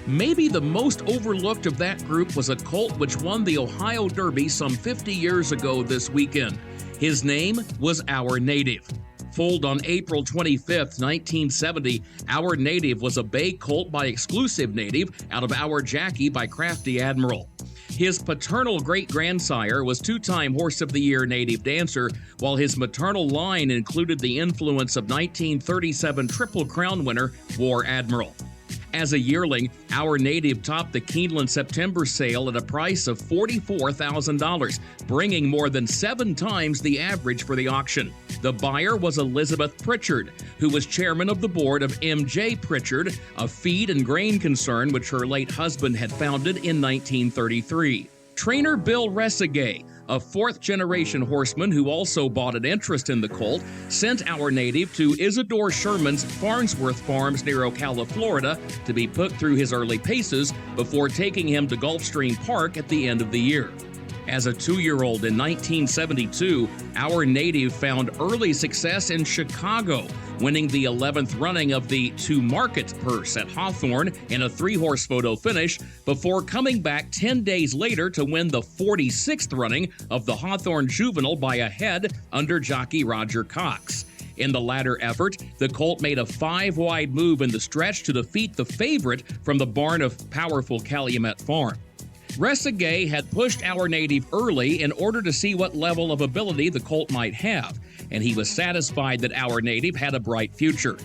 Maybe the most overlooked of that group was a colt which won the Ohio Derby some 50 years ago this weekend. His name was Our Native. Foaled on April 25th, 1970, Our Native was a bay colt by Exclusive Native out of Our Jackie by Crafty Admiral. His paternal great-grandsire was two-time Horse of the Year Native Dancer, while his maternal line included the influence of 1937 Triple Crown winner War Admiral. As a yearling, Our Native topped the Keeneland September sale at a price of $44,000, bringing more than 7 times the average for the auction. The buyer was Elizabeth Pritchard, who was chairman of the board of M.J. Pritchard, a feed and grain concern which her late husband had founded in 1933. Trainer Bill Resegay, a fourth-generation horseman who also bought an interest in the colt, sent Our Native to Isidore Sherman's Farnsworth Farms near Ocala, Florida, to be put through his early paces before taking him to Gulfstream Park at the end of the year. As a 2-year-old in 1972, Our Native found early success in Chicago, winning the 11th running of the To Market purse at Hawthorne in a 3-horse photo finish before coming back 10 days later to win the 46th running of the Hawthorne Juvenile by a head under jockey Roger Cox. In the latter effort, the colt made a 5-wide move in the stretch to defeat the favorite from the barn of powerful Calumet Farm. Resegay had pushed Our Native early in order to see what level of ability the colt might have, and he was satisfied that Our Native had a bright future.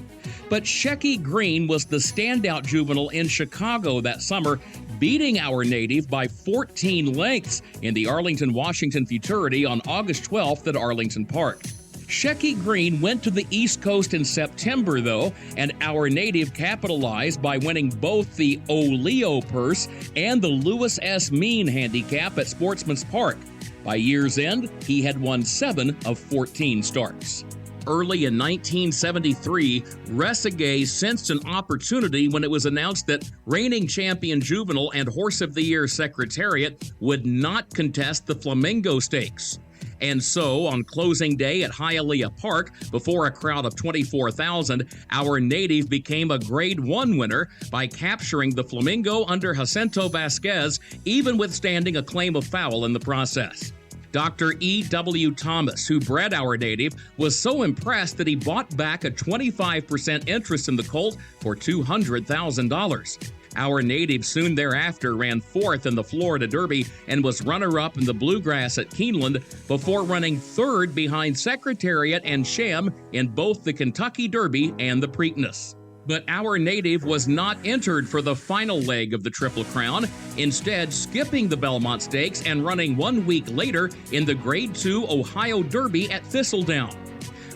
But Shecky Green was the standout juvenile in Chicago that summer, beating Our Native by 14 lengths in the Arlington, Washington Futurity on August 12th at Arlington Park. Shecky Green went to the East Coast in September, though, and Our Native capitalized by winning both the O'Leo purse and the Lewis S. Mean handicap at Sportsman's Park. By year's end, he had won 7 of 14 starts. Early in 1973, Resegay sensed an opportunity when it was announced that reigning champion juvenile and Horse of the Year Secretariat would not contest the Flamingo Stakes. And so, on closing day at Hialeah Park, before a crowd of 24,000, Our Native became a Grade 1 winner by capturing the Flamingo under Jacinto Vasquez, even withstanding a claim of foul in the process. Dr. E.W. Thomas, who bred Our Native, was so impressed that he bought back a 25% interest in the colt for $200,000. Our Native soon thereafter ran 4th in the Florida Derby and was runner-up in the Bluegrass at Keeneland before running 3rd behind Secretariat and Sham in both the Kentucky Derby and the Preakness. But Our Native was not entered for the final leg of the Triple Crown, instead skipping the Belmont Stakes and running 1 week later in the Grade 2 Ohio Derby at Thistledown.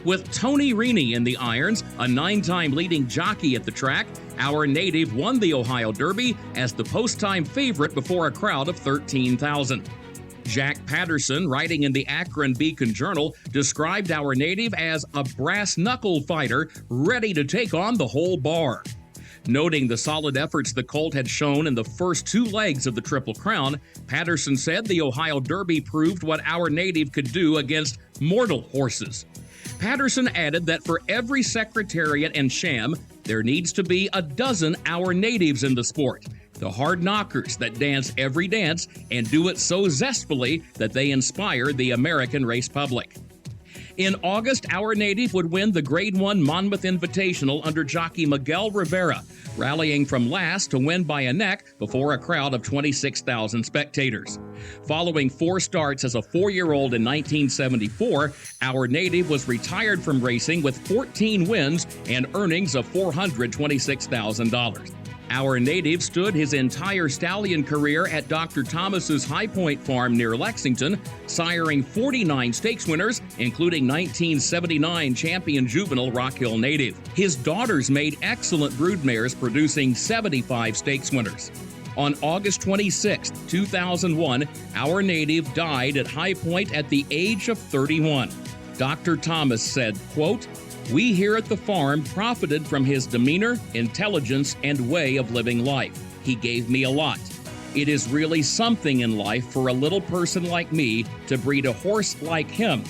With Tony Rini in the irons, a 9-time leading jockey at the track, Our Native won the Ohio Derby as the post-time favorite before a crowd of 13,000. Jack Patterson, writing in the Akron Beacon Journal, described Our Native as a brass-knuckle fighter ready to take on the whole bar. Noting the solid efforts the colt had shown in the first 2 legs of the Triple Crown, Patterson said the Ohio Derby proved what our native could do against mortal horses. Patterson added that for every Secretariat and Sham, there needs to be a dozen our natives in the sport. The hard knockers that dance every dance and do it so zestfully that they inspire the American race public. In August, our native would win the Grade 1 Monmouth Invitational under jockey Miguel Rivera, rallying from last to win by a neck before a crowd of 26,000 spectators. Following 4 starts as a 4-year-old in 1974, our native was retired from racing with 14 wins and earnings of $426,000. Our native stood his entire stallion career at Dr. Thomas's High Point Farm near Lexington, siring 49 stakes winners, including 1979 champion juvenile Rock Hill native. His daughters made excellent broodmares, producing 75 stakes winners. On August 26, 2001, our native died at High Point at the age of 31. Dr. Thomas said, quote, "We here at the farm profited from his demeanor, intelligence, and way of living life. He gave me a lot. It is really something in life for a little person like me to breed a horse like him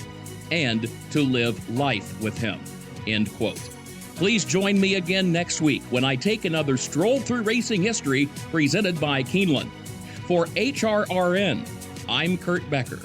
and to live life with him." End quote. Please join me again next week when I take another stroll through racing history presented by Keeneland. For HRRN, I'm Kurt Becker.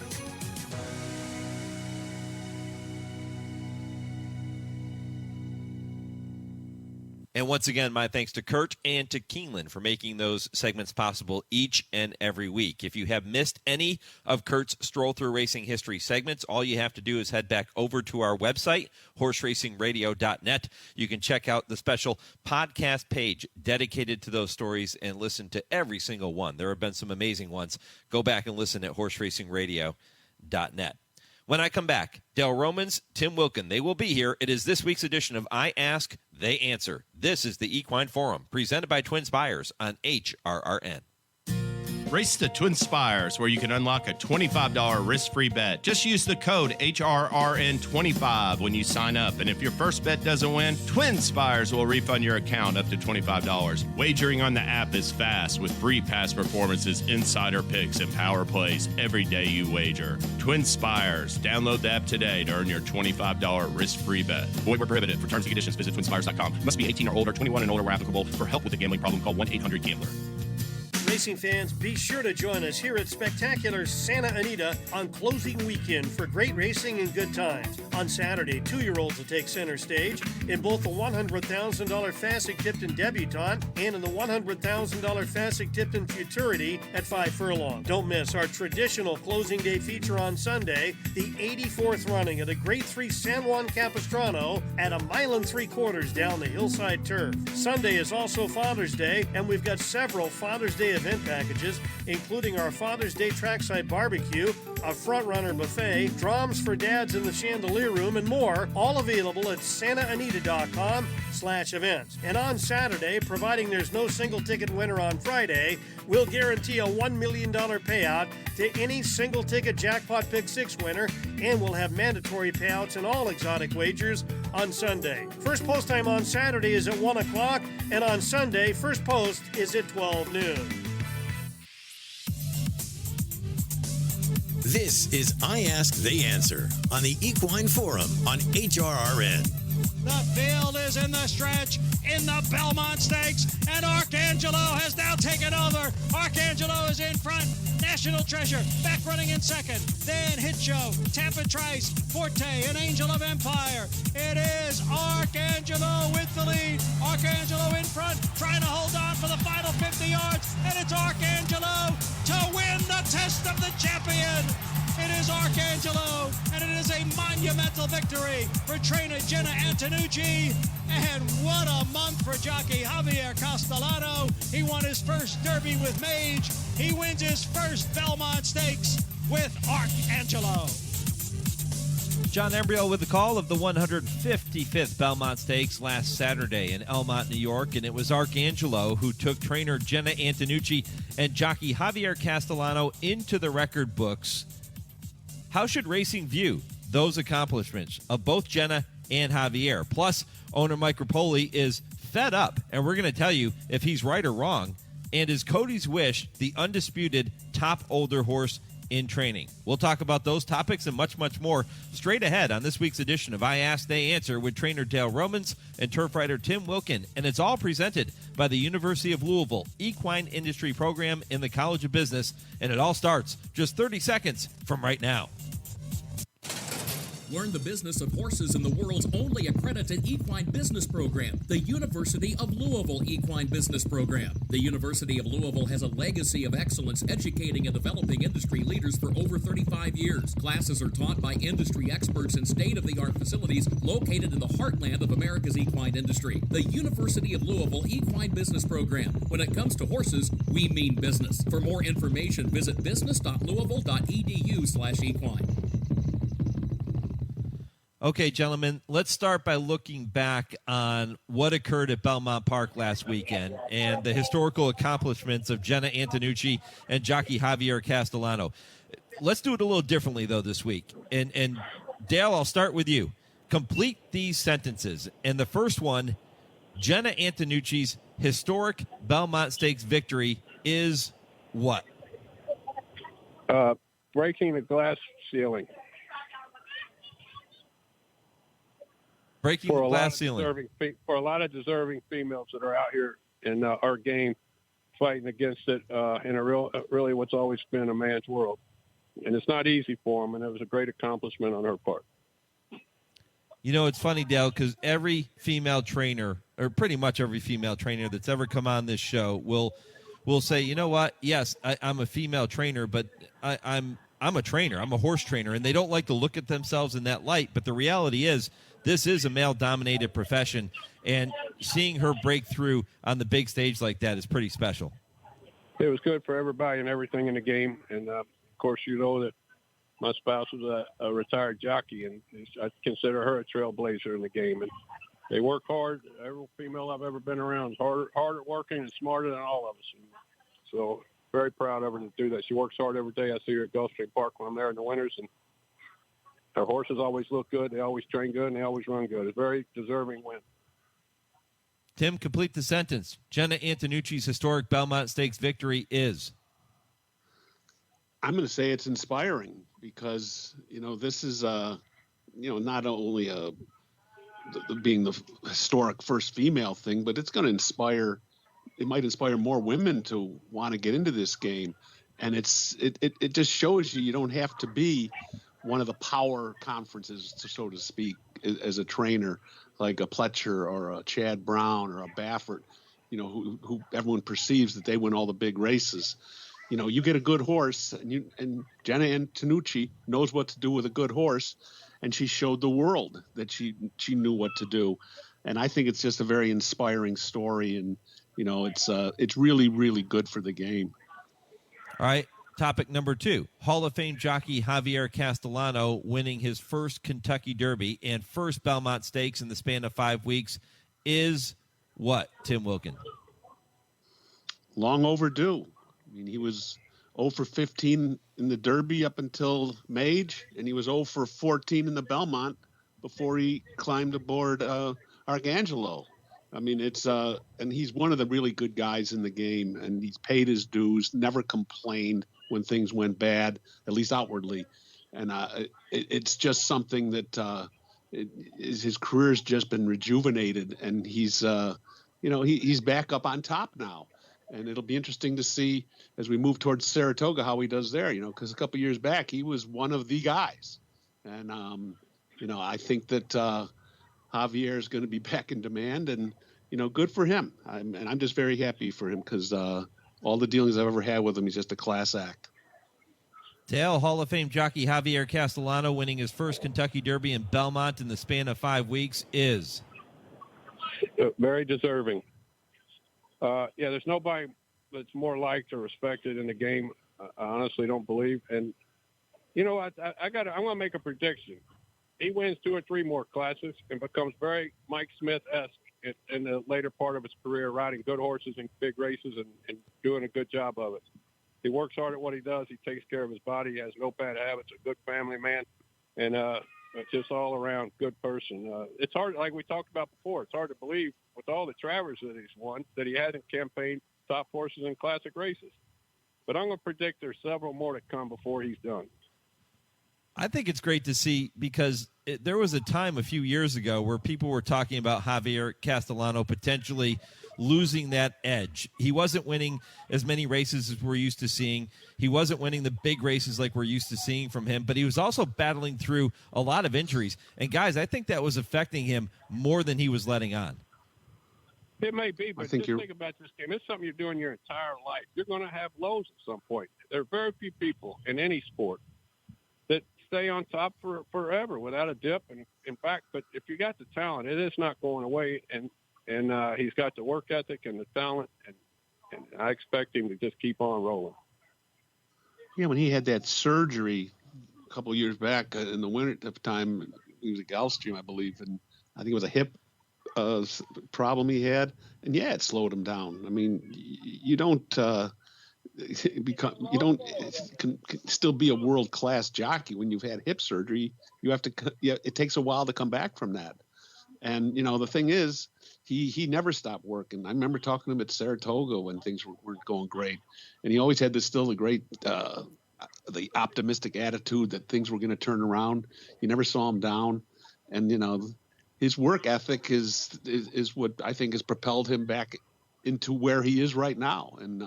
And once again, my thanks to Kurt and to Keeneland for making those segments possible each and every week. If you have missed any of Kurt's Stroll Through Racing History segments, all you have to do is head back over to our website, horseracingradio.net. You can check out the special podcast page dedicated to those stories and listen to every single one. There have been some amazing ones. Go back and listen at horseracingradio.net. When I come back, Dale Romans, Tim Wilkin, they will be here. It is this week's edition of I Ask, They Answer. This is the Equine Forum, presented by TwinSpires on HRRN. Race the TwinSpires, where you can unlock a $25 risk-free bet. Just use the code HRRN25 when you sign up. And if your first bet doesn't win, TwinSpires will refund your account up to $25. Wagering on the app is fast with free past performances, insider picks, and power plays every day you wager. TwinSpires. Download the app today to earn your $25 risk-free bet. Void where prohibited. For terms and conditions, visit TwinSpires.com. Must be 18 or older, 21 and older where applicable. For help with a gambling problem, call 1-800-GAMBLER. Racing fans, be sure to join us here at Spectacular Santa Anita on closing weekend for great racing and good times. On Saturday, 2-year-olds will take center stage in both the $100,000 Fasig-Tipton Debutante and in the $100,000 Fasig-Tipton Futurity at 5 furlong. Don't miss our traditional closing day feature on Sunday, the 84th running of the Grade 3 San Juan Capistrano at 1 3/4 miles down the hillside turf. Sunday is also Father's Day, and we've got several Father's Day event packages, including our Father's Day trackside barbecue, a front-runner buffet, drums for dads in the chandelier room, and more, all available at santaanita.com/events. And on Saturday, providing there's no single-ticket winner on Friday, we'll guarantee a $1 million payout to any single-ticket jackpot pick 6 winner, and we'll have mandatory payouts in all exotic wagers on Sunday. First post time on Saturday is at 1 o'clock, and on Sunday, first post is at 12 noon. This is I Ask, They Answer on the Equine Forum on HRRN. The field is in the stretch in the Belmont Stakes, and Arcangelo has now taken over. Arcangelo is in front. National Treasure back running in second. Then Hit Show, Tampa Trice, Forte, and Angel of Empire. It is Arcangelo with the lead. Arcangelo in front, trying to hold on for the final 50 yards, and it's Arcangelo to win the Test of the Champion. It is Arcangelo, and it is a monumental victory for trainer Jena Antonucci. And what a month for jockey Javier Castellano. He won his first Derby with Mage. He wins his first Belmont Stakes with Arcangelo. John Embryo with the call of the 155th Belmont Stakes last Saturday in Elmont, New York, and it was Arcangelo who took trainer Jena Antonucci and jockey Javier Castellano into the record books. How should racing view those accomplishments of both Jena and Javier? Plus, owner Mike Rapoli is fed up, and we're going to tell you if he's right or wrong. And is Cody's Wish the undisputed top older horse in training? We'll talk about those topics and much, much more straight ahead on this week's edition of I Ask, They Answer with trainer Dale Romans and turf writer Tim Wilkin. And it's all presented by the University of Louisville Equine Industry Program in the College of Business. And it all starts just 30 seconds from right now. Learn the business of horses in the world's only accredited equine business program, the University of Louisville Equine Business Program. The University of Louisville has a legacy of excellence educating and developing industry leaders for over 35 years. Classes are taught by industry experts in state-of-the-art facilities located in the heartland of America's equine industry. The University of Louisville Equine Business Program. When it comes to horses, we mean business. For more information, visit business.louisville.edu/equine. Okay, gentlemen, let's start by looking back on what occurred at Belmont Park last weekend and the historical accomplishments of Jena Antonucci and jockey Javier Castellano. Let's do it a little differently, though, this week. And Dale, I'll start with you. Complete these sentences. And the first one, Jena Antonucci's historic Belmont Stakes victory is what? Breaking the glass ceiling. Breaking the glass ceiling. For a lot of deserving females that are out here in our game fighting against it in really what's always been a man's world. And it's not easy for them, and it was a great accomplishment on her part. You know, it's funny, Dale, because every female trainer, or pretty much every female trainer that's ever come on this show will say, you know what, yes, I'm a female trainer, but I'm a trainer. I'm a horse trainer, and they don't like to look at themselves in that light. But the reality is, this is a male-dominated profession, and seeing her break through on the big stage like that is pretty special. It was good for everybody and everything in the game. And, of course, you know that my spouse was a retired jockey, and I consider her a trailblazer in the game. And they work hard. Every female I've ever been around is hard at working and smarter than all of us. And so very proud of her to do that. She works hard every day. I see her at Gulfstream Park when I'm there in the winters, and her horses always look good. They always train good, and they always run good. It's a very deserving win. Tim, complete the sentence. Jena Antonucci's historic Belmont Stakes victory is? I'm going to say it's inspiring because, this is, not only being the historic first female thing, but it's going to it might inspire more women to want to get into this game. And it just shows you don't have to be one of the power conferences, so to speak, as a trainer, like a Pletcher or a Chad Brown or a Baffert, who everyone perceives that they win all the big races. You get a good horse, and Jena Antonucci knows what to do with a good horse, and she showed the world that she knew what to do. And I think it's just a very inspiring story, and it's really, really good for the game. All right. Topic number 2, Hall of Fame jockey Javier Castellano winning his first Kentucky Derby and first Belmont Stakes in the span of 5 weeks is what, Tim Wilkin? Long overdue. I mean, he was 0 for 15 in the Derby up until Mage, and he was 0 for 14 in the Belmont before he climbed aboard Arcangelo. I mean, and he's one of the really good guys in the game, and he's paid his dues, never complained when things went bad, at least outwardly. And it's just something that his career's just been rejuvenated, and he's back up on top now. And it'll be interesting to see as we move towards Saratoga how he does there, because a couple of years back he was one of the guys. And, I think that Javier is going to be back in demand, and, good for him. I'm just very happy for him because all the dealings I've ever had with him, he's just a class act. Dale, Hall of Fame jockey Javier Castellano winning his first Kentucky Derby in Belmont in the span of 5 weeks is? Very deserving. There's nobody that's more liked or respected in the game. I honestly don't believe. And, I'm going to make a prediction. He wins 2 or 3 more classes and becomes very Mike Smith-esque in the later part of his career, riding good horses in big races and doing a good job of it. He works hard at what he does. He takes care of his body. He has no bad habits, a good family man, and just all around good person. It's hard, like we talked about before, it's hard to believe with all the Travers that he's won that he hasn't campaigned top horses in classic races. But I'm going to predict there's several more to come before he's done. I think it's great to see because there was a time a few years ago where people were talking about Javier Castellano potentially losing that edge. He wasn't winning as many races as we're used to seeing. He wasn't winning the big races like we're used to seeing from him, but he was also battling through a lot of injuries. And, guys, I think that was affecting him more than he was letting on. It may be, but think about this game. It's something you're doing your entire life. You're going to have lows at some point. There are very few people in any sport that stay on top for forever without a dip. And in fact, but if you got the talent, it is not going away. And he's got the work ethic and the talent, and I expect him to just keep on rolling. Yeah, when he had that surgery a couple of years back in the winter time, he was at Gulfstream, I believe, and I think it was a hip problem he had, and it slowed him down. I mean, you don't can still be a world-class jockey when you've had hip surgery. You have to. It takes a while to come back from that. And the thing is, he never stopped working. I remember talking to him at Saratoga when things were going great, and he always had the great the optimistic attitude that things were going to turn around. You never saw him down, and his work ethic is what I think has propelled him back into where he is right now. And,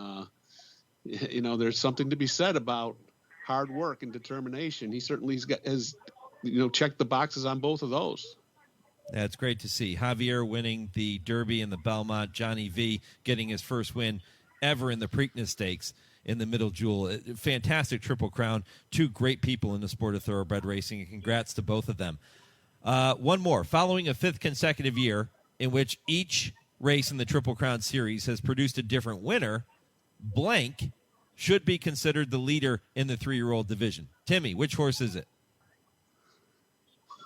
there's something to be said about hard work and determination. He certainly has checked the boxes on both of those. That's great to see. Javier winning the Derby and the Belmont, Johnny V getting his first win ever in the Preakness Stakes in the Middle Jewel. Fantastic Triple Crown. Two great people in the sport of thoroughbred racing, and congrats to both of them. One more. Following a fifth consecutive year in which each race in the Triple Crown Series has produced a different winner, blank should be considered the leader in the 3-year-old division. Timmy, which horse is it?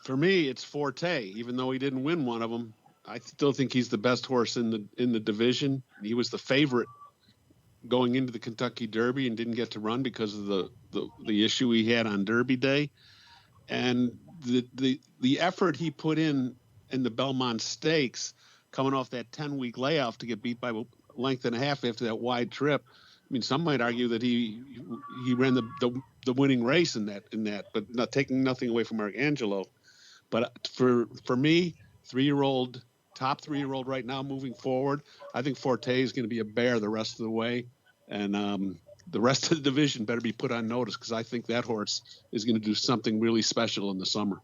For me, it's Forte. Even though he didn't win one of them, I still think he's the best horse in the division. He was the favorite going into the Kentucky Derby and didn't get to run because of the issue he had on Derby Day. And the effort he put in the Belmont Stakes, coming off that 10-week layoff to get beat by a length and a half after that wide trip. I mean, some might argue that he ran the winning race in that, but not taking nothing away from Arcangelo. But for me, top 3-year-old right now moving forward, I think Forte is going to be a bear the rest of the way. And the rest of the division better be put on notice because I think that horse is going to do something really special in the summer.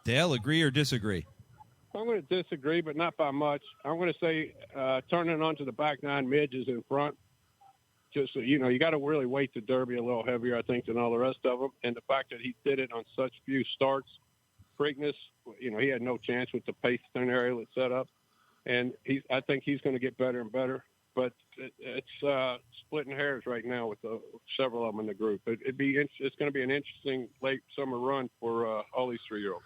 Dale, agree or disagree? I'm going to disagree, but not by much. I'm going to say turning onto the back 9 midges in front. Just so you got to really weight the Derby a little heavier, I think, than all the rest of them. And the fact that he did it on such few starts, Preakness, he had no chance with the pace scenario that's set up. And I think he's going to get better and better. But it's splitting hairs right now with several of them in the group. It's going to be an interesting late summer run for all these 3-year-olds.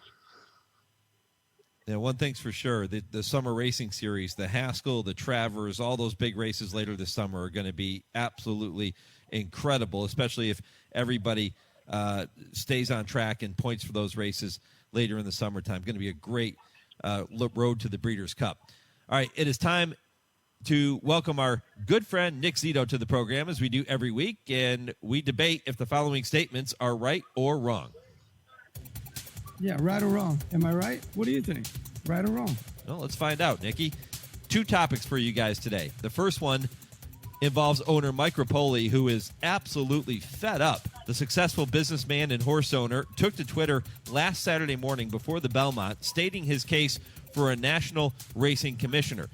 Yeah, one thing's for sure, the summer racing series, the Haskell, the Travers, all those big races later this summer are going to be absolutely incredible, especially if everybody stays on track and points for those races later in the summertime. Going to be a great road to the Breeders' Cup. All right, it is time to welcome our good friend Nick Zito to the program, as we do every week, and we debate if the following statements are right or wrong. Yeah, right or wrong. Am I right? What do you think? Right or wrong? Well, let's find out, Nicky. 2 topics for you guys today. The first one involves owner Mike Rapoli, who is absolutely fed up. The successful businessman and horse owner took to Twitter last Saturday morning before the Belmont, stating his case for a national racing commissioner.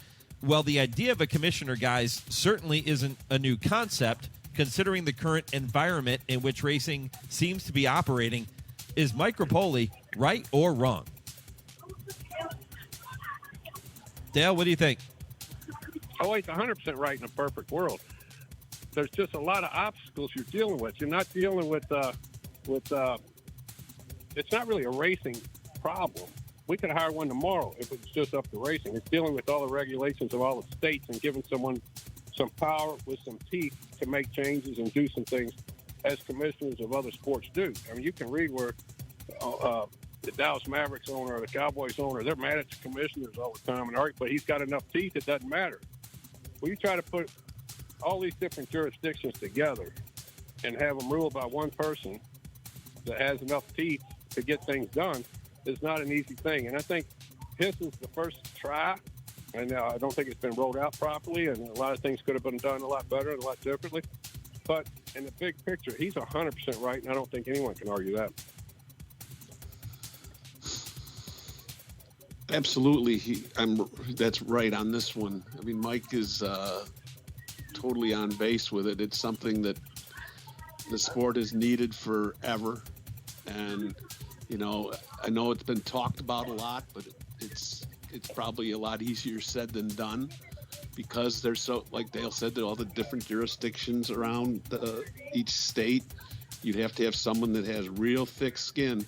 Well, the idea of a commissioner, guys, certainly isn't a new concept, considering the current environment in which racing seems to be operating. Is Mike Rapoli right or wrong? Dale, what do you think? Oh, he's 100% right in a perfect world. There's just a lot of obstacles you're dealing with. You're not dealing with it's not really a racing problem. We could hire one tomorrow if it's just up to racing. It's dealing with all the regulations of all the states and giving someone some power with some teeth to make changes and do some things as commissioners of other sports do. I mean, you can read where the Dallas Mavericks owner or the Cowboys owner, they're mad at the commissioners all the time, but he's got enough teeth, it doesn't matter. When you try to put all these different jurisdictions together and have them ruled by one person that has enough teeth to get things done, is not an easy thing. And I think his is the first try, and I don't think it's been rolled out properly, and a lot of things could have been done a lot better and a lot differently. But in the big picture, he's 100% right, and I don't think anyone can argue that. Absolutely, that's right on this one. I mean, Mike is totally on base with it. It's something that the sport has needed forever, and I know it's been talked about a lot, but it's probably a lot easier said than done, because there's so, like Dale said, all the different jurisdictions around each state. You'd have to have someone that has real thick skin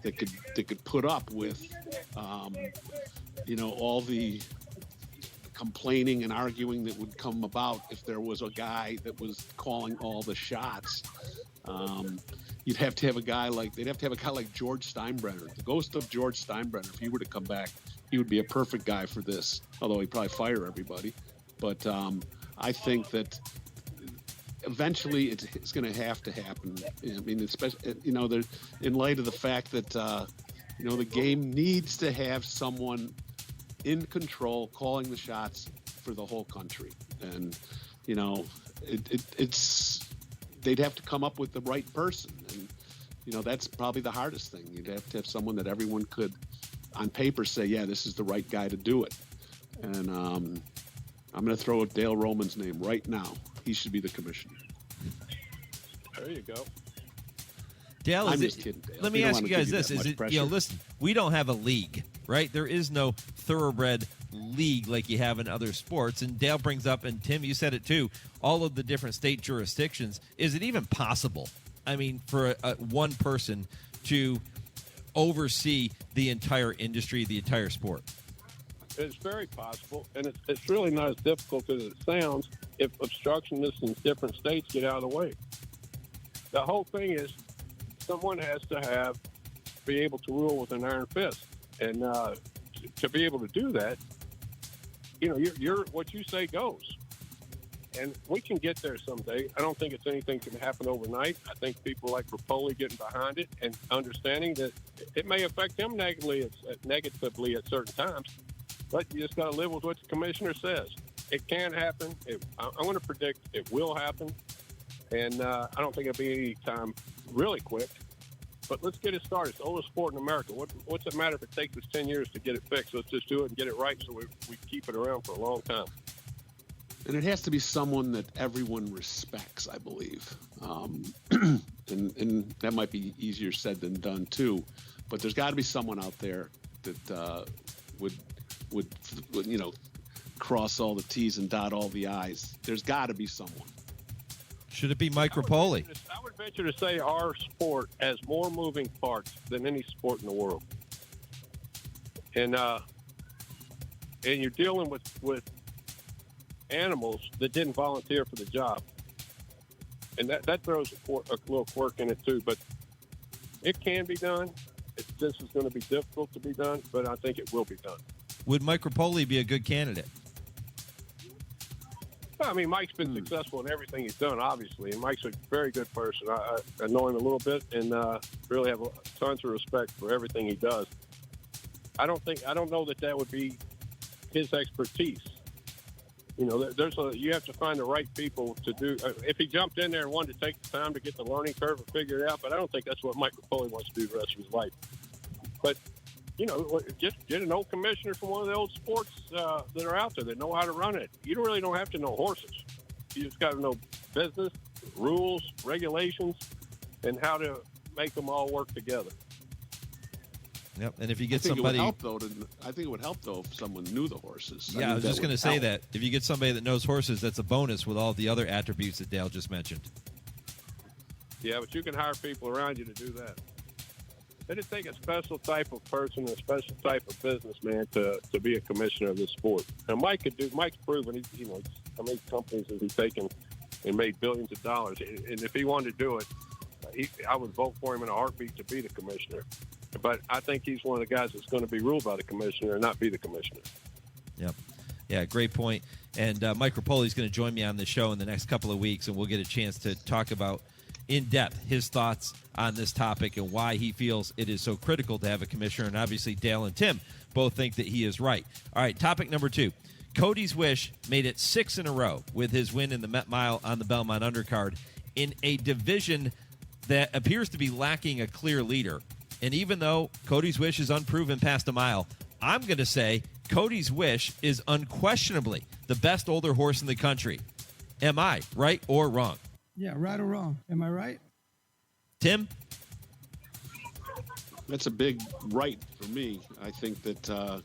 that could put up with all the complaining and arguing that would come about if there was a guy that was calling all the shots. They'd have to have a guy like George Steinbrenner, the ghost of George Steinbrenner. If he were to come back, he would be a perfect guy for this, although he'd probably fire everybody. But I think that eventually it's going to have to happen. I mean, especially, in light of the fact that, the game needs to have someone in control calling the shots for the whole country. And, they'd have to come up with the right person. And, that's probably the hardest thing. You'd have to have someone that everyone could, on paper, say, yeah, this is the right guy to do it. And I'm going to throw out Dale Roman's name right now. He should be the commissioner. There you go. Dale, I'm just kidding, Dale. Let me ask you guys this. Is it, listen, we don't have a league, right? There is no thoroughbred league like you have in other sports. And Dale brings up, and Tim, you said it too, all of the different state jurisdictions. Is it even possible, I mean, for one person to oversee the entire industry, the entire sport? It's very possible, and it's really not as difficult as it sounds if obstructionists in different states get out of the way. The whole thing is someone has to be able to rule with an iron fist, and to be able to do that, you're what you say goes. And we can get there someday. I don't think it's anything can happen overnight. I think people like Rapoli getting behind it and understanding that it may affect them negatively at certain times, but you just got to live with what the commissioner says. It can happen. I'm going to predict it will happen, and I don't think it'll be any time really quick. But let's get it started. It's the oldest sport in America. What's it matter if it takes us 10 years to get it fixed? Let's just do it and get it right so we keep it around for a long time. And it has to be someone that everyone respects, I believe. And that might be easier said than done, too. But there's got to be someone out there that would cross all the T's and dot all the I's. There's got to be someone. Should it be Mike Rapoli? I would venture to say our sport has more moving parts than any sport in the world. And you're dealing with animals that didn't volunteer for the job. And that throws a little quirk in it too, but it can be done. It's just as going to be difficult to be done, but I think it will be done. Would Mike Rapoli be a good candidate? I mean, Mike's been successful in everything he's done, obviously, and Mike's a very good person. I know him a little bit and really have tons of respect for everything he does. I don't know that would be his expertise. You have to find the right people to do. If he jumped in there and wanted to take the time to get the learning curve and figure it out, but I don't think that's what Mike Rapoli wants to do the rest of his life. But just get an old commissioner from one of the old sports that are out there that know how to run it. You really don't have to know horses. You just got to know business, rules, regulations, and how to make them all work together. Yep, and if you get I think somebody, it would help though if someone knew the horses. Yeah, I was just going to say that if you get somebody that knows horses, that's a bonus with all the other attributes that Dale just mentioned. Yeah, but you can hire people around you to do that. It'd take a special type of person, a special type of businessman to be a commissioner of this sport. And Mike's proven, how many companies has he taken and made billions of dollars? And if he wanted to do it, I would vote for him in a heartbeat to be the commissioner. But I think he's one of the guys that's going to be ruled by the commissioner and not be the commissioner. Yep. Yeah, great point. And Mike Rapoli is going to join me on the show in the next couple of weeks, and we'll get a chance to talk about in depth his thoughts on this topic and why he feels it is so critical to have a commissioner. And obviously, Dale and Tim both think that he is right. All right, topic number 2. Cody's Wish made it 6 in a row with his win in the Met Mile on the Belmont undercard in a division that appears to be lacking a clear leader. And even though Cody's Wish is unproven past a mile, I'm going to say Cody's Wish is unquestionably the best older horse in the country. Am I right or wrong? Yeah, right or wrong. Am I right? Tim? That's a big right for me. I think that,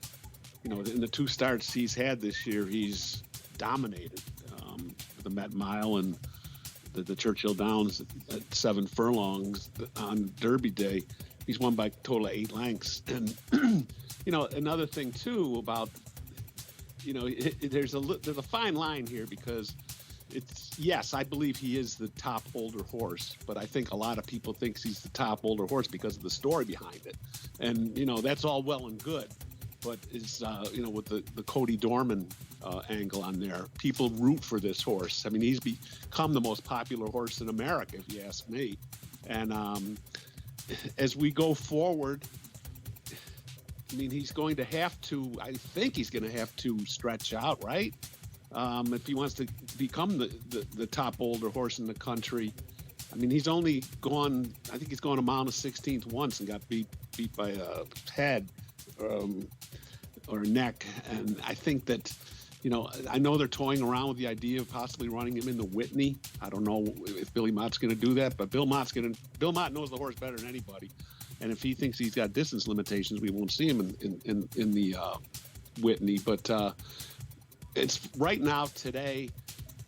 in the 2 starts he's had this year, he's dominated the Met Mile and the Churchill Downs at 7 furlongs on Derby Day. He's won by a total of 8 lengths. And, another thing, too, about, there's a fine line here because yes, I believe he is the top older horse, but I think a lot of people think he's the top older horse because of the story behind it. And, that's all well and good. But it's, with the Cody Dorman angle on there, people root for this horse. I mean, he's become the most popular horse in America, if you ask me. And as we go forward, I mean, he's going to have to, I think he's going to have to stretch out, right? If he wants to become the top older horse in the country. I mean, he's only gone, I think he's gone a mile and 16th once and got beat by a head or a neck. And I think that, I know they're toying around with the idea of possibly running him in the Whitney. I don't know if Billy Mott's going to do that, but Bill Mott knows the horse better than anybody. And if he thinks he's got distance limitations, we won't see him in the Whitney. But it's right now, today,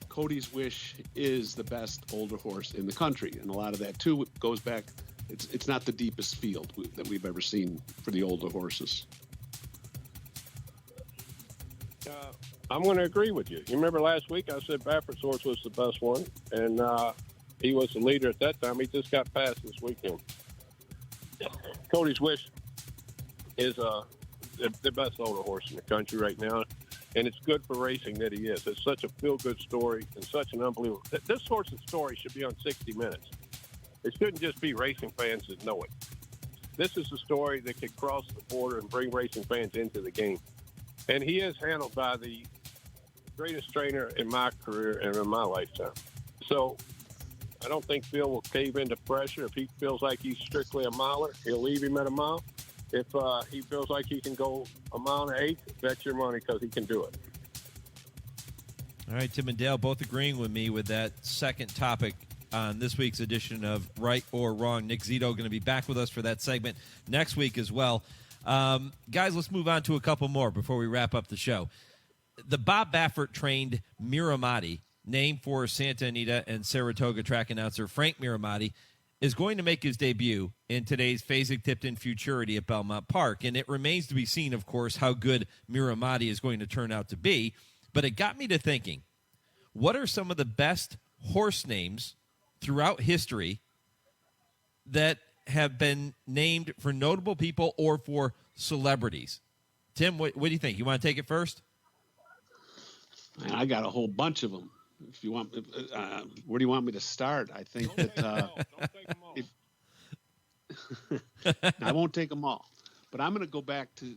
Cody's Wish is the best older horse in the country. And a lot of that, too, goes back. It's not the deepest field that we've ever seen for the older horses. I'm going to agree with you. You remember last week I said Baffert's horse was the best one, and he was the leader at that time. He just got passed this weekend. Cody's Wish is the best older horse in the country right now, and it's good for racing that he is. It's such a feel-good story and such an unbelievable. This horse's story should be on 60 Minutes. It shouldn't just be racing fans that know it. This is a story that could cross the border and bring racing fans into the game. And he is handled by the greatest trainer in my career and in my lifetime. So I don't think Phil will cave into pressure. If he feels like he's strictly a miler, he'll leave him at a mile. If he feels like he can go a mile and 1/8, bet your money because he can do it. All right, Tim and Dale both agreeing with me with that second topic on this week's edition of Right or Wrong. Nick Zito going to be back with us for that segment next week as well. Guys, let's move on to a couple more before we wrap up the show. The Bob Baffert trained Miramati, named for Santa Anita and Saratoga track announcer Frank Miramati, is going to make his debut in today's Fasig-Tipton Futurity at Belmont Park. And it remains to be seen, of course, how good Miramati is going to turn out to be. But it got me to thinking, what are some of the best horse names throughout history that have been named for notable people or for celebrities? Tim, what do you think? You want to take it first? I got a whole bunch of them. If you want, where do you want me to start? I think that Don't take them all. I won't take them all, but I'm going to go back to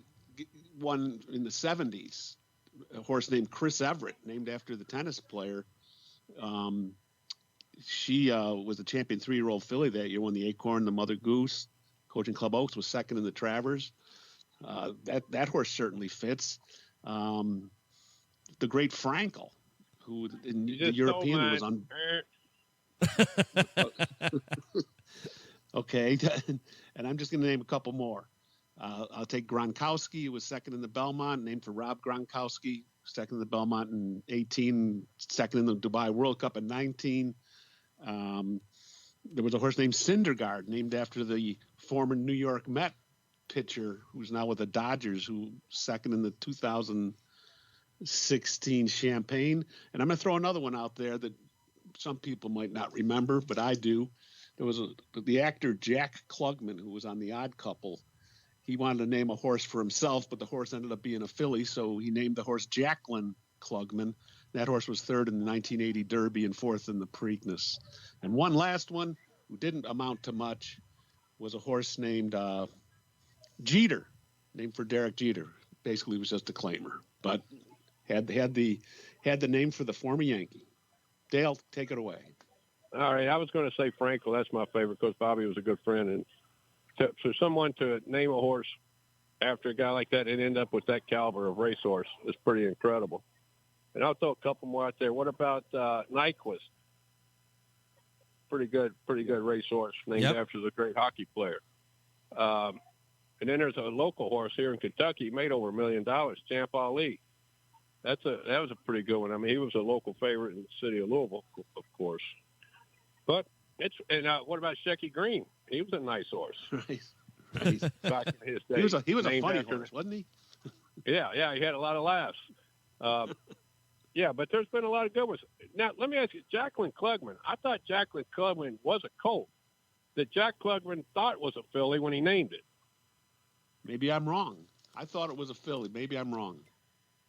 one in the 70s, a horse named Chris Everett, named after the tennis player. She was the champion 3-year-old filly that year, won the Acorn, the Mother Goose. Coaching Club Oaks was second in the Travers. That horse certainly fits. The great Frankel, who in the European was on. Okay, and I'm just going to name a couple more. I'll take Gronkowski, who was second in the Belmont, named for Rob Gronkowski, second in the Belmont in 18, second in the Dubai World Cup in 19. There was a horse named Syndergaard, named after the former New York Met pitcher, who's now with the Dodgers, who second in the 2016 Champagne. And I'm going to throw another one out there that some people might not remember, but I do. There was the actor Jack Klugman, who was on The Odd Couple. he wanted to name a horse for himself, but the horse ended up being a filly, so he named the horse Jacqueline Klugman. That horse was third in the 1980 Derby and fourth in the Preakness. And one last one, who didn't amount to much, was a horse named Jeter, named for Derek Jeter. Basically, was just a claimer, but had the name for the former Yankee. Dale, take it away. All right, I was going to say Frankel. That's my favorite because Bobby was a good friend, and for someone to name a horse after a guy like that and end up with that caliber of racehorse is pretty incredible. And I'll throw a couple more out there. What about Nyquist? Pretty good racehorse named after the great hockey player. And then there's a local horse here in Kentucky. He made over $1 million, Champ Ali. That was a pretty good one. I mean, he was a local favorite in the city of Louisville, of course. But what about Shecky Green? He was a nice horse. Nice. Back in his day. He was a funny horse, wasn't he? Yeah, he had a lot of laughs. Yeah, but there's been a lot of good ones. Now, let me ask you, Jacqueline Klugman. I thought Jacqueline Klugman was a colt that Jack Klugman thought was a filly when he named it. Maybe I'm wrong. I thought it was a filly. Maybe I'm wrong.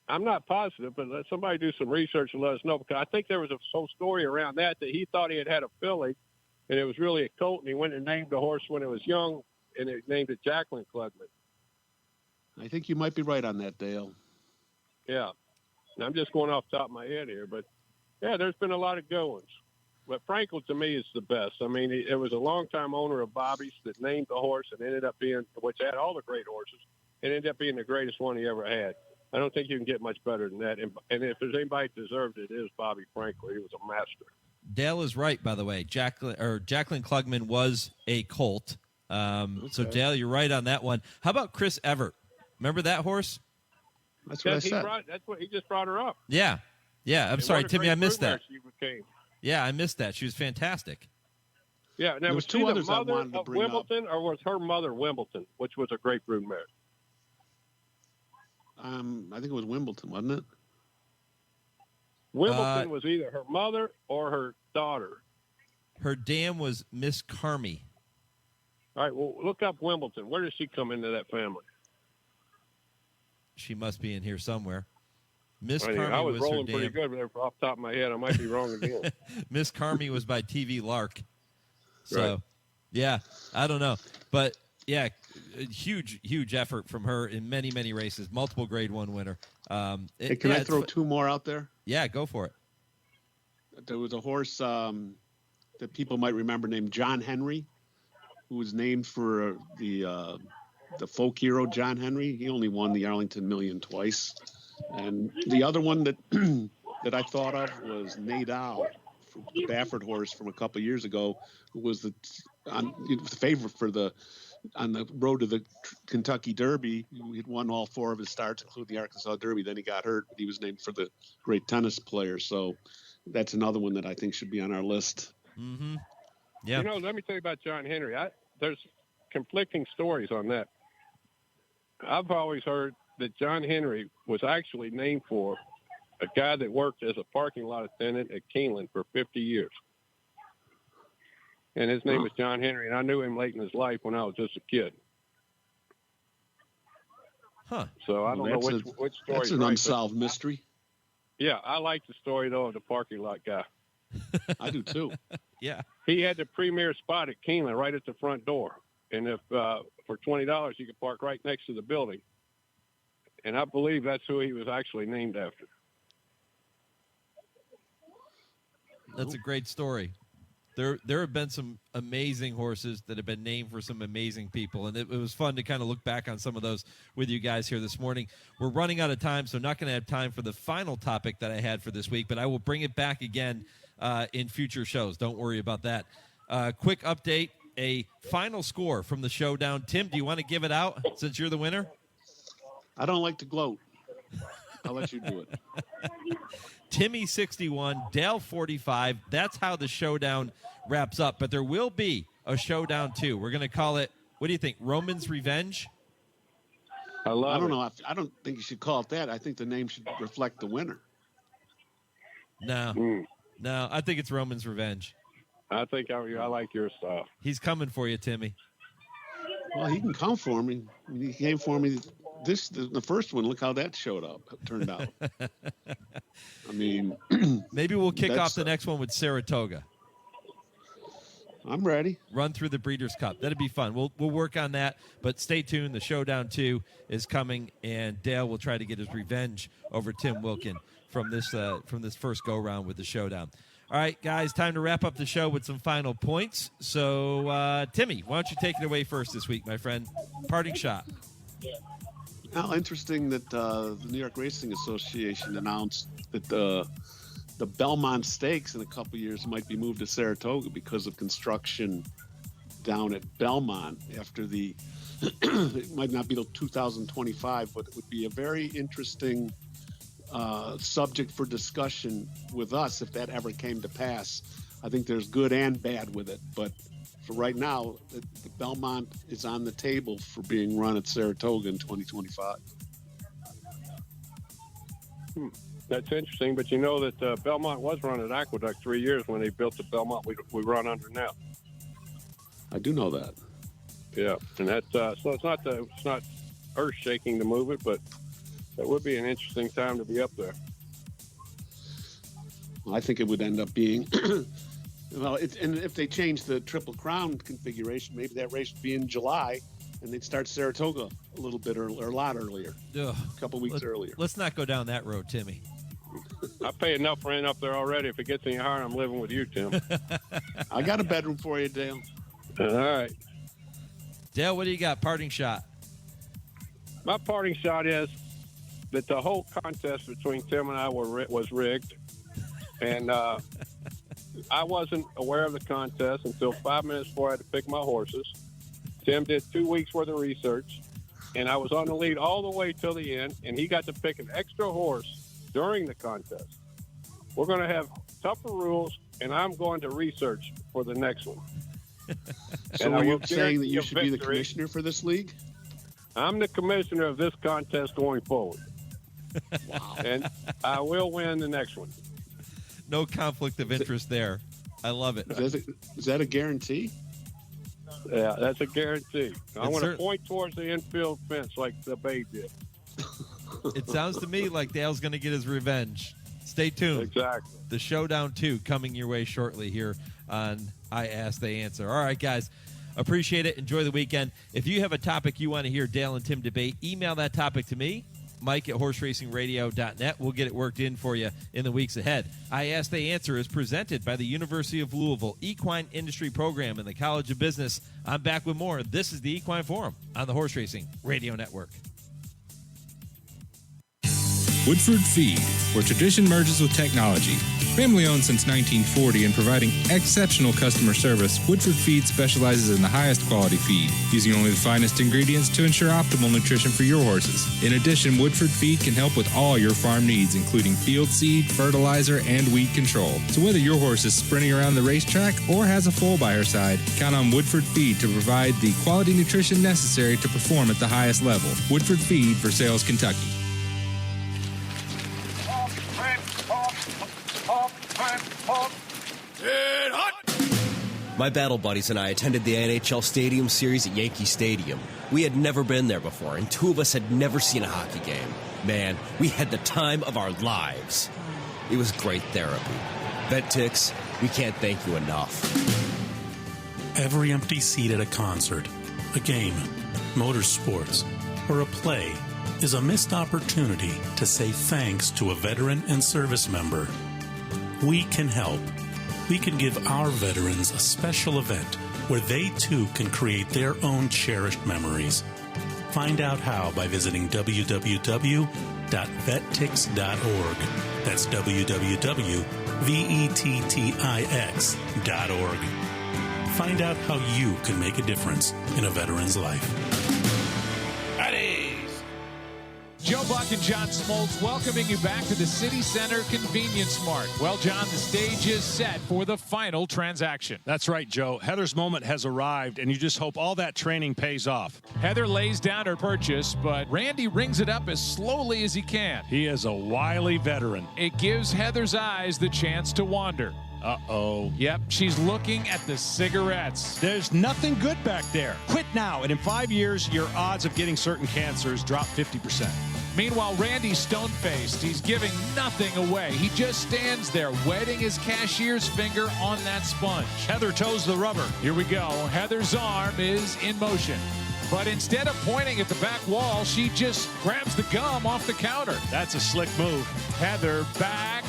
I'm not positive, but let somebody do some research and let us know, because I think there was a whole story around that he thought he had a filly, and it was really a colt, and he went and named the horse when it was young, and he named it Jacqueline Klugman. I think you might be right on that, Dale. Yeah. And I'm just going off the top of my head here, but, yeah, there's been a lot of good ones. But Frankel, to me, is the best. I mean, it was a longtime owner of Bobby's that named the horse and ended up being, which had all the great horses, and ended up being the greatest one he ever had. I don't think you can get much better than that. And if there's anybody that deserved it, it is Bobby Frankel. He was a master. Dale is right, by the way. Jacqueline Klugman was a colt. So, Dale, you're right on that one. How about Chris Everett? Remember that horse? That's what I said. That's what he just brought her up. Yeah. I'm sorry, Timmy, I missed that. She became. Yeah, I missed that. She was fantastic. Yeah, now was she the mother of Wimbledon, or was her mother Wimbledon, which was a great broodmare? I think it was Wimbledon, wasn't it? Wimbledon was either her mother or her daughter. Her dam was Miss Carmy. All right, well, look up Wimbledon. Where does she come into that family? She must be in here somewhere. Miss Carmy I was was rolling her pretty dam. good off the top of my head. I might be wrong again. Miss Carmy was by TV Lark. So, right. Yeah, I don't know. But, yeah, a huge effort from her in many, many races. Multiple Grade 1 winner. Can I throw two more out there? Yeah, go for it. There was a horse that people might remember named John Henry, who was named for the folk hero John Henry. He only won the Arlington Million twice. And the other one that that I thought of was Nadal, the Baffert horse from a couple of years ago, who was the favorite on the road to the Kentucky Derby. He had won all four of his starts, including the Arkansas Derby. Then he got hurt, but he was named for the great tennis player. So that's another one that I think should be on our list. Mm-hmm. Yeah. Let me tell you about John Henry. There's conflicting stories on that. I've always heard that John Henry was actually named for a guy that worked as a parking lot attendant at Keeneland for 50 years. And his name was John Henry, and I knew him late in his life when I was just a kid. Huh. So I don't know which story. That's an unsolved mystery. Yeah, I like the story, though, of the parking lot guy. I do, too. Yeah. He had the premier spot at Keeneland right at the front door. And if for $20, you could park right next to the building. And I believe that's who he was actually named after. That's a great story. There have been some amazing horses that have been named for some amazing people, and it was fun to kind of look back on some of those with you guys here this morning. We're running out of time, so not going to have time for the final topic that I had for this week, but I will bring it back again in future shows. Don't worry about that. Quick update, a final score from the showdown. Tim, do you want to give it out since you're the winner? I don't like to gloat. I'll let you do it. Timmy 61, Dale 45. That's how the showdown wraps up. But there will be a showdown too. We're going to call it, what do you think, Roman's Revenge? I don't know. I don't think you should call it that. I think the name should reflect the winner. No, I think it's Roman's Revenge. I think I like your style. He's coming for you, Timmy. Well, he can come for me. He came for me the first one. Look how that turned out. I mean, maybe we'll kick off the next one with Saratoga. I'm ready. Run through the Breeders' Cup. That'd be fun. We'll work on that, but stay tuned. The Showdown 2 is coming, and Dale will try to get his revenge over Tim Wilkin from this first go-round with the Showdown. All right, guys, time to wrap up the show with some final points. So, Timmy, why don't you take it away first this week, my friend? Parting shot. Well, interesting that the New York Racing Association announced that the Belmont Stakes in a couple of years might be moved to Saratoga because of construction down at Belmont after the it might not be till 2025, but it would be a very interesting subject for discussion with us if that ever came to pass. I think there's good and bad with it, but for right now, the Belmont is on the table for being run at Saratoga in 2025. That's interesting, but you know that Belmont was run at Aqueduct 3 years when they built the Belmont we run under now. I do know that. Yeah, and that's so it's not earth shaking to move it, but it would be an interesting time to be up there. Well, I think it would end up being. Well, and if they change the Triple Crown configuration, maybe that race would be in July, and they'd start Saratoga a little bit or a lot earlier, a couple weeks earlier. Let's not go down that road, Timmy. I pay enough rent up there already. If it gets any higher, I'm living with you, Tim. I got a bedroom for you, Dale. All right. Dale, what do you got? Parting shot. My parting shot is that the whole contest between Tim and I was rigged, and I wasn't aware of the contest until 5 minutes before I had to pick my horses. Tim did 2 weeks worth of research, and I was on the lead all the way till the end, and he got to pick an extra horse during the contest. We're going to have tougher rules, and I'm going to research for the next one. So are you saying that you should be the commissioner for this league? I'm the commissioner of this contest going forward. Wow. And I will win the next one. No conflict of interest there. I love it. Is that a guarantee? Yeah, that's a guarantee. I want to point towards the infield fence like the Bay did. It sounds to me like Dale's going to get his revenge. Stay tuned. Exactly. The Showdown 2 coming your way shortly here on I Ask, They Answer. All right, guys. Appreciate it. Enjoy the weekend. If you have a topic you want to hear Dale and Tim debate, email that topic to me, Mike@horseracingradio.net. We'll get it worked in for you in the weeks ahead. I Ask, They Answer is presented by the University of Louisville Equine Industry Program and the College of Business. I'm back with more. This is the Equine Forum on the Horse Racing Radio Network. Woodford Feed, where tradition merges with technology. Family owned since 1940 and providing exceptional customer service, Woodford Feed specializes in the highest quality feed, using only the finest ingredients to ensure optimal nutrition for your horses. In addition, Woodford Feed can help with all your farm needs, including field seed, fertilizer, and weed control. So whether your horse is sprinting around the racetrack or has a foal by her side, count on Woodford Feed to provide the quality nutrition necessary to perform at the highest level. Woodford Feed, Versailles, Kentucky. My battle buddies and I attended the NHL Stadium Series at Yankee Stadium. We had never been there before, and two of us had never seen a hockey game. Man, we had the time of our lives. It was great therapy. VetTix, we can't thank you enough. Every empty seat at a concert, a game, motorsports, or a play is a missed opportunity to say thanks to a veteran and service member. We can help. We can give our veterans a special event where they too can create their own cherished memories. Find out how by visiting www.vettix.org. That's www.vettix.org. Find out how you can make a difference in a veteran's life. Joe Buck and John Smoltz welcoming you back to the City Center Convenience Mart. Well, John, the stage is set for the final transaction. That's right, Joe. Heather's moment has arrived, and you just hope all that training pays off. Heather lays down her purchase, but Randy rings it up as slowly as he can. He is a wily veteran. It gives Heather's eyes the chance to wander. Uh-oh. Yep, she's looking at the cigarettes. There's nothing good back there. Quit now, and in 5 years, your odds of getting certain cancers drop 50%. Meanwhile, Randy's stone-faced. He's giving nothing away. He just stands there, wetting his cashier's finger on that sponge. Heather toes the rubber. Here we go. Heather's arm is in motion. But instead of pointing at the back wall, she just grabs the gum off the counter. That's a slick move. Heather back.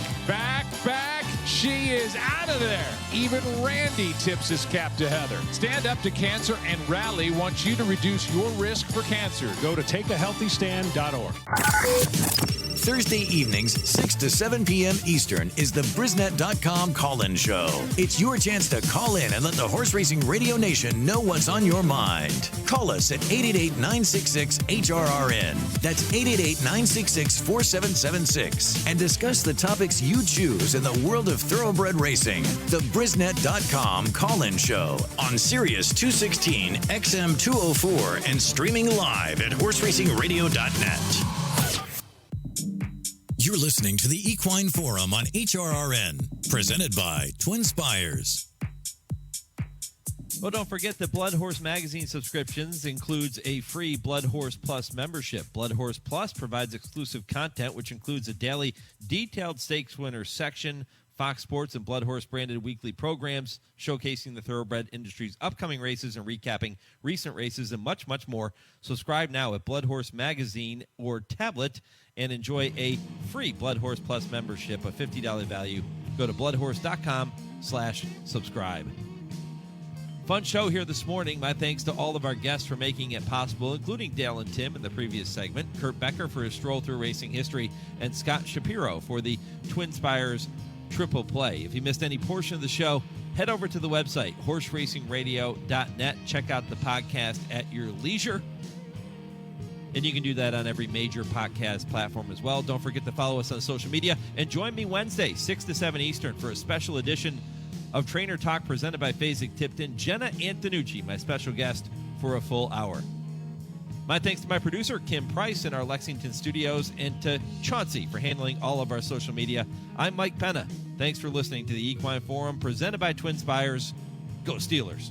She is out of there. Even Randy tips his cap to Heather. Stand Up to Cancer and Rally wants you to reduce your risk for cancer. Go to takeahealthystand.org. Thursday evenings, 6 to 7 p.m. Eastern, is the Brisnet.com call-in show. It's your chance to call in and let the Horse Racing Radio Nation know what's on your mind. Call us at 888-966-HRRN. That's 888-966-4776. And discuss the topics you choose in the world of thoroughbred racing. The Brisnet.com call-in show on Sirius 216, XM 204, and streaming live at horseracingradio.net. You're listening to the Equine Forum on HRRN, presented by TwinSpires. Well, don't forget that Blood Horse Magazine subscriptions includes a free Blood Horse Plus membership. Blood Horse Plus provides exclusive content, which includes a daily detailed stakes winner section, Fox Sports and Blood Horse branded weekly programs showcasing the thoroughbred industry's upcoming races and recapping recent races and much, much more. Subscribe now at Blood Horse Magazine or tablet and enjoy a free Blood Horse Plus membership, a $50 value. Go to bloodhorse.com/subscribe. Fun show here this morning. My thanks to all of our guests for making it possible, including Dale and Tim in the previous segment, Kurt Becker for his Stroll Through Racing History, and Scott Shapiro for the TwinSpires Triple Play. If you missed any portion of the show, head over to the website, horseracingradio.net. Check out the podcast at your leisure. And you can do that on every major podcast platform as well. Don't forget to follow us on social media. And join me Wednesday, 6 to 7 Eastern, for a special edition of Trainer Talk presented by Fasig-Tipton. Jena Antonucci, my special guest, for a full hour. My thanks to my producer, Kim Price, in our Lexington studios, and to Chauncey for handling all of our social media. I'm Mike Penna. Thanks for listening to the Equine Forum presented by TwinSpires. Go Steelers.